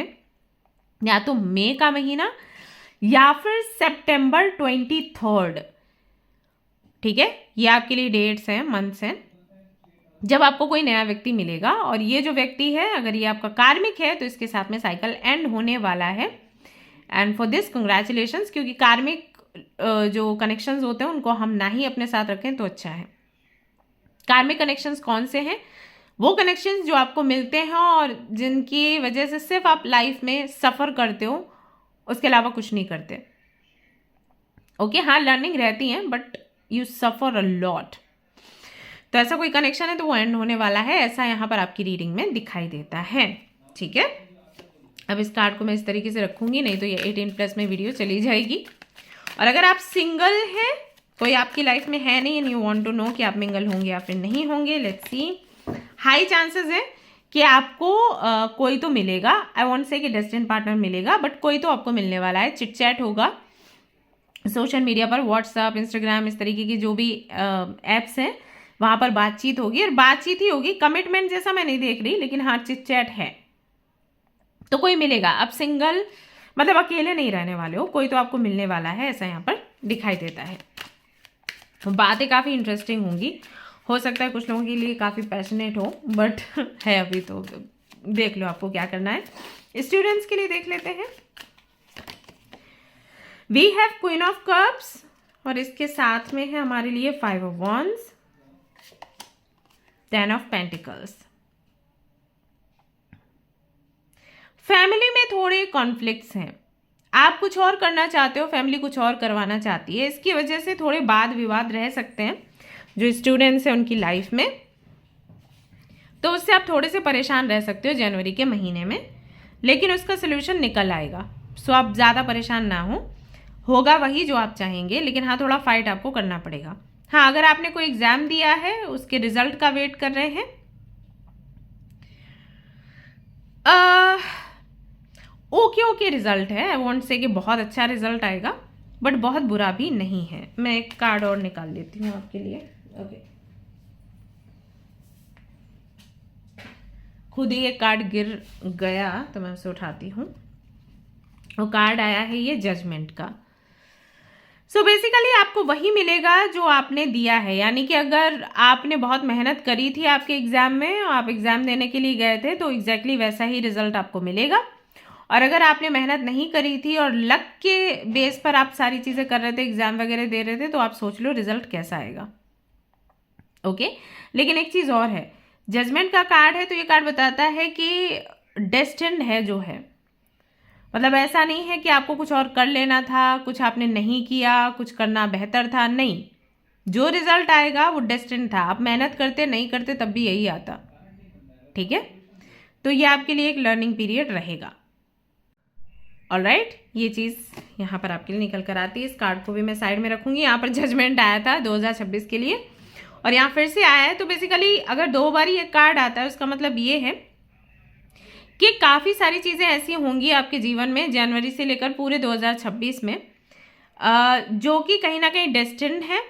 या तो मई का महीना या फिर सितंबर 23। ठीक है, ये आपके लिए डेट्स हैं, मंथ्स हैं, जब आपको कोई नया व्यक्ति मिलेगा। और ये जो व्यक्ति है अगर ये आपका कार्मिक है तो इसके साथ में साइकिल एंड होने वाला है। एंड फॉर दिस कंग्रेचुलेशंस, क्योंकि कार्मिक जो कनेक्शंस होते हैं उनको हम ना ही अपने साथ रखें तो अच्छा है। कार्मिक कनेक्शंस कौन से हैं? वो कनेक्शंस जो आपको मिलते हैं और जिनकी वजह से सिर्फ आप लाइफ में सफ़र करते हो, उसके अलावा कुछ नहीं करते। ओके, हाँ लर्निंग रहती है but you suffer a lot. तो ऐसा कोई कनेक्शन है तो वो एंड होने वाला है, ऐसा यहाँ पर आपकी रीडिंग में दिखाई देता है। ठीक है, अब इस कार्ड को मैं इस तरीके से रखूँगी, नहीं तो ये 18+ में वीडियो चली जाएगी। और अगर आप सिंगल हैं, कोई आपकी लाइफ में है नहीं, and you want to know कि आप मिंगल होंगे या फिर नहीं होंगे, लेट्स सी। हाई चांसेस है कि आपको कोई तो मिलेगा। आई वॉन्ट से कि डेस्टिन पार्टनर मिलेगा, बट कोई तो आपको मिलने वाला है। चिट चैट होगा सोशल मीडिया पर, व्हाट्सअप, इंस्टाग्राम, इस तरीके की जो भी एप्स हैं वहाँ पर बातचीत होगी, और बातचीत ही होगी। कमिटमेंट जैसा मैं नहीं देख रही, लेकिन हाँ चिट चैट है तो कोई मिलेगा। अब सिंगल मतलब अकेले नहीं रहने वाले हो, कोई तो आपको मिलने वाला है, ऐसा यहाँ पर दिखाई देता है। तो बातें काफ़ी इंटरेस्टिंग होंगी, हो सकता है कुछ लोगों के लिए काफ़ी पैशनेट हो, बट है अभी तो देख लो आपको क्या करना है। स्टूडेंट्स के लिए देख लेते हैं। We have queen of cups और इसके साथ में है हमारे लिए 5 of wands, 10 of pentacles. Family में थोड़े कॉन्फ्लिक्ट्स हैं, आप कुछ और करना चाहते हो, फैमिली कुछ और करवाना चाहती है, इसकी वजह से थोड़े वाद विवाद रह सकते हैं जो स्टूडेंट्स हैं उनकी लाइफ में, तो उससे आप थोड़े से परेशान रह सकते हो जनवरी के महीने में, लेकिन उसका सोल्यूशन निकल आएगा। सो आप ज़्यादा परेशान ना हो, होगा वही जो आप चाहेंगे, लेकिन हाँ थोड़ा फाइट आपको करना पड़ेगा। हाँ, अगर आपने कोई एग्ज़ाम दिया है, उसके रिजल्ट का वेट कर रहे हैं, ओके रिजल्ट है। आई वॉन्ट से कि बहुत अच्छा रिजल्ट आएगा, बट बहुत बुरा भी नहीं है। मैं एक कार्ड और निकाल लेती हूँ आपके लिए। ओके, खुद ही एक कार्ड गिर गया तो मैं उसे उठाती हूँ। वो कार्ड आया है ये जजमेंट का। सो बेसिकली आपको वही मिलेगा जो आपने दिया है, यानी कि अगर आपने बहुत मेहनत करी थी आपके एग्ज़ाम में, आप एग्ज़ाम देने के लिए गए थे, तो एग्जैक्टली वैसा ही रिजल्ट आपको मिलेगा। और अगर आपने मेहनत नहीं करी थी और लक के बेस पर आप सारी चीज़ें कर रहे थे, एग्ज़ाम वगैरह दे रहे थे, तो आप सोच लो रिजल्ट कैसा आएगा। ओके, लेकिन एक चीज़ और है, जजमेंट का कार्ड है तो ये कार्ड बताता है कि डेस्टिन्ड है जो है, मतलब ऐसा नहीं है कि आपको कुछ और कर लेना था, कुछ आपने नहीं किया, कुछ करना बेहतर था, नहीं, जो रिजल्ट आएगा वो डेस्टिन्ड था। आप मेहनत करते नहीं करते तब भी यही आता। ठीक है, तो ये आपके लिए एक लर्निंग पीरियड रहेगा। ऑलराइट, ये चीज़ यहाँ पर आपके लिए निकल कर आती है। इस कार्ड को भी मैं साइड में रखूँगी। यहाँ पर जजमेंट आया था 2026 के लिए और यहाँ फिर से आया है, तो बेसिकली अगर 2 बार ये कार्ड आता है उसका मतलब ये है कि काफ़ी सारी चीज़ें ऐसी होंगी आपके जीवन में जनवरी से लेकर पूरे 2026 में जो कि कहीं ना कहीं डेस्टिन्ड है।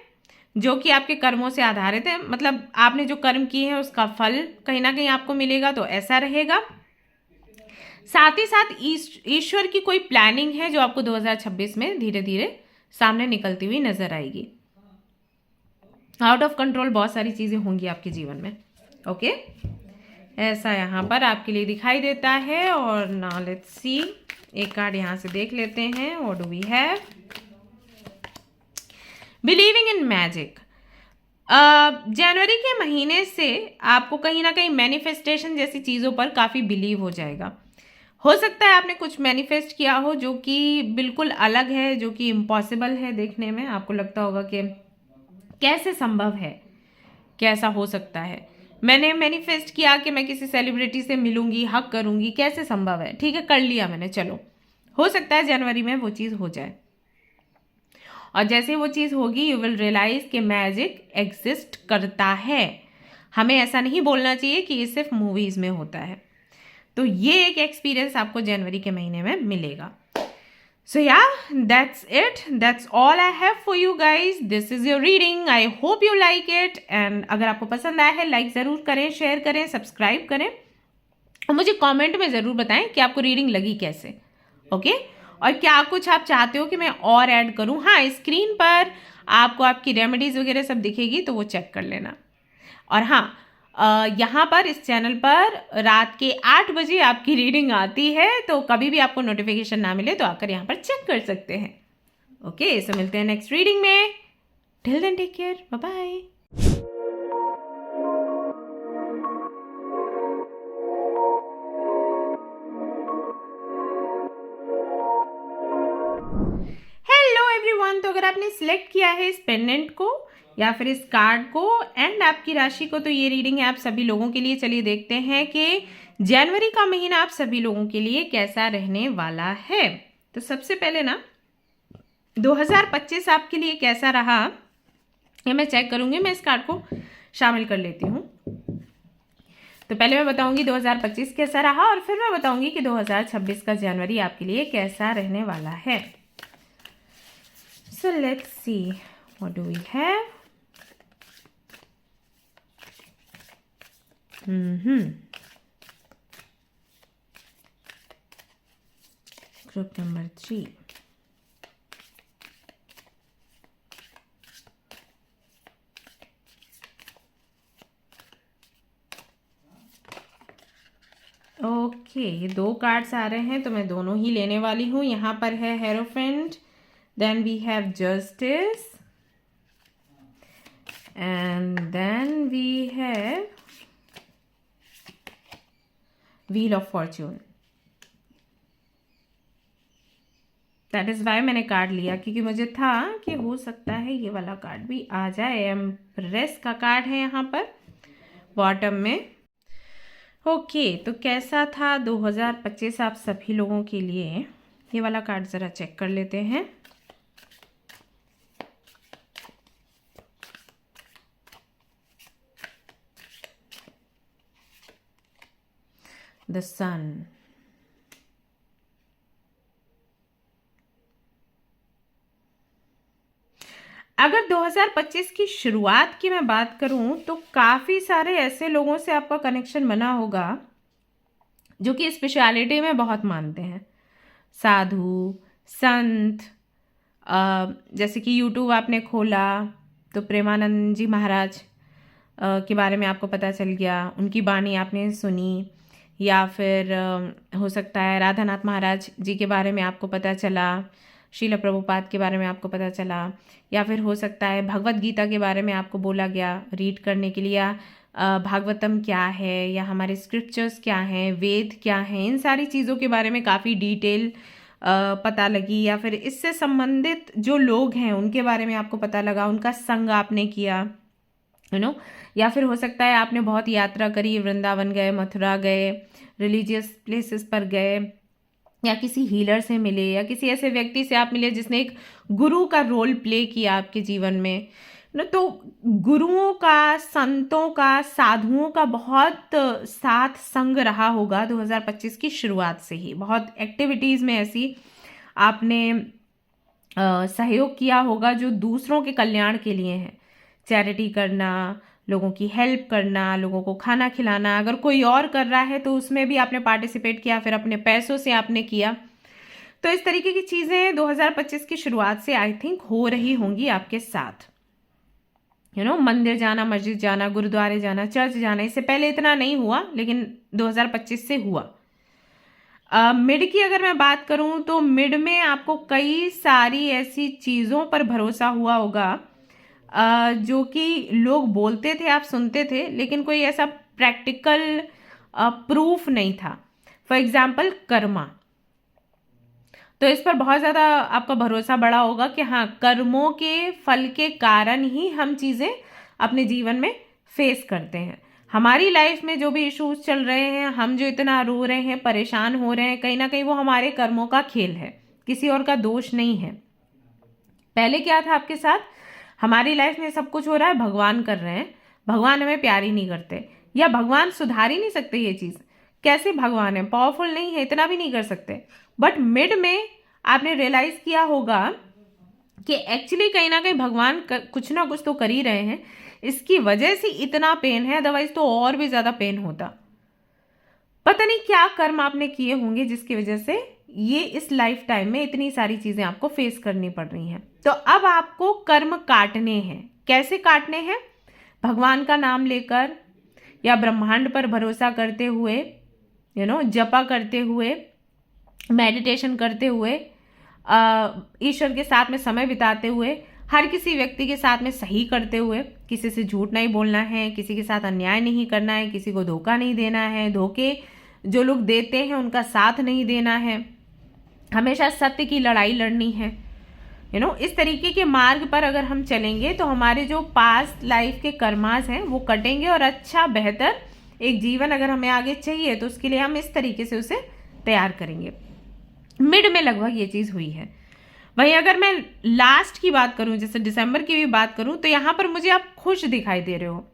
जो कि आपके कर्मों से आधारित है, मतलब आपने जो कर्म किए हैं उसका फल कहीं ना कहीं आपको मिलेगा, तो ऐसा रहेगा। साथ ही साथ ईश्वर की कोई प्लानिंग है जो आपको 2026 में धीरे धीरे सामने निकलती हुई नजर आएगी। आउट ऑफ कंट्रोल बहुत सारी चीजें होंगी आपके जीवन में। ओके, ऐसा यहाँ पर आपके लिए दिखाई देता है। और नाउ लेट्स सी, एक कार्ड यहाँ से देख लेते हैं। What do we have? Believing in magic. जनवरी के महीने से आपको कहीं ना कहीं मैनिफेस्टेशन जैसी चीज़ों पर काफ़ी बिलीव हो जाएगा। हो सकता है आपने कुछ मैनिफेस्ट किया हो जो कि बिल्कुल अलग है, जो कि इम्पॉसिबल है देखने में। आपको लगता होगा कि कैसे संभव है, कैसा हो सकता है। मैंने मैनिफेस्ट किया कि मैं किसी सेलिब्रिटी से मिलूंगी, हक करूंगी, कैसे संभव है? ठीक है, कर लिया मैंने, चलो हो सकता है जनवरी में वो चीज़ हो जाए। और जैसे वो चीज़ होगी, यू विल रियलाइज कि मैजिक एग्जिस्ट करता है। हमें ऐसा नहीं बोलना चाहिए कि ये सिर्फ मूवीज में होता है। तो ये एक एक्सपीरियंस आपको जनवरी के महीने में मिलेगा। So yeah, that's it. That's all I have for you guys. This is your reading. I hope you like it. And अगर आपको पसंद आया है, लाइक ज़रूर करें, शेयर करें, सब्सक्राइब करें और मुझे कमेंट में ज़रूर बताएं कि आपको रीडिंग लगी कैसे। ओके, और क्या कुछ आप चाहते हो कि मैं और ऐड करूं। हाँ, स्क्रीन पर आपको आपकी रेमेडीज़ वगैरह सब दिखेगी, तो वो चेक कर लेना। और हाँ, यहाँ पर इस चैनल पर रात के 8 बजे आपकी रीडिंग आती है, तो कभी भी आपको नोटिफिकेशन ना मिले तो आकर यहाँ पर चेक कर सकते हैं। ओके, सो मिलते हैं नेक्स्ट रीडिंग में। Till then take care, bye bye. Hello everyone, तो अगर आपने सिलेक्ट किया है इस पेंडेंट को या फिर इस कार्ड को एंड आपकी राशि को, तो ये रीडिंग है आप सभी लोगों के लिए। चलिए देखते हैं कि जनवरी का महीना आप सभी लोगों के लिए कैसा रहने वाला है। तो सबसे पहले ना 2025 आपके लिए कैसा रहा ये मैं चेक करूंगी। मैं इस कार्ड को शामिल कर लेती हूँ। तो पहले मैं बताऊंगी 2025 कैसा रहा और फिर मैं बताऊंगी कि 2026 का जनवरी आपके लिए कैसा रहने वाला है। So let's see, what do we have? Group number 3. Okay, ये 2 कार्ड्स आ रहे हैं, तो मैं दोनों ही लेने वाली हूँ। यहाँ पर है hierophant, then we have justice and then we have wheel of fortune. That is why मैंने कार्ड लिया, क्योंकि मुझे था कि हो सकता है ये वाला कार्ड भी आ जाए। एम्प्रेस का कार्ड है यहाँ पर बॉटम में। ओके, तो कैसा था 2025 आप सभी लोगों के लिए? ये वाला कार्ड ज़रा चेक कर लेते हैं। द सन। अगर 2025 की शुरुआत की मैं बात करूं तो काफ़ी सारे ऐसे लोगों से आपका कनेक्शन बना होगा जो कि स्पिरिचुअलिटी में बहुत मानते हैं। साधु, संत, जैसे कि यूट्यूब आपने खोला तो प्रेमानंद जी महाराज के बारे में आपको पता चल गया, उनकी बाणी आपने सुनी। या फिर हो सकता है राधानाथ महाराज जी के बारे में आपको पता चला, शीला प्रभुपाद के बारे में आपको पता चला। या फिर हो सकता है भगवत गीता के बारे में आपको बोला गया रीड करने के लिए, या भागवतम क्या है, या हमारे स्क्रिप्चर्स क्या हैं, वेद क्या हैं, इन सारी चीज़ों के बारे में काफ़ी डिटेल पता लगी। या फिर इससे संबंधित जो लोग हैं उनके बारे में आपको पता लगा, उनका संग आपने किया, या फिर हो सकता है आपने बहुत यात्रा करी, वृंदावन गए, मथुरा गए, रिलीजियस प्लेसेस पर गए, या किसी हीलर से मिले, या किसी ऐसे व्यक्ति से आप मिले जिसने एक गुरु का रोल प्ले किया आपके जीवन में तो गुरुओं का, संतों का, साधुओं का बहुत साथ संग रहा होगा 2025 की शुरुआत से ही। बहुत एक्टिविटीज़ में ऐसी आपने सहयोग किया होगा जो दूसरों के कल्याण के लिए हैं। चैरिटी करना, लोगों की हेल्प करना, लोगों को खाना खिलाना। अगर कोई और कर रहा है तो उसमें भी आपने पार्टिसिपेट किया, फिर अपने पैसों से आपने किया। तो इस तरीके की चीज़ें 2025 की शुरुआत से आई थिंक हो रही होंगी आपके साथ। मंदिर जाना, मस्जिद जाना, गुरुद्वारे जाना, चर्च जाना, इससे पहले इतना नहीं हुआ, लेकिन 2025 से हुआ। मिड की अगर मैं बात करूं तो मिड में आपको कई सारी ऐसी चीज़ों पर भरोसा हुआ होगा जो कि लोग बोलते थे, आप सुनते थे, लेकिन कोई ऐसा प्रैक्टिकल प्रूफ नहीं था। फॉर एग्जाम्पल कर्मा, तो इस पर बहुत ज़्यादा आपका भरोसा बढ़ा होगा कि हाँ, कर्मों के फल के कारण ही हम चीज़ें अपने जीवन में फेस करते हैं। हमारी लाइफ में जो भी इश्यूज चल रहे हैं, हम जो इतना रो रहे हैं, परेशान हो रहे हैं, कहीं ना कहीं वो हमारे कर्मों का खेल है, किसी और का दोष नहीं है। पहले क्या था आपके साथ, हमारी लाइफ में सब कुछ हो रहा है, भगवान कर रहे हैं, भगवान हमें प्यार ही नहीं करते, या भगवान सुधार ही नहीं सकते ये चीज़। कैसे भगवान है, पावरफुल नहीं है, इतना भी नहीं कर सकते। बट मिड में आपने रियलाइज किया होगा कि एक्चुअली कहीं ना कहीं भगवान कुछ ना कुछ तो कर ही रहे हैं, इसकी वजह से इतना पेन है, अदरवाइज तो और भी ज्यादा पेन होता। पता नहीं क्या कर्म आपने किए होंगे जिसकी वजह से ये इस लाइफ टाइम में इतनी सारी चीजें आपको फेस करनी पड़ रही हैं। तो अब आपको कर्म काटने हैं। कैसे काटने हैं? भगवान का नाम लेकर, या ब्रह्मांड पर भरोसा करते हुए, जपा करते हुए, मेडिटेशन करते हुए, ईश्वर के साथ में समय बिताते हुए, हर किसी व्यक्ति के साथ में सही करते हुए, किसी से झूठ नहीं बोलना है, किसी के साथ अन्याय नहीं करना है, किसी को धोखा नहीं देना है, धोखे जो लोग देते हैं उनका साथ नहीं देना है, हमेशा सत्य की लड़ाई लड़नी है। इस तरीके के मार्ग पर अगर हम चलेंगे तो हमारे जो पास्ट लाइफ के कर्मास हैं वो कटेंगे, और अच्छा बेहतर एक जीवन अगर हमें आगे चाहिए तो उसके लिए हम इस तरीके से उसे तैयार करेंगे। मिड में लगभग ये चीज़ हुई है। वहीं अगर मैं लास्ट की बात करूं, जैसे दिसंबर की भी बात करूं, तो यहाँ पर मुझे आप खुश दिखाई दे रहे हो।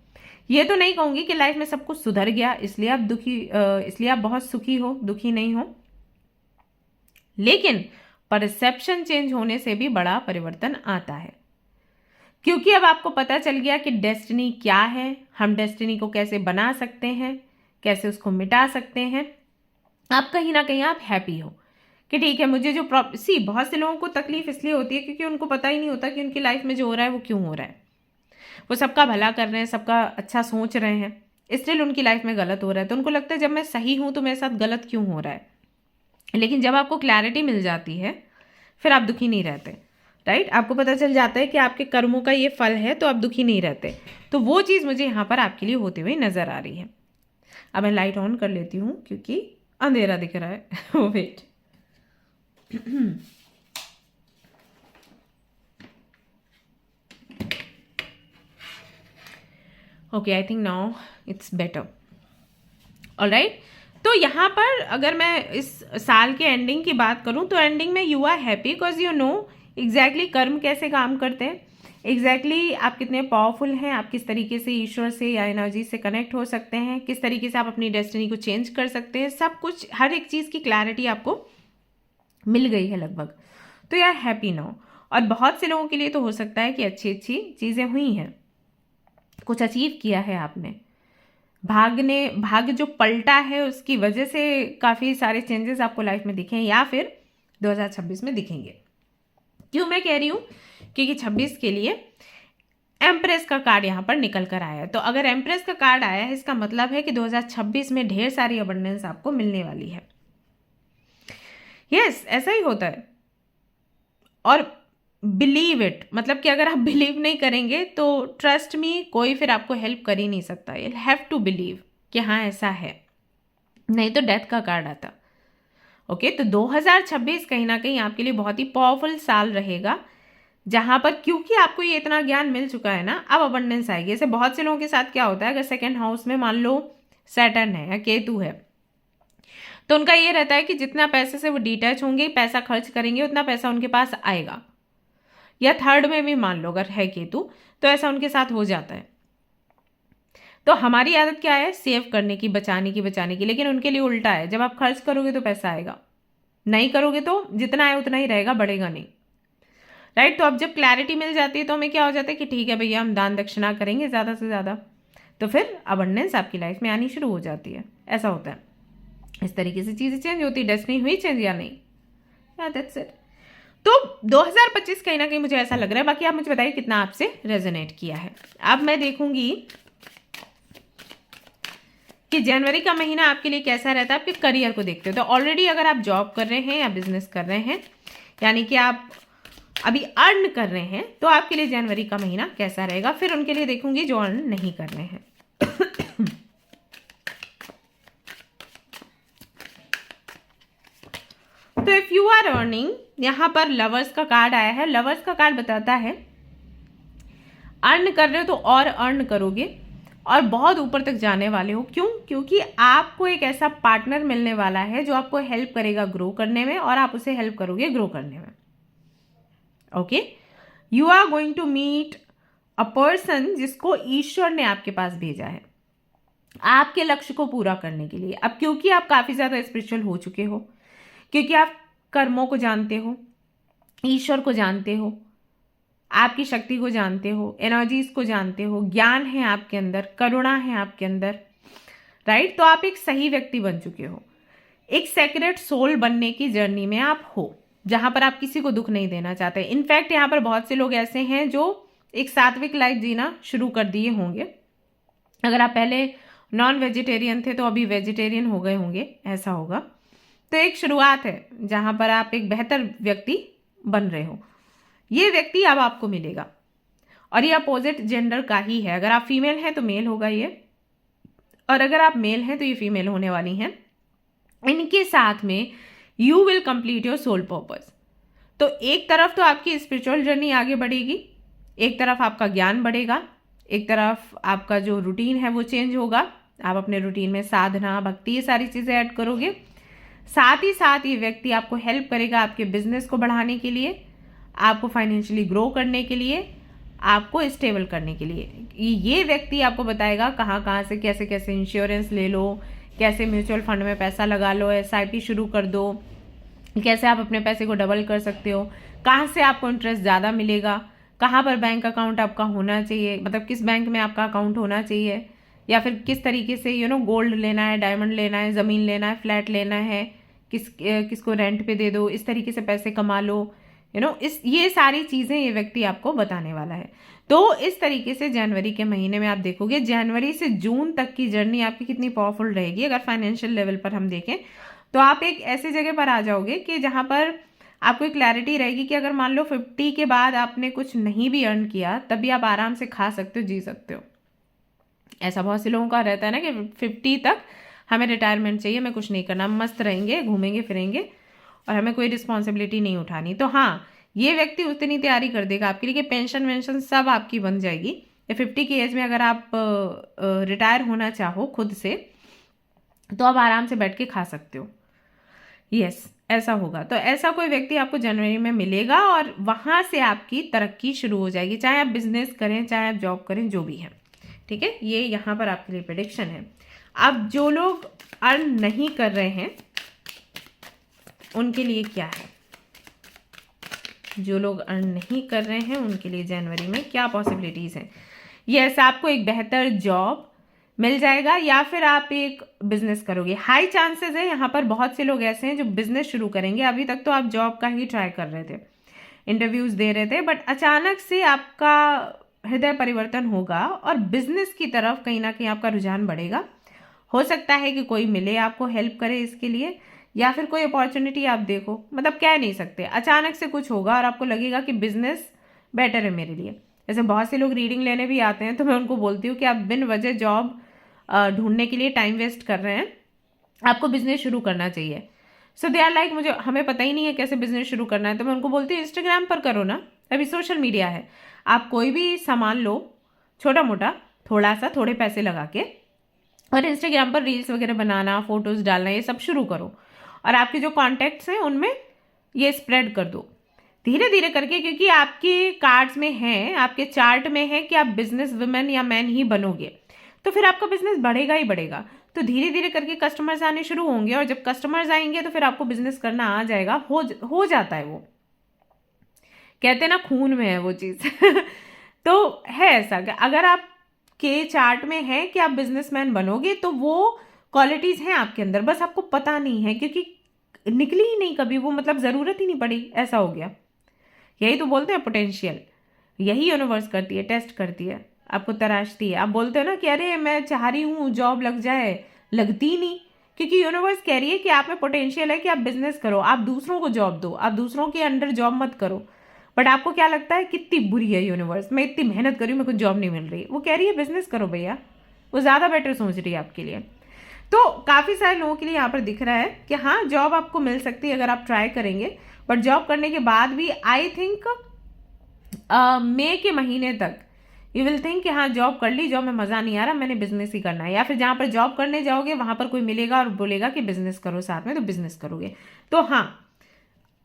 ये तो नहीं कहूंगी कि लाइफ में सब कुछ सुधर गया इसलिए आप इसलिए आप बहुत सुखी हो, दुखी नहीं हो, लेकिन परसेप्शन चेंज होने से भी बड़ा परिवर्तन आता है, क्योंकि अब आपको पता चल गया कि डेस्टिनी क्या है, हम डेस्टिनी को कैसे बना सकते हैं, कैसे उसको मिटा सकते हैं। आप कहीं ना कहीं आप हैप्पी हो कि ठीक है, मुझे जो बहुत से लोगों को तकलीफ इसलिए होती है क्योंकि उनको पता ही नहीं होता कि उनकी लाइफ में जो हो रहा है वो क्यों हो रहा है। वो सबका भला कर रहे हैं, सबका अच्छा सोच रहे हैं, स्टिल उनकी लाइफ में गलत हो रहा है। तो उनको लगता है जब मैं सही हूं तो मेरे साथ गलत क्यों हो रहा है। लेकिन जब आपको क्लैरिटी मिल जाती है फिर आप दुखी नहीं रहते, राइट? आपको पता चल जाता है कि आपके कर्मों का ये फल है, तो आप दुखी नहीं रहते। तो वो चीज़ मुझे यहाँ पर आपके लिए होती हुई नजर आ रही है। अब मैं लाइट ऑन कर लेती हूँ क्योंकि अंधेरा दिख रहा है। Wait. Okay, I think now it's better. Alright, तो यहाँ पर अगर मैं इस साल के एंडिंग की बात करूँ तो एंडिंग में you are happy because you know exactly कर्म कैसे काम करते हैं, एग्जैक्टली आप कितने पावरफुल हैं, आप किस तरीके से ईश्वर से या एनर्जी से कनेक्ट हो सकते हैं, किस तरीके से आप अपनी डेस्टिनी को चेंज कर सकते हैं। सब कुछ, हर एक चीज़ की क्लैरिटी आपको मिल गई है लगभग। तो यार हैप्पी नाउ। और बहुत से लोगों के लिए तो हो सकता है कि अच्छी अच्छी चीज़ें हुई हैं, कुछ अचीव किया है आपने, भाग्य जो पलटा है उसकी वजह से काफ़ी सारे चेंजेस आपको लाइफ में दिखे, या फिर 2026 में दिखेंगे। क्यों मैं कह रही हूँ? क्योंकि 26 के लिए एम्प्रेस का कार्ड यहाँ पर निकल कर आया है। तो अगर एम्प्रेस का कार्ड आया है इसका मतलब है कि 2026 में ढेर सारी अबंडेंस आपको मिलने वाली है। यस, ऐसा ही होता है। और बिलीव इट, मतलब कि अगर आप बिलीव नहीं करेंगे तो ट्रस्ट मी, कोई फिर आपको हेल्प कर ही नहीं सकता। यू हैव टू बिलीव कि हाँ ऐसा है, नहीं तो डेथ का कार्ड आता। ओके, तो 2026 कहीं ना कहीं आपके लिए बहुत ही पावरफुल साल रहेगा, जहां पर क्योंकि आपको ये इतना ज्ञान मिल चुका है ना, अब अबंडेंस आएगी। जैसे बहुत से लोगों के साथ क्या होता है, अगर सेकेंड हाउस में मान लो सैटर्न है या केतु है, तो उनका ये रहता है कि जितना पैसे से वो डिटैच होंगे, पैसा खर्च करेंगे, उतना पैसा उनके पास आएगा। या थर्ड में भी मान लो अगर है केतु, तो ऐसा उनके साथ हो जाता है। तो हमारी आदत क्या है? सेव करने की, बचाने की। लेकिन उनके लिए उल्टा है, जब आप खर्च करोगे तो पैसा आएगा, नहीं करोगे तो जितना है उतना ही रहेगा, बढ़ेगा नहीं। राइट। तो अब जब क्लैरिटी मिल जाती है तो हमें क्या हो जाता है कि ठीक है भैया हम दान दक्षिणा करेंगे ज़्यादा से ज़्यादा, तो फिर अबंडेंस आपकी लाइफ में आनी शुरू हो जाती है। ऐसा होता है, इस तरीके से चीज़ें चेंज होती है। डेस्टिनी हुई चेंज या नहीं? That's it. तो 2025 कहीं ना कहीं मुझे ऐसा लग रहा है, बाकी आप मुझे बताइए कितना आपसे रेजोनेट किया है। अब मैं देखूंगी कि जनवरी का महीना आपके लिए कैसा रहता है, आपके करियर को देखते हो। तो ऑलरेडी अगर आप जॉब कर रहे हैं या बिजनेस कर रहे हैं, यानी कि आप अभी अर्न कर रहे हैं, तो आपके लिए जनवरी का महीना कैसा रहेगा। फिर उनके लिए देखूंगी जो अर्न नहीं कर रहे हैं। तो इफ यू आर अर्निंग, यहां पर लवर्स का कार्ड आया है। लवर्स का कार्ड बताता है अर्न कर रहे हो तो और अर्न करोगे और बहुत ऊपर तक जाने वाले हो। क्यों? क्योंकि आपको एक ऐसा पार्टनर मिलने वाला है जो आपको हेल्प करेगा ग्रो करने में, और आप उसे हेल्प करोगे ग्रो करने में। Okay, you are going to meet a person जिसको ईश्वर ने आपके पास भेजा है आपके लक्ष्य को पूरा करने के लिए। अब क्योंकि आप काफी ज्यादा स्पिरिचुअल हो चुके हो, क्योंकि आप कर्मों को जानते हो, ईश्वर को जानते हो, आपकी शक्ति को जानते हो, एनर्जीज को जानते हो, ज्ञान है आपके अंदर, करुणा है आपके अंदर, राइट। तो आप एक सही व्यक्ति बन चुके हो। एक सेक्रेट सोल बनने की जर्नी में आप हो, जहां पर आप किसी को दुख नहीं देना चाहते। इनफैक्ट यहाँ पर बहुत से लोग ऐसे हैं जो एक सात्विक लाइफ जीना शुरू कर दिए होंगे। अगर आप पहले नॉन वेजिटेरियन थे तो अभी वेजिटेरियन हो गए होंगे, ऐसा होगा। तो एक शुरुआत है जहां पर आप एक बेहतर व्यक्ति बन रहे हो। ये व्यक्ति अब आपको मिलेगा, और ये अपोजिट जेंडर का ही है। अगर आप फीमेल हैं तो मेल होगा ये, और अगर आप मेल हैं तो ये फीमेल होने वाली हैं। इनके साथ में you will complete your soul purpose. तो एक तरफ तो आपकी स्पिरिचुअल जर्नी आगे बढ़ेगी, एक तरफ आपका ज्ञान बढ़ेगा, एक तरफ आपका जो रूटीन है वो चेंज होगा। आप अपने रूटीन में साधना, भक्ति, ये सारी चीज़ें ऐड करोगे। साथ ही साथ ये व्यक्ति आपको हेल्प करेगा आपके बिजनेस को बढ़ाने के लिए, आपको फाइनेंशियली ग्रो करने के लिए, आपको स्टेबल करने के लिए। ये व्यक्ति आपको बताएगा कहाँ कहाँ से कैसे कैसे इंश्योरेंस ले लो, कैसे म्यूचुअल फंड में पैसा लगा लो, SIP शुरू कर दो, कैसे आप अपने पैसे को डबल कर सकते हो, कहाँ से आपको इंटरेस्ट ज़्यादा मिलेगा, कहाँ पर बैंक अकाउंट आपका होना चाहिए, मतलब किस बैंक में आपका अकाउंट होना चाहिए, या फिर किस तरीके से गोल्ड लेना है, डायमंड लेना है, ज़मीन लेना है, फ्लैट लेना है, किसको रेंट पे दे दो, इस तरीके से पैसे कमा लो। ये सारी चीज़ें ये व्यक्ति आपको बताने वाला है। तो इस तरीके से जनवरी के महीने में आप देखोगे जनवरी से जून तक की जर्नी आपकी कितनी पावरफुल रहेगी। अगर फाइनेंशियल लेवल पर हम देखें तो आप एक ऐसी जगह पर आ जाओगे कि जहां पर आपको एक क्लैरिटी रहेगी कि अगर मान लो 50 के बाद आपने कुछ नहीं भी अर्न किया, तब भी आप आराम से खा सकते हो, जी सकते हो। ऐसा बहुत से लोगों का रहता है ना कि 50 तक हमें रिटायरमेंट चाहिए, हमें कुछ नहीं करना, मस्त रहेंगे, घूमेंगे फिरेंगे और हमें कोई रिस्पॉन्सिबिलिटी नहीं उठानी। तो हाँ, ये व्यक्ति उतनी तैयारी कर देगा आपके लिए कि पेंशन वेंशन सब आपकी बन जाएगी। 50 की एज में अगर आप रिटायर होना चाहो खुद से, तो आप आराम से बैठ के खा सकते हो। यस, ऐसा होगा। तो ऐसा कोई व्यक्ति आपको जनवरी में मिलेगा और वहाँ से आपकी तरक्की शुरू हो जाएगी, चाहे आप बिजनेस करें, चाहे आप जॉब करें, जो भी है। ठीक है, ये यहाँ पर आपके लिए प्रेडिक्शन है। अब जो लोग अर्न नहीं कर रहे हैं उनके लिए क्या है? जो लोग अर्न नहीं कर रहे हैं उनके लिए जनवरी में क्या पॉसिबिलिटीज़ हैं? यस, आपको एक बेहतर जॉब मिल जाएगा या फिर आप एक बिजनेस करोगे। हाई चांसेस है, यहाँ पर बहुत से लोग ऐसे हैं जो बिजनेस शुरू करेंगे। अभी तक तो आप जॉब का ही ट्राई कर रहे थे, इंटरव्यूज दे रहे थे, बट अचानक से आपका हृदय परिवर्तन होगा और बिजनेस की तरफ कहीं ना कहीं आपका रुझान बढ़ेगा। हो सकता है कि कोई मिले आपको हेल्प करे इसके लिए, या फिर कोई अपॉर्चुनिटी आप देखो, मतलब कह नहीं सकते, अचानक से कुछ होगा और आपको लगेगा कि बिजनेस बेटर है मेरे लिए। जैसे बहुत से लोग रीडिंग लेने भी आते हैं तो मैं उनको बोलती हूँ कि आप बिन वजह जॉब ढूंढने के लिए टाइम वेस्ट कर रहे हैं, आपको बिजनेस शुरू करना चाहिए। सो दे आर लाइक हमें पता ही नहीं है कैसे बिजनेस शुरू करना है। तो मैं उनको बोलती हूँ इंस्टाग्राम पर करो ना, अभी सोशल मीडिया है, आप कोई भी सामान लो छोटा मोटा, थोड़ा सा, थोड़े पैसे लगा के, और इंस्टाग्राम पर रील्स वगैरह बनाना, फोटोज डालना, ये सब शुरू करो और आपके जो कॉन्टैक्ट्स हैं उनमें ये स्प्रेड कर दो धीरे धीरे करके, क्योंकि आपके कार्ड्स में है, आपके चार्ट में है कि आप बिजनेस वुमेन या मैन ही बनोगे, तो फिर आपका बिजनेस बढ़ेगा ही बढ़ेगा। तो धीरे धीरे करके कस्टमर्स आने शुरू होंगे और जब कस्टमर्स आएंगे तो फिर आपको बिजनेस करना आ जाएगा, हो जाता है वो। कहते ना खून में है वो चीज़ तो है ऐसा कि अगर आप के चार्ट में है कि आप बिजनेसमैन बनोगे तो वो क्वालिटीज़ हैं आपके अंदर, बस आपको पता नहीं है क्योंकि निकली ही नहीं कभी वो, मतलब ज़रूरत ही नहीं पड़ी, ऐसा हो गया। यही तो बोलते हैं पोटेंशियल, यही यूनिवर्स करती है, टेस्ट करती है, आपको तराशती है। आप बोलते हो ना कि अरे मैं चाह रही हूँ जॉब लग जाए, लगती ही नहीं, क्योंकि यूनिवर्स कह रही है कि आप में पोटेंशियल है कि आप बिजनेस करो, आप दूसरों को जॉब दो, आप दूसरों के अंडर जॉब मत करो। बट आपको क्या लगता है कितनी बुरी है यूनिवर्स, मैं इतनी मेहनत करी हूँ, मेरे को जॉब नहीं मिल रही। वो कह रही है बिजनेस करो भैया, वो ज़्यादा बेटर सोच रही है आपके लिए। तो काफ़ी सारे लोगों के लिए यहाँ पर दिख रहा है कि हाँ जॉब आपको मिल सकती है अगर आप ट्राई करेंगे, बट जॉब करने के बाद भी आई थिंक मई के महीने तक यू विल थिंक कि हाँ जॉब कर ली, जॉब में मज़ा नहीं आ रहा, मैंने बिजनेस ही करना है। या फिर जहाँ पर जॉब करने जाओगे वहाँ पर कोई मिलेगा और बोलेगा कि बिजनेस करो साथ में, तो बिजनेस करोगे। तो हाँ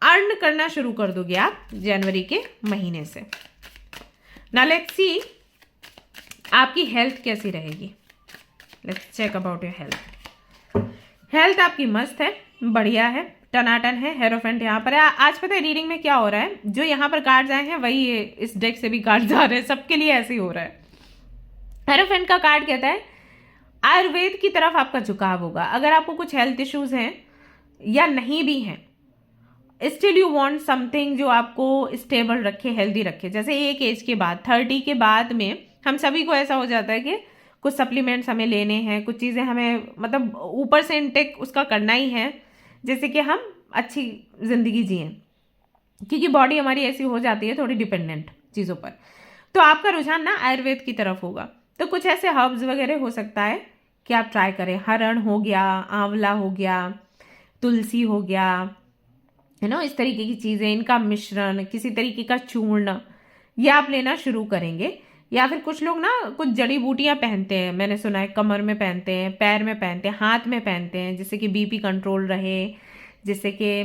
अर्न करना शुरू कर दोगे आप जनवरी के महीने से। नाउ लेट्स सी आपकी हेल्थ कैसी रहेगी। Let's check about your health. Health आपकी मस्त है, बढ़िया है, टनाटन है। हेरोफेंट यहाँ पर है। आज पता है रीडिंग में क्या हो रहा है, जो यहाँ पर कार्ड्स आए हैं वही इस डेक से भी कार्ड्स आ रहे हैं, सबके लिए ऐसे ही हो रहा है। हेरोफेंट का कार्ड कहता है आयुर्वेद की तरफ आपका झुकाव होगा। अगर आपको कुछ हेल्थ इश्यूज हैं या नहीं भी हैं, स्टिल यू वांट समथिंग जो आपको स्टेबल रखे, हेल्दी रखे। जैसे एक एज के बाद 30 के बाद में हम सभी को ऐसा हो जाता है कि कुछ सप्लीमेंट्स हमें लेने हैं, कुछ चीज़ें हमें मतलब ऊपर से इनटेक उसका करना ही है, जैसे कि हम अच्छी ज़िंदगी जिएं, क्योंकि बॉडी हमारी ऐसी हो जाती है थोड़ी डिपेंडेंट चीज़ों पर। तो आपका रुझान ना आयुर्वेद की तरफ होगा। तो कुछ ऐसे हर्ब्स वगैरह हो सकता है कि आप ट्राई करें। हरण हो गया, आंवला हो गया, तुलसी हो गया, है ना, इस तरीके की चीज़ें, इनका मिश्रण, किसी तरीके का चूर्ण, ये आप लेना शुरू करेंगे। या फिर कुछ लोग ना कुछ जड़ी बूटियां पहनते हैं, मैंने सुना है कमर में पहनते हैं, पैर में पहनते हैं, हाथ में पहनते हैं, जिससे कि बीपी कंट्रोल रहे, जिससे कि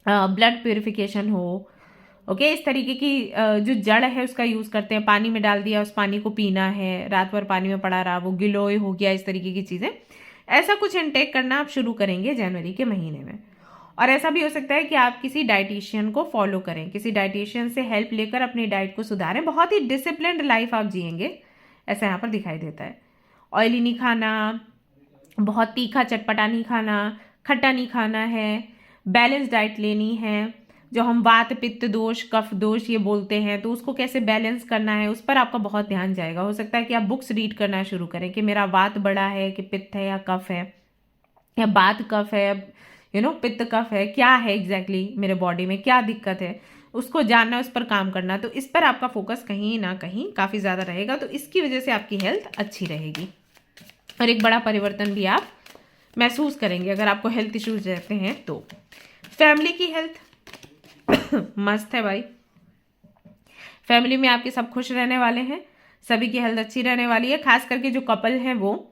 ब्लड प्योरिफिकेशन हो। ओके, इस तरीके की जो जड़ है उसका यूज़ करते हैं। पानी में डाल दिया, उस पानी को पीना है, रात भर पानी में पड़ा रहा, वो गिलोय हो गया, इस तरीके की चीज़ें। ऐसा कुछ इनटेक करना आप शुरू करेंगे जनवरी के महीने में। और ऐसा भी हो सकता है कि आप किसी डाइटिशियन को फॉलो करें, किसी डाइटिशियन से हेल्प लेकर अपनी डाइट को सुधारें। बहुत ही डिसिप्लिन्ड लाइफ आप जिएंगे, ऐसा यहाँ पर दिखाई देता है। ऑयली नहीं खाना, बहुत तीखा चटपटा नहीं खाना, खट्टा नहीं खाना है, बैलेंस डाइट लेनी है। जो हम वात पित्त दोष कफ दोष ये बोलते हैं, तो उसको कैसे बैलेंस करना है उस पर आपका बहुत ध्यान जाएगा। हो सकता है कि आप बुक्स रीड करना शुरू करें कि मेरा वात बड़ा है कि पित्त है या कफ है, या बात कफ है, पित्त कफ है, क्या है एग्जैक्टली मेरे बॉडी में क्या दिक्कत है, उसको जानना, उस पर काम करना। तो इस पर आपका फोकस कहीं ना कहीं काफ़ी ज़्यादा रहेगा, तो इसकी वजह से आपकी हेल्थ अच्छी रहेगी और एक बड़ा परिवर्तन भी आप महसूस करेंगे अगर आपको हेल्थ इश्यूज रहते हैं तो। फैमिली की हेल्थ मस्त है भाई, फैमिली में आपके सब खुश रहने वाले हैं, सभी की हेल्थ अच्छी रहने वाली है। खास करके जो कपल हैं, वो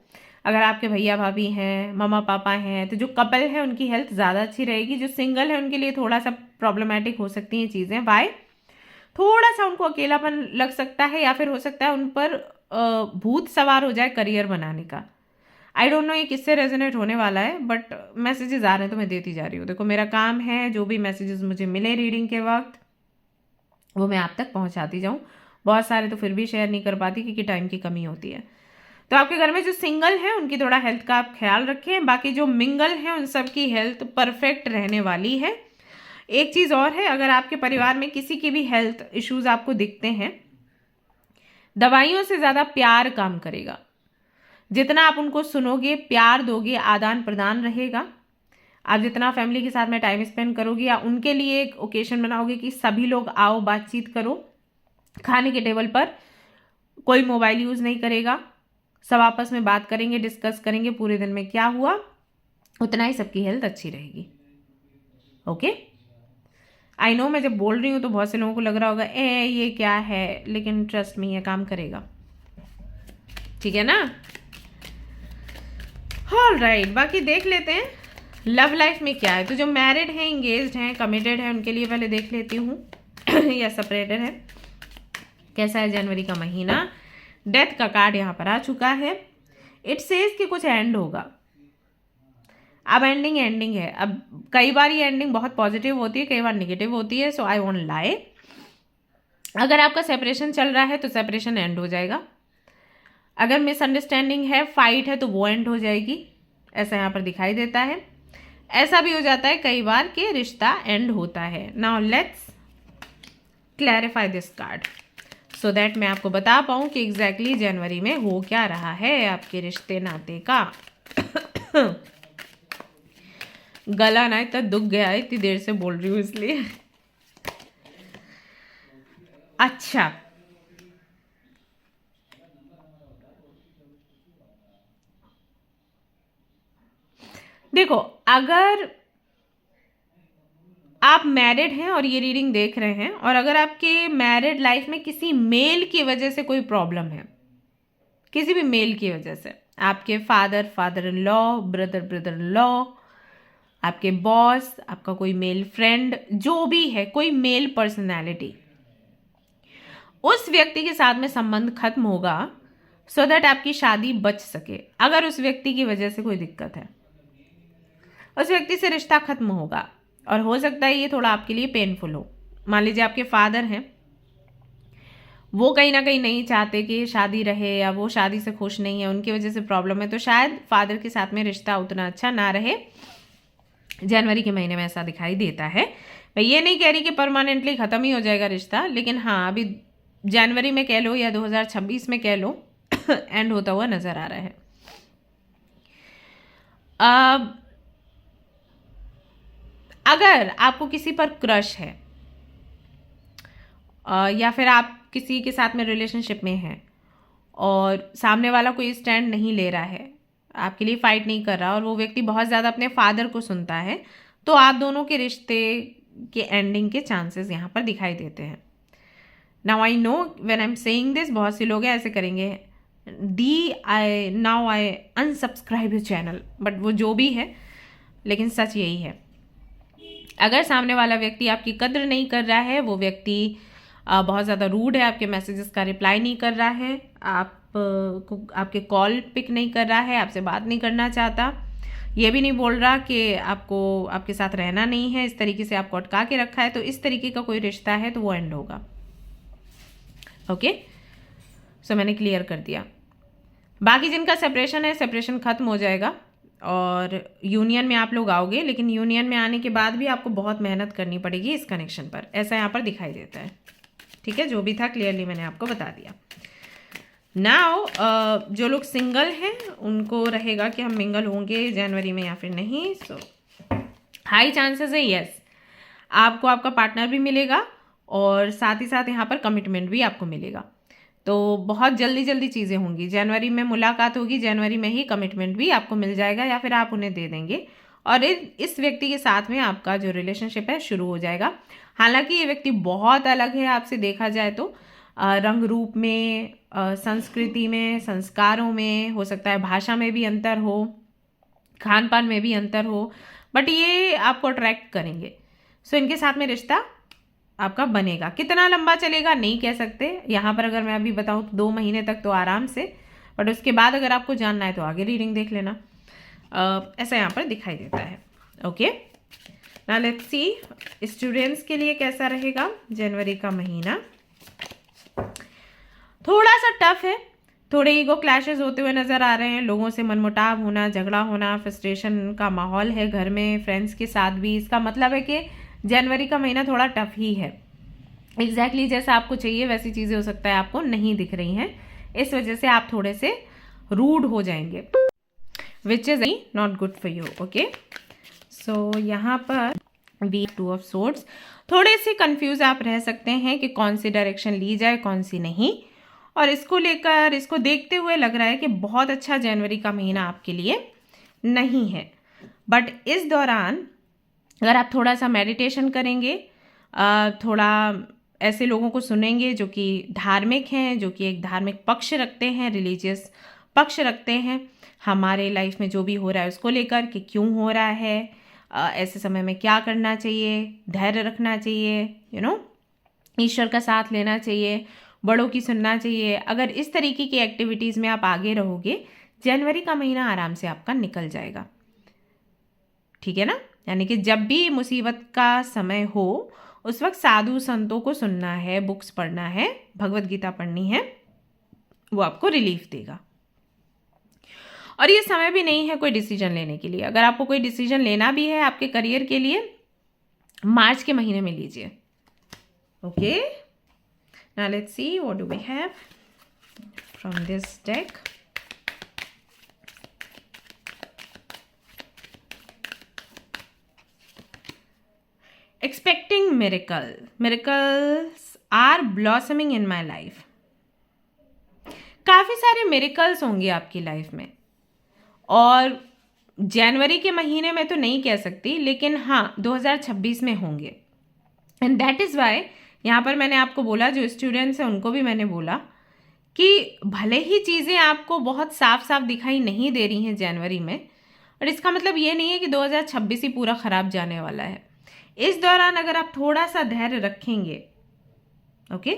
अगर आपके भैया भाभी हैं, मम्मा पापा हैं, तो जो कपल है उनकी हेल्थ ज़्यादा अच्छी रहेगी। जो सिंगल है उनके लिए थोड़ा सा प्रॉब्लमेटिक हो सकती हैं चीज़ें। वाई, थोड़ा सा उनको अकेलापन लग सकता है, या फिर हो सकता है उन पर भूत सवार हो जाए करियर बनाने का। आई डोंट नो ये किससे रेजोनेट होने वाला है, बट मैसेजेस आ रहे हैं तो मैं देती जा रही हूँ। देखो, मेरा काम है जो भी मैसेजेस मुझे मिले रीडिंग के वक्त वो मैं आप तक पहुँचाती जाऊँ। बहुत सारे तो फिर भी शेयर नहीं कर पाती क्योंकि टाइम की कमी होती है। तो आपके घर में जो सिंगल हैं उनकी थोड़ा हेल्थ का आप ख्याल रखें। बाकी जो मिंगल हैं उन सब की हेल्थ परफेक्ट रहने वाली है। एक चीज़ और है, अगर आपके परिवार में किसी की भी हेल्थ इश्यूज आपको दिखते हैं, दवाइयों से ज़्यादा प्यार काम करेगा। जितना आप उनको सुनोगे, प्यार दोगे, आदान प्रदान रहेगा। आप जितना फैमिली के साथ में टाइम स्पेंड करोगे या उनके लिए एक ओकेजन बनाओगे कि सभी लोग आओ, बातचीत करो, खाने के टेबल पर कोई मोबाइल यूज़ नहीं करेगा, सब आपस में बात करेंगे, डिस्कस करेंगे पूरे दिन में क्या हुआ, उतना ही सबकी हेल्थ अच्छी रहेगी। ओके, आई नो मैं जब बोल रही हूँ तो बहुत से लोगों को लग रहा होगा ये क्या है, लेकिन ट्रस्ट मी ये काम करेगा, ठीक है ना। ऑलराइट, बाकी देख लेते हैं लव लाइफ में क्या है। तो जो मैरिड हैं, इंगेज्ड हैं, कमिटेड हैं, उनके लिए पहले देख लेती हूँ या सेपरेटेड है, कैसा है जनवरी का महीना। डेथ का कार्ड यहाँ पर आ चुका है। इट सेज कि कुछ एंड होगा। अब एंडिंग है। अब कई बार ये एंडिंग बहुत पॉजिटिव होती है, कई बार नेगेटिव होती है। सो आई वोंट लाई, अगर आपका सेपरेशन चल रहा है तो सेपरेशन एंड हो जाएगा। अगर मिसअंडरस्टैंडिंग है, फाइट है, तो वो एंड हो जाएगी, ऐसा यहाँ पर दिखाई देता है। ऐसा भी हो जाता है कई बार कि रिश्ता एंड होता है। Now let's clarify this card so that मैं आपको बता पाऊँ कि एग्जैक्टली जनवरी में हो क्या रहा है आपके रिश्ते नाते का। गला ना इतना दुख गया है, इतनी देर से बोल रही हूँ इसलिए। अच्छा, देखो, अगर आप मैरिड हैं और ये रीडिंग देख रहे हैं, और अगर आपके मैरिड लाइफ में किसी मेल की वजह से कोई प्रॉब्लम है, किसी भी मेल की वजह से, आपके father in law, brother in law, आपके बॉस, आपका कोई मेल फ्रेंड, जो भी है, कोई मेल पर्सनैलिटी, उस व्यक्ति के साथ में संबंध खत्म होगा सो दैट आपकी शादी बच सके। अगर उस व्यक्ति की वजह से कोई दिक्कत है, उस व्यक्ति से रिश्ता खत्म होगा, और हो सकता है ये थोड़ा आपके लिए पेनफुल हो। मान लीजिए आपके फादर हैं, वो कहीं ना कहीं नहीं चाहते कि शादी रहे, या वो शादी से खुश नहीं है, उनकी वजह से प्रॉब्लम है, तो शायद फादर के साथ में रिश्ता उतना अच्छा ना रहे। जनवरी के महीने में ऐसा दिखाई देता है। मैं ये नहीं कह रही कि परमानेंटली ख़त्म ही हो जाएगा रिश्ता, लेकिन हाँ, अभी जनवरी में कह लो या 2026 में कह लो, एंड होता हुआ नजर आ रहा है। अगर आपको किसी पर क्रश है, या फिर आप किसी के साथ में रिलेशनशिप में हैं और सामने वाला कोई स्टैंड नहीं ले रहा है, आपके लिए फाइट नहीं कर रहा, और वो व्यक्ति बहुत ज़्यादा अपने फादर को सुनता है, तो आप दोनों के रिश्ते के एंडिंग के चांसेस यहाँ पर दिखाई देते हैं। Now I know when I am saying this, बहुत से लोग हैं ऐसे करेंगे, now I unsubscribe your channel, but वो जो भी है, लेकिन सच यही है। अगर सामने वाला व्यक्ति आपकी कद्र नहीं कर रहा है, वो व्यक्ति बहुत ज़्यादा रूड है, आपके मैसेजेस का रिप्लाई नहीं कर रहा है, आपके कॉल पिक नहीं कर रहा है, आपसे बात नहीं करना चाहता, ये भी नहीं बोल रहा कि आपको आपके साथ रहना नहीं है, इस तरीके से आपको अटका के रखा है, तो इस तरीके का कोई रिश्ता है तो वो एंड होगा। ओके, सो मैंने क्लियर कर दिया। बाकी जिनका सेपरेशन है, सेपरेशन खत्म हो जाएगा और यूनियन में आप लोग आओगे, लेकिन यूनियन में आने के बाद भी आपको बहुत मेहनत करनी पड़ेगी इस कनेक्शन पर, ऐसा यहाँ पर दिखाई देता है। ठीक है, जो भी था क्लियरली मैंने आपको बता दिया। नाउ जो लोग सिंगल हैं उनको रहेगा कि हम मिंगल होंगे जनवरी में या फिर नहीं। सो हाई चांसेस है यस, आपको आपका पार्टनर भी मिलेगा और साथ ही साथ यहाँ पर कमिटमेंट भी आपको मिलेगा। तो बहुत जल्दी जल्दी चीज़ें होंगी, जनवरी में मुलाकात होगी, जनवरी में ही कमिटमेंट भी आपको मिल जाएगा या फिर आप उन्हें दे देंगे, और इस व्यक्ति के साथ में आपका जो रिलेशनशिप है शुरू हो जाएगा। हालांकि ये व्यक्ति बहुत अलग है आपसे, देखा जाए तो रंग रूप में, संस्कृति में, संस्कारों में, हो सकता है भाषा में भी अंतर हो, खान पान में भी अंतर हो, बट ये आपको अट्रैक्ट करेंगे। सो इनके साथ में रिश्ता आपका बनेगा। कितना लंबा चलेगा नहीं कह सकते, यहाँ पर अगर मैं अभी बताऊँ तो 2 महीने तक तो आराम से, बट उसके बाद अगर आपको जानना है तो आगे रीडिंग देख लेना। ऐसा यहाँ पर दिखाई देता है। Okay, now let's C students के लिए कैसा रहेगा जनवरी का महीना। थोड़ा सा टफ है, थोड़े ईगो क्लैशेस होते हुए नज़र आ रहे हैं, लोगों से मनमुटाव होना, झगड़ा होना, फ्रस्ट्रेशन का माहौल है घर में, फ्रेंड्स के साथ भी। इसका मतलब है कि जनवरी का महीना थोड़ा टफ ही है। एग्जैक्टली जैसा आपको चाहिए वैसी चीज़ें हो सकता है आपको नहीं दिख रही हैं, इस वजह से आप थोड़े से रूड हो जाएंगे, which is not good for you. Okay, so यहाँ पर वी 2 ऑफ सोर्ड्स, थोड़े से कंफ्यूज आप रह सकते हैं कि कौन सी डायरेक्शन ली जाए कौन सी नहीं, और इसको लेकर, इसको देखते हुए लग रहा है कि बहुत अच्छा जनवरी का महीना आपके लिए नहीं है। बट इस दौरान अगर आप थोड़ा सा मेडिटेशन करेंगे, थोड़ा ऐसे लोगों को सुनेंगे जो कि धार्मिक हैं, जो कि एक धार्मिक पक्ष रखते हैं, रिलीजियस पक्ष रखते हैं हमारे लाइफ में जो भी हो रहा है उसको लेकर, कि क्यों हो रहा है, ऐसे समय में क्या करना चाहिए, धैर्य रखना चाहिए, ईश्वर का साथ लेना चाहिए, बड़ों की सुनना चाहिए। अगर इस तरीके की एक्टिविटीज़ में आप आगे रहोगे, जनवरी का महीना आराम से आपका निकल जाएगा। ठीक है ना, यानी कि जब भी मुसीबत का समय हो उस वक्त साधु संतों को सुनना है, बुक्स पढ़ना है, भगवत गीता पढ़नी है, वो आपको रिलीफ देगा। और ये समय भी नहीं है कोई डिसीजन लेने के लिए। अगर आपको कोई डिसीजन लेना भी है आपके करियर के लिए, मार्च के महीने में लीजिए। Okay, now let's see what do we have from this deck. Expecting miracle, miracles are blossoming in my life. काफ़ी सारे मिरेकल्स होंगे आपकी लाइफ में, और जनवरी के महीने में तो नहीं कह सकती, लेकिन हाँ 2026 में होंगे। एंड दैट इज़ वाई यहाँ पर मैंने आपको बोला, जो स्टूडेंट्स हैं उनको भी मैंने बोला कि भले ही चीज़ें आपको बहुत साफ साफ दिखाई नहीं दे रही हैं जनवरी में, और इसका मतलब ये नहीं है कि 2026 ही पूरा ख़राब जाने वाला है। इस दौरान अगर आप थोड़ा सा धैर्य रखेंगे, ओके,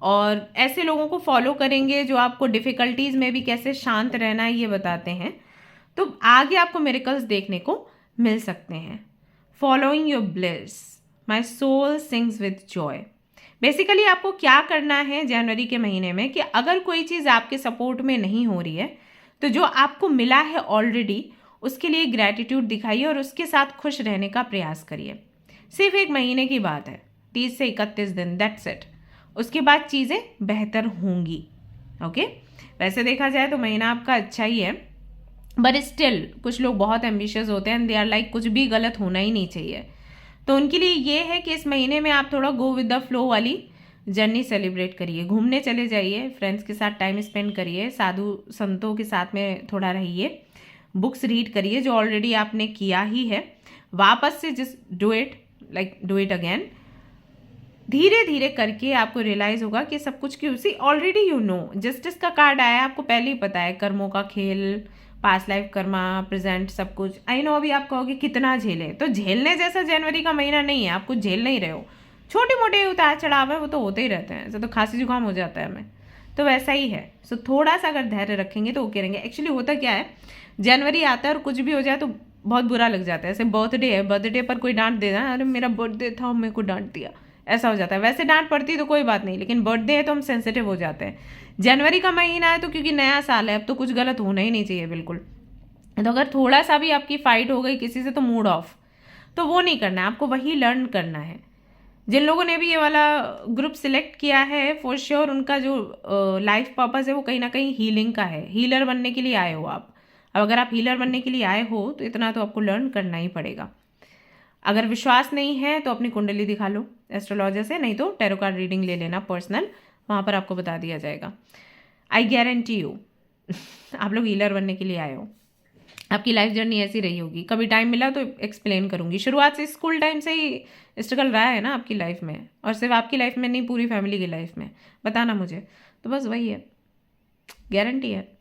और ऐसे लोगों को फॉलो करेंगे जो आपको डिफ़िकल्टीज़ में भी कैसे शांत रहना है ये बताते हैं, तो आगे आपको मिरेकल्स देखने को मिल सकते हैं। Following your bliss, my soul sings with joy. Basically आपको क्या करना है जनवरी के महीने में कि अगर कोई चीज़ आपके सपोर्ट में नहीं हो रही है, तो जो आपको मिला है ऑलरेडी उसके लिए ग्रैटिट्यूड दिखाइए और उसके साथ खुश रहने का प्रयास करिए। सिर्फ एक महीने की बात है, 30 से 31 दिन, दैट्स इट। उसके बाद चीज़ें बेहतर होंगी। ओके, वैसे देखा जाए तो महीना आपका अच्छा ही है, बट स्टिल कुछ लोग बहुत एम्बिशियस होते हैं एंड दे आर लाइक कुछ भी गलत होना ही नहीं चाहिए। तो उनके लिए ये है कि इस महीने में आप थोड़ा गो विद द फ्लो वाली जर्नी सेलिब्रेट करिए। घूमने चले जाइए, फ्रेंड्स के साथ टाइम स्पेंड करिए, साधु संतों के साथ में थोड़ा रहिए, बुक्स रीड करिए जो ऑलरेडी आपने किया ही है, वापस से जस्ट डू इट अगेन। धीरे धीरे करके आपको रियलाइज होगा कि सब कुछ की उसी ऑलरेडी यू नो। जस्टिस का कार्ड आया, आपको पहले ही पता है, कर्मों का खेल, पास्ट लाइफ कर्मा, प्रेजेंट, सब कुछ। आई नो अभी आप कहोगे कितना झेले, तो झेलने जैसा जनवरी का महीना नहीं है, आप कुछ झेल नहीं रहे हो। छोटे मोटे उतार चढ़ाव है, वो तो होते ही रहते हैं, ऐसे तो खांसी जुकाम हो जाता है हमें, तो वैसा ही है। सो थोड़ा सा अगर धैर्य रखेंगे तो ओके रहेंगे। एक्चुअली होता क्या है, जनवरी आता है और कुछ भी हो जाए तो बहुत बुरा लग जाता है। जैसे बर्थडे है, बर्थडे पर कोई डांट दे रहा है, अरे मेरा बर्थडे था मेरे को डांट दिया, ऐसा हो जाता है। वैसे डांट पड़ती तो कोई बात नहीं, लेकिन बर्थडे है तो हम सेंसिटिव हो जाते हैं। जनवरी का महीना है तो क्योंकि नया साल है, अब तो कुछ गलत होना ही नहीं चाहिए बिल्कुल। तो अगर थोड़ा सा भी आपकी फाइट हो गई किसी से तो मूड ऑफ, तो वो नहीं करना है आपको, वही लर्न करना है। जिन लोगों ने भी ये वाला ग्रुप सिलेक्ट किया है, फॉर श्योर उनका जो लाइफ पर्पस है वो कहीं ना कहीं हीलिंग का है। हीलर बनने के लिए आए हो आप। अब अगर आप हीलर बनने के लिए आए हो तो इतना तो आपको लर्न करना ही पड़ेगा। अगर विश्वास नहीं है तो अपनी कुंडली दिखा लो एस्ट्रोलॉजर से, नहीं तो टैरो कार्ड रीडिंग ले लेना पर्सनल, वहाँ पर आपको बता दिया जाएगा। आई गारंटी यू आप लोग हीलर बनने के लिए आए हो, आपकी लाइफ जर्नी ऐसी रही होगी। कभी टाइम मिला तो एक्सप्लेन करूंगी। शुरुआत से स्कूल टाइम से ही स्ट्रगल रहा है ना आपकी लाइफ में, और सिर्फ आपकी लाइफ में नहीं, पूरी फैमिली की लाइफ में, बताना मुझे। तो बस वही है, गारंटी है।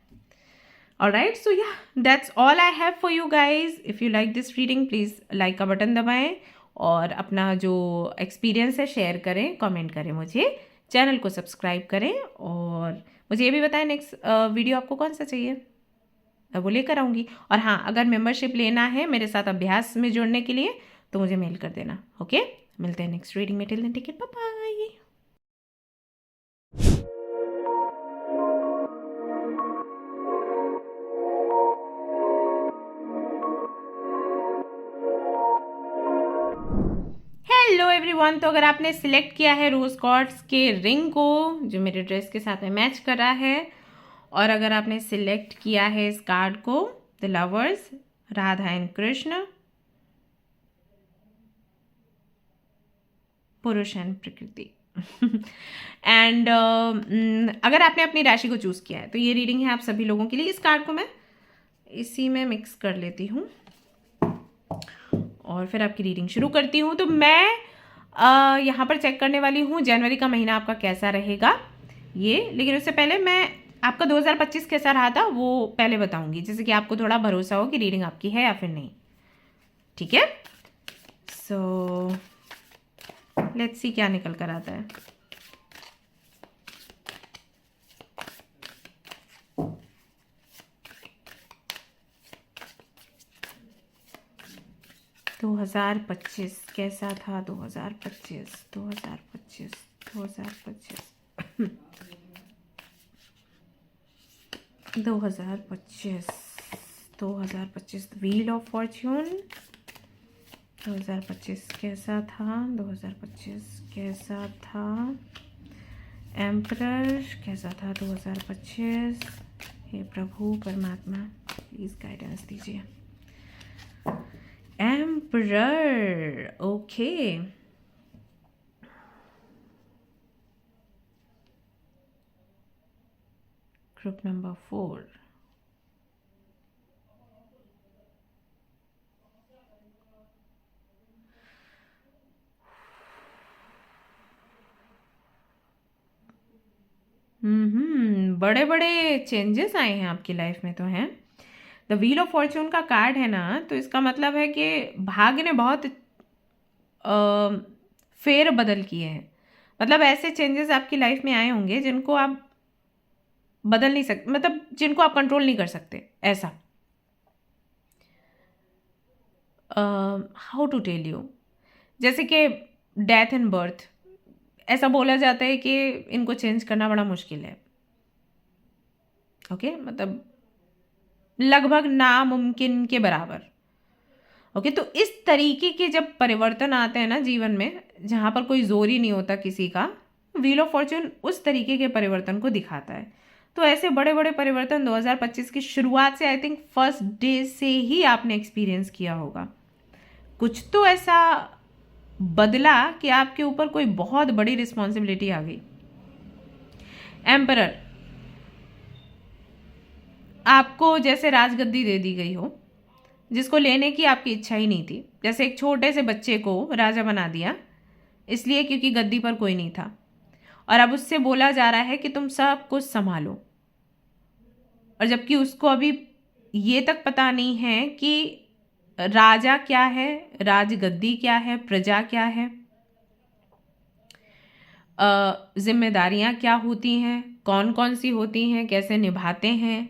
ऑलराइट, सो या that's all I have for you guys. If you like this reading please like का बटन दबाएं और अपना जो एक्सपीरियंस है शेयर करें, कमेंट करें मुझे, चैनल को सब्सक्राइब करें, और मुझे ये भी बताएं नेक्स्ट वीडियो आपको कौन सा चाहिए, वो लेकर आऊँगी। और हाँ, अगर मेंबरशिप लेना है मेरे साथ अभ्यास में जुड़ने के लिए तो मुझे मेल कर देना। ओके, मिलते हैं नेक्स्ट रीडिंग में। Till then take care, bye bye. Hello everyone, तो अगर आपने सिलेक्ट किया है रोज क्वार्ट्ज के रिंग को जो मेरे ड्रेस के साथ में मैच कर रहा है, और अगर आपने सिलेक्ट किया है इस कार्ड को the lovers, Radha and Krishna, पुरुष एंड प्रकृति एंड अगर आपने अपनी राशि को चूज किया है तो ये रीडिंग है आप सभी लोगों के लिए। इस कार्ड को मैं इसी में मिक्स कर लेती हूँ और फिर आपकी रीडिंग शुरू करती हूँ। तो मैं यहाँ पर चेक करने वाली हूँ जनवरी का महीना आपका कैसा रहेगा ये, लेकिन उससे पहले मैं आपका 2025 कैसा रहा था वो पहले बताऊंगी, जैसे कि आपको थोड़ा भरोसा हो कि रीडिंग आपकी है या फिर नहीं। ठीक है, सो लेट्स सी क्या निकल कर आता है। 2025 कैसा था? 2025 2025 2025 2025 2025 व्हील ऑफ फॉर्च्यून 2025 कैसा था? 2025 कैसा था? एम्परर कैसा था 2025? हे प्रभु परमात्मा प्लीज गाइडेंस दीजिए। Emperor, okay, group number 4। बड़े बड़े चेंजेस आए हैं आपकी लाइफ में तो हैं। द व्हील ऑफ फॉर्च्यून का कार्ड है ना, तो इसका मतलब है कि भाग्य ने बहुत फेर बदल किए हैं। मतलब ऐसे चेंजेस आपकी लाइफ में आए होंगे जिनको आप बदल नहीं सकते, मतलब जिनको आप कंट्रोल नहीं कर सकते, ऐसा। हाउ टू टेल यू, जैसे कि डेथ एंड बर्थ, ऐसा बोला जाता है कि इनको चेंज करना बड़ा मुश्किल है। ओके, मतलब लगभग नामुमकिन के बराबर। ओके, तो इस तरीके के जब परिवर्तन आते हैं ना जीवन में, जहाँ पर कोई जोर ही नहीं होता किसी का, व्हील ऑफ फॉर्च्यून उस तरीके के परिवर्तन को दिखाता है। तो ऐसे बड़े बड़े परिवर्तन 2025 की शुरुआत से, आई थिंक फर्स्ट डे से ही आपने एक्सपीरियंस किया होगा। कुछ तो ऐसा बदला कि आपके ऊपर कोई बहुत बड़ी रिस्पॉन्सिबिलिटी आ गई। एम्परर, आपको जैसे राजगद्दी दे दी गई हो जिसको लेने की आपकी इच्छा ही नहीं थी। जैसे एक छोटे से बच्चे को राजा बना दिया इसलिए क्योंकि गद्दी पर कोई नहीं था, और अब उससे बोला जा रहा है कि तुम सब कुछ संभालो, और जबकि उसको अभी ये तक पता नहीं है कि राजा क्या है, राजगद्दी क्या है, प्रजा क्या है, जिम्मेदारियां क्या होती हैं, कौन कौन सी होती हैं, कैसे निभाते हैं।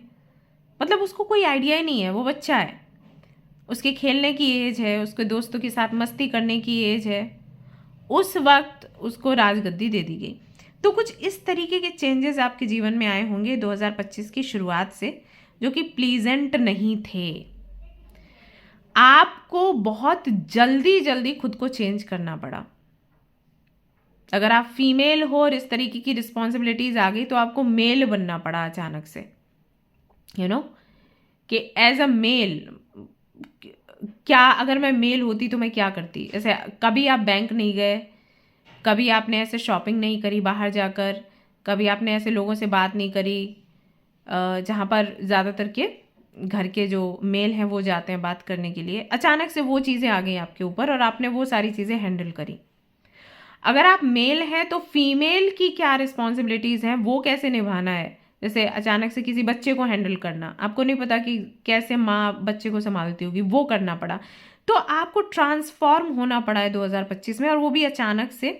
मतलब उसको कोई आइडिया ही नहीं है, वो बच्चा है, उसके खेलने की एज है, उसके दोस्तों के साथ मस्ती करने की एज है। उस वक्त उसको राजगद्दी दे दी गई। तो कुछ इस तरीके के चेंजेस आपके जीवन में आए होंगे 2025 की शुरुआत से, जो कि प्लीजेंट नहीं थे। आपको बहुत जल्दी जल्दी खुद को चेंज करना पड़ा। अगर आप फीमेल हो और इस तरीके की रिस्पॉन्सिबिलिटीज आ गई तो आपको मेल बनना पड़ा अचानक से, यू नो, कि एज अ मेल, क्या अगर मैं मेल होती तो मैं क्या करती। ऐसे कभी आप बैंक नहीं गए, कभी आपने ऐसे शॉपिंग नहीं करी बाहर जाकर, कभी आपने ऐसे लोगों से बात नहीं करी जहाँ पर ज़्यादातर के घर के जो मेल हैं वो जाते हैं बात करने के लिए। अचानक से वो चीज़ें आ गई आपके ऊपर और आपने वो सारी चीज़ें हैंडल करी। अगर आप मेल हैं तो फीमेल की क्या रिस्पॉन्सिबिलिटीज़ हैं, वो कैसे निभाना है। जैसे अचानक से किसी बच्चे को हैंडल करना, आपको नहीं पता कि कैसे माँ बच्चे को संभालती होगी, वो करना पड़ा। तो आपको ट्रांसफॉर्म होना पड़ा है 2025 में, और वो भी अचानक से।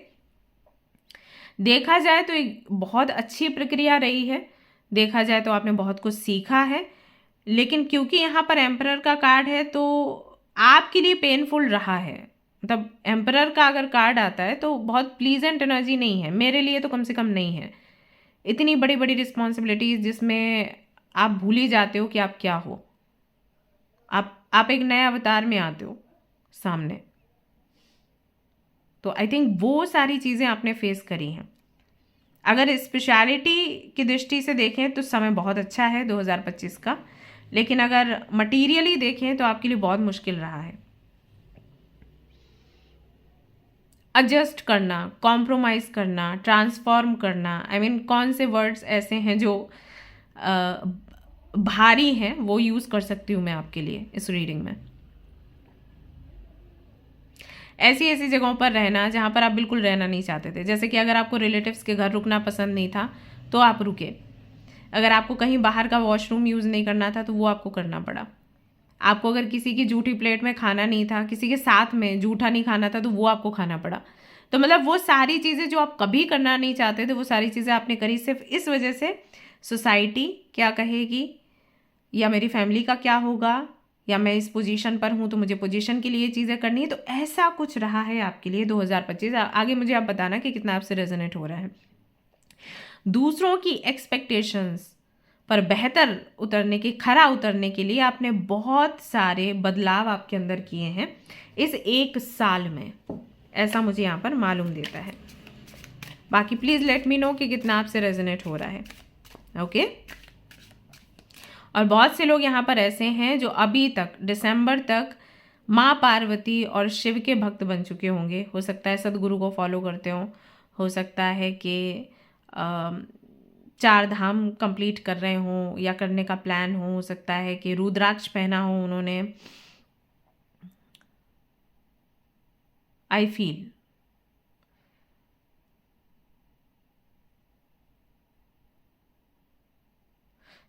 देखा जाए तो एक बहुत अच्छी प्रक्रिया रही है, देखा जाए तो आपने बहुत कुछ सीखा है, लेकिन क्योंकि यहाँ पर एम्परर का कार्ड है तो आपके लिए पेनफुल रहा है। मतलब एम्परर का अगर कार्ड आता है तो बहुत प्लीजेंट एनर्जी नहीं है, मेरे लिए तो कम से कम नहीं है। इतनी बड़ी बड़ी रिस्पॉन्सिबिलिटीज जिसमें आप भूल ही जाते हो कि आप क्या हो, आप एक नए अवतार में आते हो सामने। तो आई थिंक वो सारी चीज़ें आपने फेस करी हैं। अगर स्पेशलिटी की दृष्टि से देखें तो समय बहुत अच्छा है 2025 का, लेकिन अगर मटीरियली देखें तो आपके लिए बहुत मुश्किल रहा है। एडजस्ट करना, कॉम्प्रोमाइज़ करना, ट्रांसफॉर्म करना, आई मीन कौन से वर्ड्स ऐसे हैं जो भारी हैं वो यूज़ कर सकती हूँ मैं आपके लिए इस रीडिंग में। ऐसी ऐसी जगहों पर रहना जहाँ पर आप बिल्कुल रहना नहीं चाहते थे। जैसे कि अगर आपको रिलेटिव्स के घर रुकना पसंद नहीं था तो आप रुके, अगर आपको कहीं बाहर का वॉशरूम यूज़ नहीं करना था तो वो आपको करना पड़ा। आपको अगर किसी की जूठी प्लेट में खाना नहीं था, किसी के साथ में जूठा नहीं खाना था, तो वो आपको खाना पड़ा। तो मतलब वो सारी चीज़ें जो आप कभी करना नहीं चाहते थे वो सारी चीज़ें आपने करी, सिर्फ इस वजह से सोसाइटी क्या कहेगी या मेरी फैमिली का क्या होगा या मैं इस पोजीशन पर हूँ तो मुझे पोजीशन के लिए चीज़ें करनी है। तो ऐसा कुछ रहा है आपके लिए 2025। आगे मुझे आप बताना कि कितना आपसे रेजोनेट हो रहा है। दूसरों की एक्सपेक्टेशंस पर बेहतर उतरने के, खरा उतरने के लिए आपने बहुत सारे बदलाव आपके अंदर किए हैं इस 1 साल में, ऐसा मुझे यहाँ पर मालूम देता है। बाकी प्लीज़ लेट मी नो कि कितना आपसे रेजोनेट हो रहा है। ओके। और बहुत से लोग यहाँ पर ऐसे हैं जो अभी तक दिसंबर तक माँ पार्वती और शिव के भक्त बन चुके होंगे। हो सकता है सदगुरु को फॉलो करते हो सकता है कि 4 धाम कंप्लीट कर रहे हों या करने का प्लान हो सकता है कि रुद्राक्ष पहना हो उन्होंने। I feel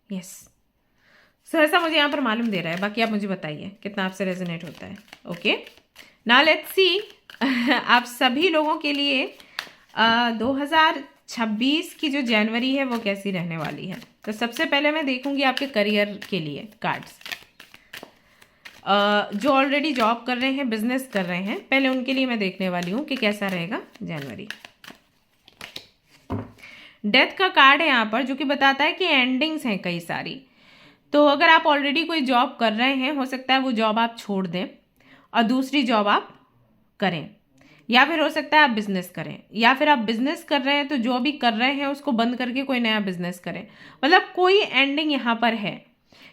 yes. सो ऐसा मुझे यहाँ पर मालूम दे रहा है। बाकी आप मुझे बताइए कितना आपसे रेजोनेट होता है। ओके, नाउ लेट्स सी आप सभी लोगों के लिए 2026 की जो जनवरी है वो कैसी रहने वाली है। तो सबसे पहले मैं देखूंगी आपके करियर के लिए कार्ड्स। जो ऑलरेडी जॉब कर रहे हैं, बिजनेस कर रहे हैं, पहले उनके लिए मैं देखने वाली हूँ कि कैसा रहेगा जनवरी। डेथ का कार्ड है यहाँ पर, जो कि बताता है कि एंडिंग्स हैं कई सारी। तो अगर आप ऑलरेडी कोई जॉब कर रहे हैं, हो सकता है वो जॉब आप छोड़ दें और दूसरी जॉब आप करें, या फिर हो सकता है आप बिजनेस करें, या फिर आप बिजनेस कर रहे हैं तो जो भी कर रहे हैं उसको बंद करके कोई नया बिजनेस करें। मतलब कोई एंडिंग यहाँ पर है।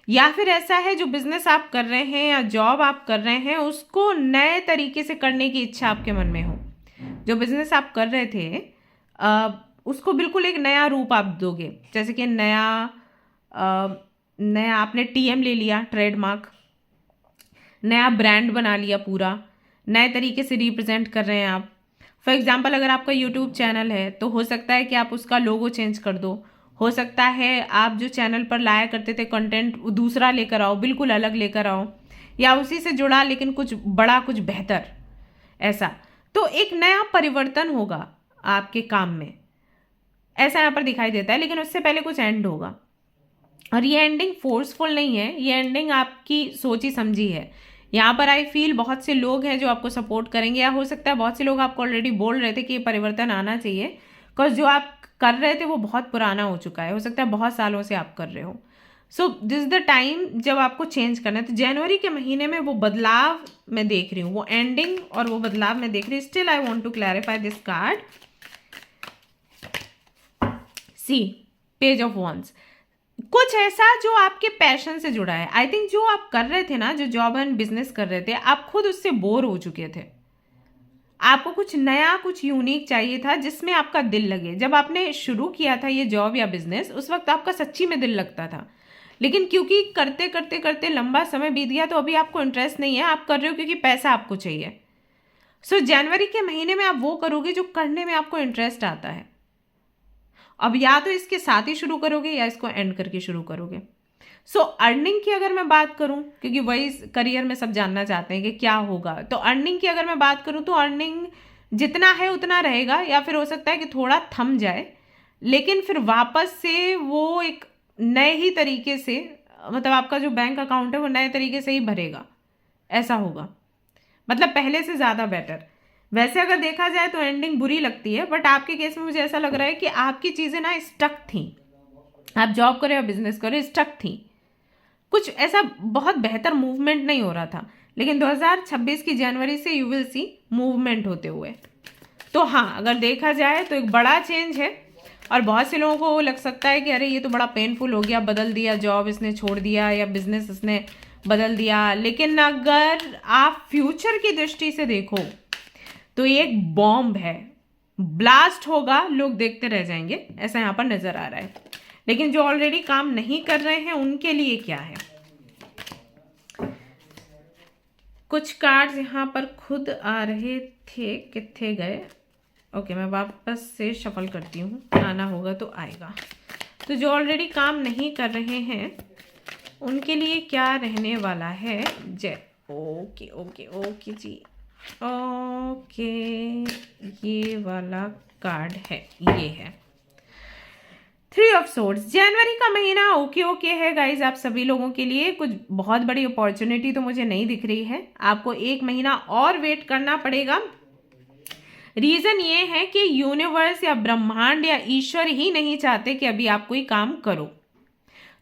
या फिर ऐसा है जो बिजनेस आप कर रहे हैं या जॉब आप कर रहे हैं उसको नए तरीके से करने की इच्छा आपके मन में हो। जो बिजनेस आप कर रहे थे उसको बिल्कुल एक नया रूप आप दोगे। जैसे कि नया आपने टीएम ले लिया, ट्रेडमार्क, नया ब्रांड बना लिया, पूरा नए तरीके से रिप्रेजेंट कर रहे हैं आप। फॉर एग्जांपल अगर आपका यूट्यूब चैनल है तो हो सकता है कि आप उसका लोगो चेंज कर दो। हो सकता है आप जो चैनल पर लाया करते थे कंटेंट दूसरा लेकर आओ, बिल्कुल अलग लेकर आओ, या उसी से जुड़ा लेकिन कुछ बड़ा, कुछ बेहतर, ऐसा। तो एक नया परिवर्तन होगा आपके काम में, ऐसा यहाँ पर दिखाई देता है। लेकिन उससे पहले कुछ एंड होगा, और ये एंडिंग फोर्सफुल नहीं है, ये एंडिंग आपकी सोची समझी है। यहाँ पर आई फील बहुत से लोग हैं जो आपको सपोर्ट करेंगे, या हो सकता है बहुत से लोग आपको ऑलरेडी बोल रहे थे कि ये परिवर्तन आना चाहिए, बिकॉज जो आप कर रहे थे वो बहुत पुराना हो चुका है। हो सकता है बहुत सालों से आप कर रहे हो। So this is the time जब आपको चेंज करना है। तो जनवरी के महीने में वो बदलाव मैं देख रही हूँ, वो एंडिंग और वो बदलाव मैं देख रही हूँ। Still I want to clarify this card. See page of wands, कुछ ऐसा जो आपके पैशन से जुड़ा है। आई थिंक जो आप कर रहे थे ना, जो जॉब एंड बिजनेस कर रहे थे, आप खुद उससे बोर हो चुके थे। आपको कुछ नया, कुछ यूनिक चाहिए था जिसमें आपका दिल लगे। जब आपने शुरू किया था ये जॉब या बिजनेस, उस वक्त आपका सच्ची में दिल लगता था, लेकिन क्योंकि करते करते करते लंबा समय बीत गया तो अभी आपको इंटरेस्ट नहीं है। आप कर रहे हो क्योंकि पैसा आपको चाहिए। सो जनवरी के महीने में आप वो करोगे जो करने में आपको इंटरेस्ट आता है। अब या तो इसके साथ ही शुरू करोगे या इसको एंड करके शुरू करोगे। सो अर्निंग की अगर मैं बात करूं, क्योंकि वही करियर में सब जानना चाहते हैं कि क्या होगा, तो अर्निंग की अगर मैं बात करूं तो अर्निंग जितना है उतना रहेगा, या फिर हो सकता है कि थोड़ा थम जाए, लेकिन फिर वापस से वो एक नए ही तरीके से, मतलब आपका जो बैंक अकाउंट है वो नए तरीके से ही भरेगा, ऐसा होगा। मतलब पहले से ज़्यादा बेटर। वैसे अगर देखा जाए तो एंडिंग बुरी लगती है, बट आपके केस में मुझे ऐसा लग रहा है कि आपकी चीज़ें ना स्टक थी। आप जॉब करें या बिजनेस करें, स्टक थी, कुछ ऐसा बहुत बेहतर मूवमेंट नहीं हो रहा था। लेकिन 2026 की जनवरी से यू विल सी मूवमेंट होते हुए। तो हाँ, अगर देखा जाए तो एक बड़ा चेंज है। और बहुत से लोगों को लग सकता है कि अरे ये तो बड़ा पेनफुल हो गया, बदल दिया, जॉब इसने छोड़ दिया या बिजनेस इसने बदल दिया। लेकिन अगर आप फ्यूचर की दृष्टि से देखो तो ये एक बॉम्ब है, ब्लास्ट होगा, लोग देखते रह जाएंगे, ऐसा यहाँ पर नजर आ रहा है। लेकिन जो ऑलरेडी काम नहीं कर रहे हैं उनके लिए क्या है। कुछ कार्ड्स यहाँ पर खुद आ रहे थे, कितने गए। ओके, मैं वापस से शफल करती हूँ, आना होगा तो आएगा। तो जो ऑलरेडी काम नहीं कर रहे हैं उनके लिए क्या रहने वाला है। जय ओके ओके ओके जी, ओके, ये वाला कार्ड है, ये है थ्री ऑफ सोर्ड्स, जनवरी का महीना ओके ओके है गाइज आप सभी लोगों के लिए। कुछ बहुत बड़ी अपॉर्चुनिटी तो मुझे नहीं दिख रही है, आपको एक महीना और वेट करना पड़ेगा। रीजन ये है कि यूनिवर्स या ब्रह्मांड या ईश्वर ही नहीं चाहते कि अभी आप कोई काम करो।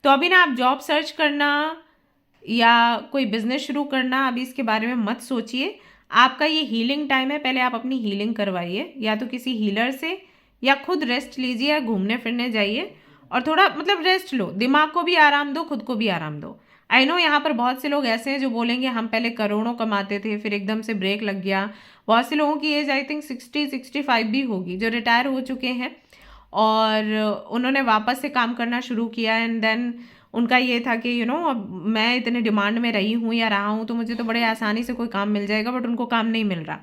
तो अभी ना आप जॉब सर्च करना या कोई बिजनेस शुरू करना, अभी इसके बारे में मत सोचिए। आपका ये हीलिंग टाइम है, पहले आप अपनी हीलिंग करवाइए, या तो किसी हीलर से, या खुद रेस्ट लीजिए, या घूमने फिरने जाइए और थोड़ा मतलब रेस्ट लो, दिमाग को भी आराम दो, खुद को भी आराम दो। आई नो यहाँ पर बहुत से लोग ऐसे हैं जो बोलेंगे हम पहले करोड़ों कमाते थे फिर एकदम से ब्रेक लग गया। बहुत से लोगों की एज आई थिंक 60-65 भी होगी जो रिटायर हो चुके हैं और उन्होंने वापस से काम करना शुरू किया एंड देन उनका ये था कि अब मैं इतने डिमांड में रही हूँ या रहा हूँ तो मुझे तो बड़े आसानी से कोई काम मिल जाएगा, बट उनको काम नहीं मिल रहा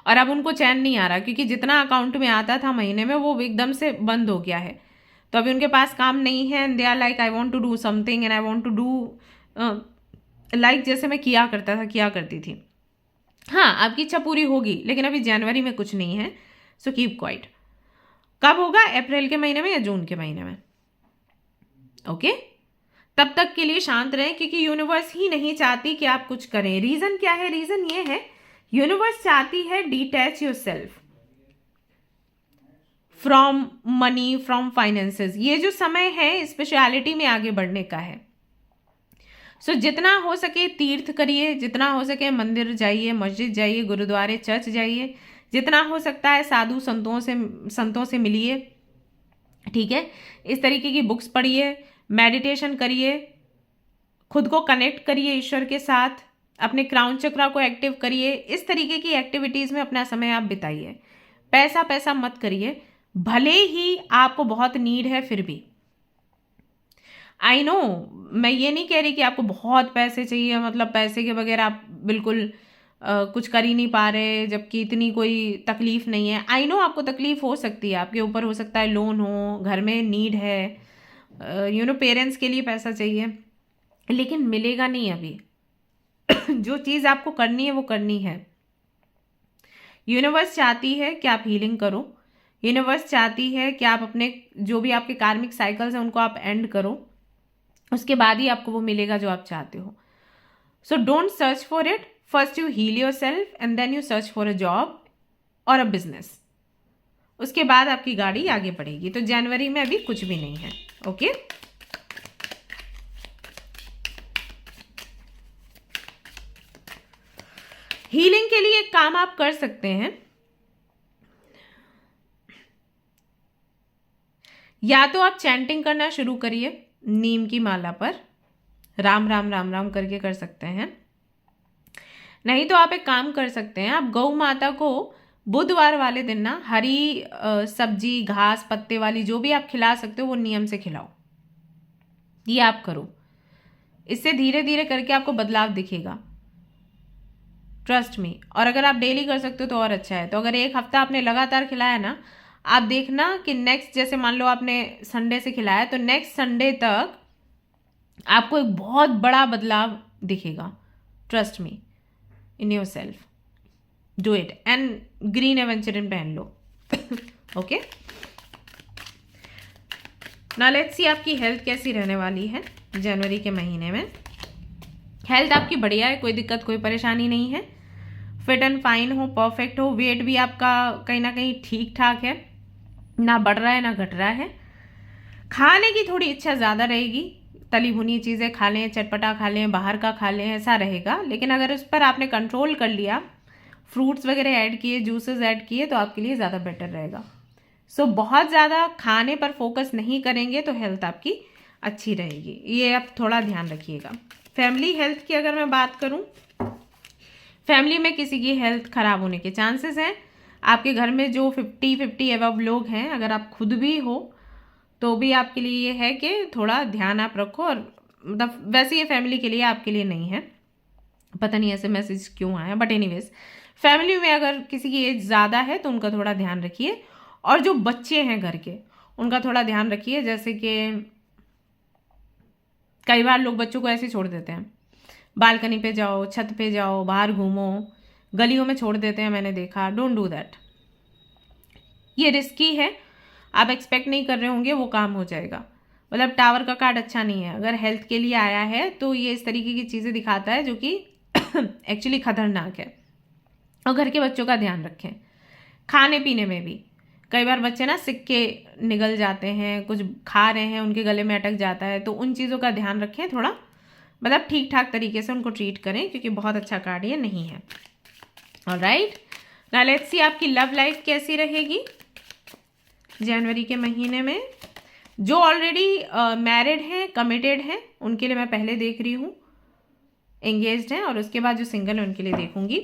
और अब उनको चैन नहीं आ रहा क्योंकि जितना अकाउंट में आता था महीने में वो एकदम से बंद हो गया है। तो अभी उनके पास काम नहीं है and they are like I want to do something and I want to do like जैसे मैं किया करती थी। हाँ, आपकी इच्छा पूरी होगी लेकिन अभी जनवरी में कुछ नहीं है, सो कीप क्वाइट। कब होगा? अप्रैल के महीने में या जून के महीने में। ओके तब तक के लिए शांत रहें क्योंकि यूनिवर्स ही नहीं चाहती कि आप कुछ करें। रीजन क्या है? रीजन ये है यूनिवर्स चाहती है detach your self from money, from finances. ये जो समय है स्पिरिचुअलिटी में आगे बढ़ने का है। सो जितना हो सके तीर्थ करिए, जितना हो सके मंदिर जाइए, मस्जिद जाइए, गुरुद्वारे चर्च जाइए, जितना हो सकता है साधु संतों से मिलिए, ठीक है। इस तरीके की बुक्स पढ़िए, मेडिटेशन करिए, खुद को कनेक्ट करिए ईश्वर के साथ, अपने क्राउन चक्रा को एक्टिव करिए। इस तरीके की एक्टिविटीज़ में अपना समय आप बिताइए। पैसा मत करिए, भले ही आपको बहुत नीड है फिर भी। आई नो मैं ये नहीं कह रही कि आपको बहुत पैसे चाहिए, मतलब पैसे के बगैर आप बिल्कुल कुछ कर ही नहीं पा रहे जबकि इतनी कोई तकलीफ नहीं है। आई नो आपको तकलीफ हो सकती है, आपके ऊपर हो सकता है लोन हो, घर में नीड है, पेरेंट्स के लिए पैसा चाहिए, लेकिन मिलेगा नहीं अभी। जो चीज़ आपको करनी है वो करनी है। यूनिवर्स चाहती है कि आप हीलिंग करो, यूनिवर्स चाहती है कि आप अपने जो भी आपके कार्मिक साइकिल्स हैं उनको आप एंड करो, उसके बाद ही आपको वो मिलेगा जो आप चाहते हो। So don't search for it, first you heal yourself and then you search for a job और अ बिजनेस, उसके बाद आपकी गाड़ी आगे बढ़ेगी। तो जनवरी में अभी कुछ भी नहीं है। ओके हीलिंग के लिए एक काम आप कर सकते हैं, या तो आप चैंटिंग करना शुरू करिए नीम की माला पर, राम राम राम राम करके कर सकते हैं। नहीं तो आप एक काम कर सकते हैं, आप गौ माता को बुधवार वाले दिन ना हरी सब्जी, घास, पत्ते वाली जो भी आप खिला सकते हो वो नियम से खिलाओ। ये आप करो, इससे धीरे धीरे करके आपको बदलाव दिखेगा, ट्रस्ट मी। और अगर आप डेली कर सकते हो तो और अच्छा है। तो अगर एक हफ्ता आपने लगातार खिलाया ना, आप देखना कि नेक्स्ट, जैसे मान लो आपने संडे से खिलाया तो नेक्स्ट संडे तक आपको एक बहुत बड़ा बदलाव दिखेगा। Trust me in yourself, do it and green aventurine पहन लो। ओके नाउ लेट्स सी आपकी हेल्थ कैसी रहने वाली है जनवरी के महीने में। हेल्थ आपकी बढ़िया है, कोई दिक्कत कोई परेशानी नहीं है, फिट एंड फाइन हो, परफेक्ट हो। वेट भी आपका कहीं ना कहीं ठीक ठाक है, ना बढ़ रहा है ना घट रहा है। खाने की थोड़ी इच्छा ज़्यादा रहेगी, तली भुनी चीज़ें खा लें, चटपटा खा लें, बाहर का खा लें, ऐसा रहेगा। लेकिन अगर उस पर आपने कंट्रोल कर लिया, फ्रूट्स वगैरह ऐड किए, जूसेस ऐड किए, तो आपके लिए ज़्यादा बेटर रहेगा। सो बहुत ज़्यादा खाने पर फोकस नहीं करेंगे तो हेल्थ आपकी अच्छी रहेगी, ये आप थोड़ा ध्यान रखिएगा। फैमिली हेल्थ की अगर मैं बात करूं, फैमिली में किसी की हेल्थ खराब होने के चांसेस हैं। आपके घर में जो 50 एबव लोग हैं, अगर आप खुद भी हो तो भी आपके लिए ये है कि थोड़ा ध्यान आप रखो। और मतलब वैसे ये फैमिली के लिए, आपके लिए नहीं है, पता नहीं ऐसे मैसेज क्यों आया, बट एनीवेज फैमिली में अगर किसी की एज ज़्यादा है तो उनका थोड़ा ध्यान रखिए। और जो बच्चे हैं घर के, उनका थोड़ा ध्यान रखिए। जैसे कि कई बार लोग बच्चों को ऐसे छोड़ देते हैं, बालकनी पे जाओ, छत पे जाओ, बाहर घूमो, गलियों में छोड़ देते हैं, मैंने देखा। डोंट डू दैट, ये रिस्की है। आप एक्सपेक्ट नहीं कर रहे होंगे वो काम हो जाएगा। मतलब टावर का कार्ड अच्छा नहीं है, अगर हेल्थ के लिए आया है तो ये इस तरीके की चीज़ें दिखाता है जो कि एक्चुअली खतरनाक है। और घर के बच्चों का ध्यान रखें। खाने पीने में भी कई बार बच्चे ना सिक्के निगल जाते हैं, कुछ खा रहे हैं उनके गले में अटक जाता है, तो उन चीज़ों का ध्यान रखें थोड़ा, मतलब ठीक ठाक तरीके से उनको ट्रीट करें, क्योंकि बहुत अच्छा कार्ड ये नहीं है। ऑलराइट, नाउ लेट्स सी आपकी लव लाइफ कैसी रहेगी जनवरी के महीने में। जो ऑलरेडी मैरिड हैं, कमिटेड हैं, उनके लिए मैं पहले देख रही हूँ, एंगेज्ड हैं, और उसके बाद जो सिंगल है उनके लिए देखूंगी।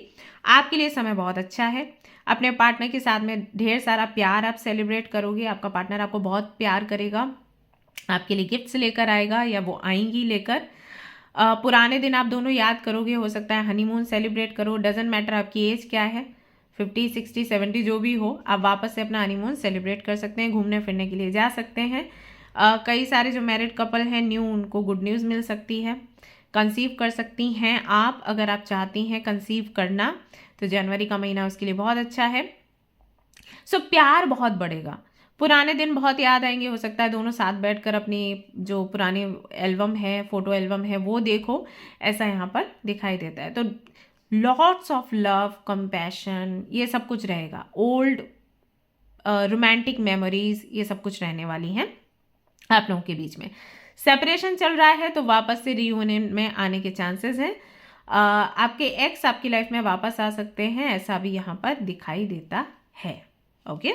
आपके लिए समय बहुत अच्छा है। अपने पार्टनर के साथ में ढेर सारा प्यार आप सेलिब्रेट करोगे। आपका पार्टनर आपको बहुत प्यार करेगा, आपके लिए गिफ्ट्स लेकर आएगा या वो आएंगी लेकर। पुराने दिन आप दोनों याद करोगे, हो सकता है हनीमून सेलिब्रेट करो, डजेंट मैटर आपकी एज क्या है, 50, 60, 70 जो भी हो, आप वापस से अपना हनीमून सेलिब्रेट कर सकते हैं, घूमने फिरने के लिए जा सकते हैं। कई सारे जो मैरिड कपल हैं न्यू, उनको गुड न्यूज़ मिल सकती है। कंसीव कर सकती हैं आप, अगर आप चाहती हैं कंसीव करना तो जनवरी का महीना उसके लिए बहुत अच्छा है। सो प्यार बहुत बढ़ेगा, पुराने दिन बहुत याद आएंगे। हो सकता है दोनों साथ बैठकर अपनी जो पुरानी एल्बम है, फोटो एल्बम है, वो देखो, ऐसा यहाँ पर दिखाई देता है। तो लॉट्स ऑफ लव, कंपैशन, ये सब कुछ रहेगा। ओल्ड रोमांटिक मेमोरीज, ये सब कुछ रहने वाली हैं आप लोगों के बीच में। सेपरेशन चल रहा है तो वापस से रीयूनियन में आने के चांसेस हैं। आपके एक्स आपकी लाइफ में वापस आ सकते हैं, ऐसा भी यहाँ पर दिखाई देता है। ओके,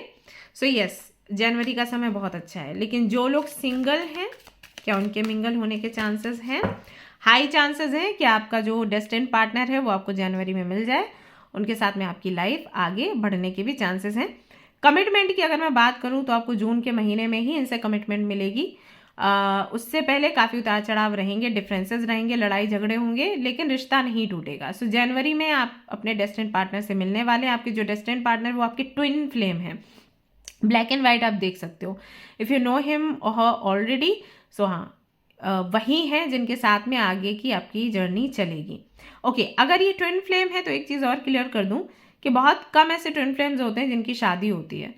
सो यस, जनवरी का समय बहुत अच्छा है। लेकिन जो लोग सिंगल हैं, क्या उनके मिंगल होने के चांसेस हैं? हाई चांसेस हैं कि आपका जो डेस्टिन्ड पार्टनर है वो आपको जनवरी में मिल जाए, उनके साथ में आपकी लाइफ आगे बढ़ने के भी चांसेस हैं। कमिटमेंट की अगर मैं बात करूं तो आपको जून के महीने में ही इनसे कमिटमेंट मिलेगी। उससे पहले काफ़ी उतार चढ़ाव रहेंगे, डिफरेंसेस रहेंगे, लड़ाई झगड़े होंगे, लेकिन रिश्ता नहीं टूटेगा। सो जनवरी में आप अपने डेस्टिन्ड पार्टनर से मिलने वाले हैं। आपके जो डेस्टिन्ड पार्टनर वो आपके ट्विन फ्लेम है, ब्लैक एंड वाइट आप देख सकते हो। इफ़ यू नो हिम और ऑलरेडी, सो हाँ, वही हैं जिनके साथ में आगे की आपकी जर्नी चलेगी। ओके, अगर ये ट्विन फ्लेम है तो एक चीज़ और क्लियर कर दूं कि बहुत कम ऐसे ट्विन फ्लेम्स होते हैं जिनकी शादी होती है।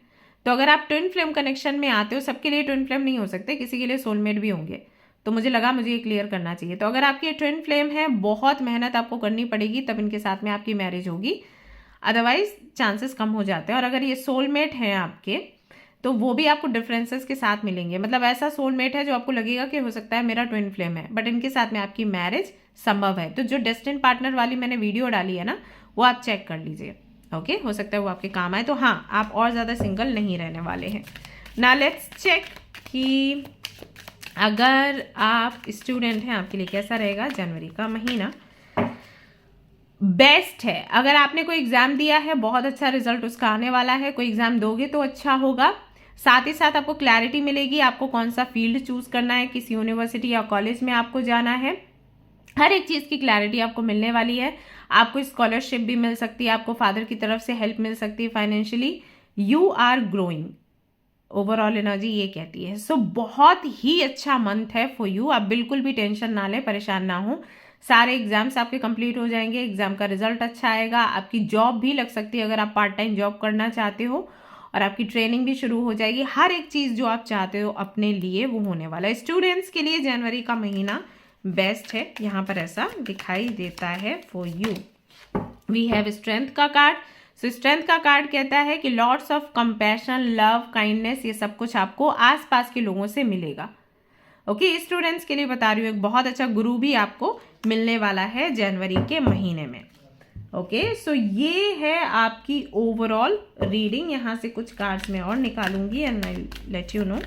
तो अगर आप ट्विन फ्लेम कनेक्शन में आते हो, सबके लिए ट्विन फ्लेम नहीं हो सकते, किसी के लिए सोलमेट भी होंगे। तो मुझे लगा मुझे ये क्लियर करना चाहिए। तो अगर आपकी ट्विन फ्लेम है, बहुत मेहनत आपको करनी पड़ेगी, तब इनके साथ में आपकी मैरिज होगी, अदरवाइज चांसेस कम हो जाते हैं। और अगर ये सोलमेट हैं आपके, तो वो भी आपको डिफरेंसेस के साथ मिलेंगे। मतलब ऐसा सोलमेट है जो आपको लगेगा कि हो सकता है मेरा ट्विन फ्लेम है, बट इनके साथ में आपकी मैरिज संभव है। तो जो डेस्टिन्ड पार्टनर वाली मैंने वीडियो डाली है ना, वो आप चेक कर लीजिए। ओके, हो सकता है वो आपके काम आए। तो हाँ, आप और ज़्यादा सिंगल नहीं रहने वाले हैं। ना लेट्स चेक कि अगर आप स्टूडेंट हैं, आपके लिए कैसा रहेगा जनवरी का महीना। बेस्ट है। अगर आपने कोई एग्ज़ाम दिया है, बहुत अच्छा रिजल्ट उसका आने वाला है। कोई एग्ज़ाम दोगे तो अच्छा होगा। साथ ही साथ आपको क्लैरिटी मिलेगी, आपको कौन सा फील्ड चूज़ करना है, किस यूनिवर्सिटी या कॉलेज में आपको जाना है, हर एक चीज़ की क्लैरिटी आपको मिलने वाली है। आपको स्कॉलरशिप भी मिल सकती है, आपको फादर की तरफ से हेल्प मिल सकती है financially. You are growing, overall energy ये कहती है। सो बहुत ही अच्छा मंथ है फॉर यू। आप बिल्कुल भी टेंशन ना लें, परेशान ना हो। सारे एग्जाम्स आपके कंप्लीट हो जाएंगे, एग्जाम का रिजल्ट अच्छा आएगा, आपकी जॉब भी लग सकती है अगर आप पार्ट टाइम जॉब करना चाहते हो, और आपकी ट्रेनिंग भी शुरू हो जाएगी। हर एक चीज़ जो आप चाहते हो अपने लिए वो होने वाला है। स्टूडेंट्स के लिए जनवरी का महीना बेस्ट है, यहाँ पर ऐसा दिखाई देता है for you. We have strength का कार्ड। सो स्ट्रेंथ का कार्ड कहता है कि lots of compassion, love, kindness, ये सब कुछ आपको आसपास के लोगों से मिलेगा। ओके, स्टूडेंट्स के लिए बता रही हूँ, एक बहुत अच्छा गुरु भी आपको मिलने वाला है जनवरी के महीने में। ओके, सो ये है आपकी ओवरऑल रीडिंग। यहाँ से कुछ कार्ड्स मैं और निकालूंगी and I let you know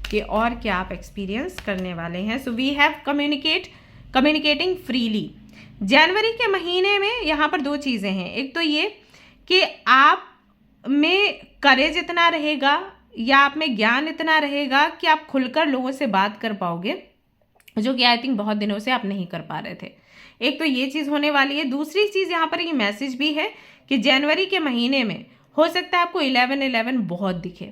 कि और क्या आप एक्सपीरियंस करने वाले हैं। So we have communicating freely. जनवरी के महीने में यहाँ पर दो चीज़ें हैं। एक तो ये कि आप में करेज इतना रहेगा या आप में ज्ञान इतना रहेगा कि आप खुलकर लोगों से बात कर पाओगे, जो कि आई थिंक बहुत दिनों से आप नहीं कर पा रहे थे। एक तो ये चीज़ होने वाली है। दूसरी चीज़ यहाँ पर ये मैसेज भी है कि जनवरी के महीने में हो सकता है आपको 1111 बहुत दिखे,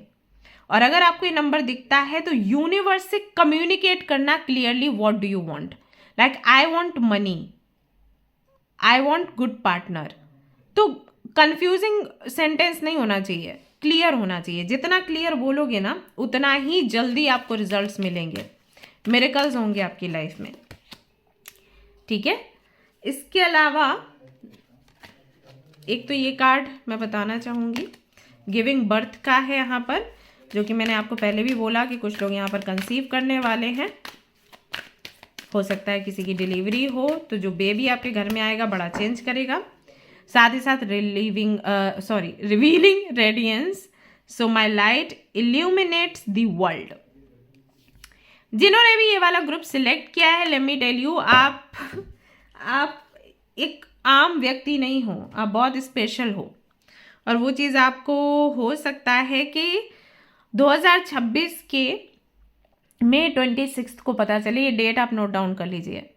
और अगर आपको ये नंबर दिखता है तो यूनिवर्स से कम्युनिकेट करना clearly, what do you want, like I want money, I want good partner. तो कंफ्यूजिंग सेंटेंस नहीं होना चाहिए, क्लियर होना चाहिए। जितना क्लियर बोलोगे ना उतना ही जल्दी आपको रिजल्ट्स मिलेंगे, मिरेकल्स होंगे आपकी लाइफ में, ठीक है। इसके अलावा एक तो ये कार्ड मैं बताना चाहूँगी, गिविंग बर्थ का है यहाँ पर, जो कि मैंने आपको पहले भी बोला कि कुछ लोग यहाँ पर कंसीव करने वाले हैं। हो सकता है किसी की डिलीवरी हो, तो जो बेबी आपके घर में आएगा बड़ा चेंज करेगा। साथ ही साथ revealing radiance, so my light illuminates the world. जिन्होंने भी ये वाला ग्रुप सिलेक्ट किया है, लेट मी टेल यू, आप एक आम व्यक्ति नहीं हो, आप बहुत स्पेशल हो। और वो चीज़ आपको हो सकता है कि 2026 के मई 26 को पता चले। ये डेट आप नोट डाउन कर लीजिए,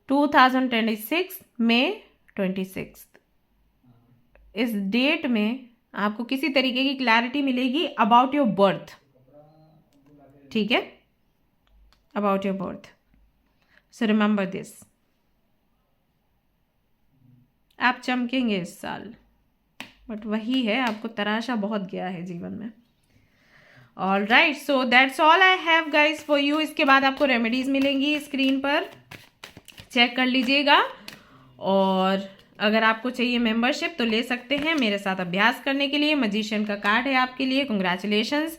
2026 मई 26। इस डेट में आपको किसी तरीके की क्लैरिटी मिलेगी अबाउट योर बर्थ, ठीक है, about your birth. So remember this, आप चमकेंगे इस साल, बट वही है, आपको तराशा बहुत गया है जीवन में। All right, so that's all I have guys for you. इसके बाद आपको रेमेडीज मिलेंगी स्क्रीन पर, चेक कर लीजिएगा। और अगर आपको चाहिए मेंबरशिप तो ले सकते हैं मेरे साथ अभ्यास करने के लिए। मजिशियन का कार्ड है आपके लिए, कंग्रेचुलेशंस।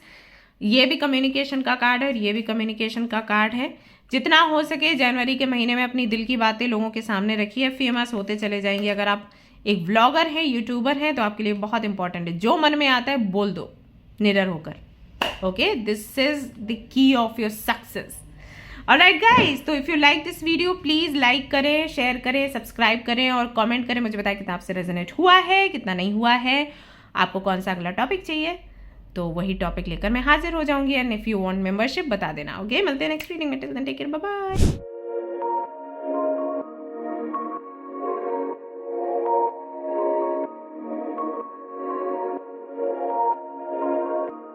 ये भी कम्युनिकेशन का कार्ड है और ये भी कम्युनिकेशन का कार्ड है। जितना हो सके जनवरी के महीने में अपनी दिल की बातें लोगों के सामने रखिए, फेमस होते चले जाएंगे। अगर आप एक व्लॉगर हैं, यूट्यूबर हैं, तो आपके लिए बहुत इंपॉर्टेंट है, जो मन में आता है बोल दो निडर होकर। Okay, this is the key of your success. Alright guys, तो if you like this video please like करें, शेयर करें, सब्सक्राइब करें और कमेंट करें। मुझे बताएं कितना आपसे रेजोनेट हुआ है, कितना नहीं हुआ है, आपको कौन सा अगला टॉपिक चाहिए, तो वही टॉपिक लेकर मैं हाजिर हो जाऊंगी। And if you want membership बता देना। ओके, मिलते हैं नेक्स्ट रीडिंग में। Till then take care, bye bye.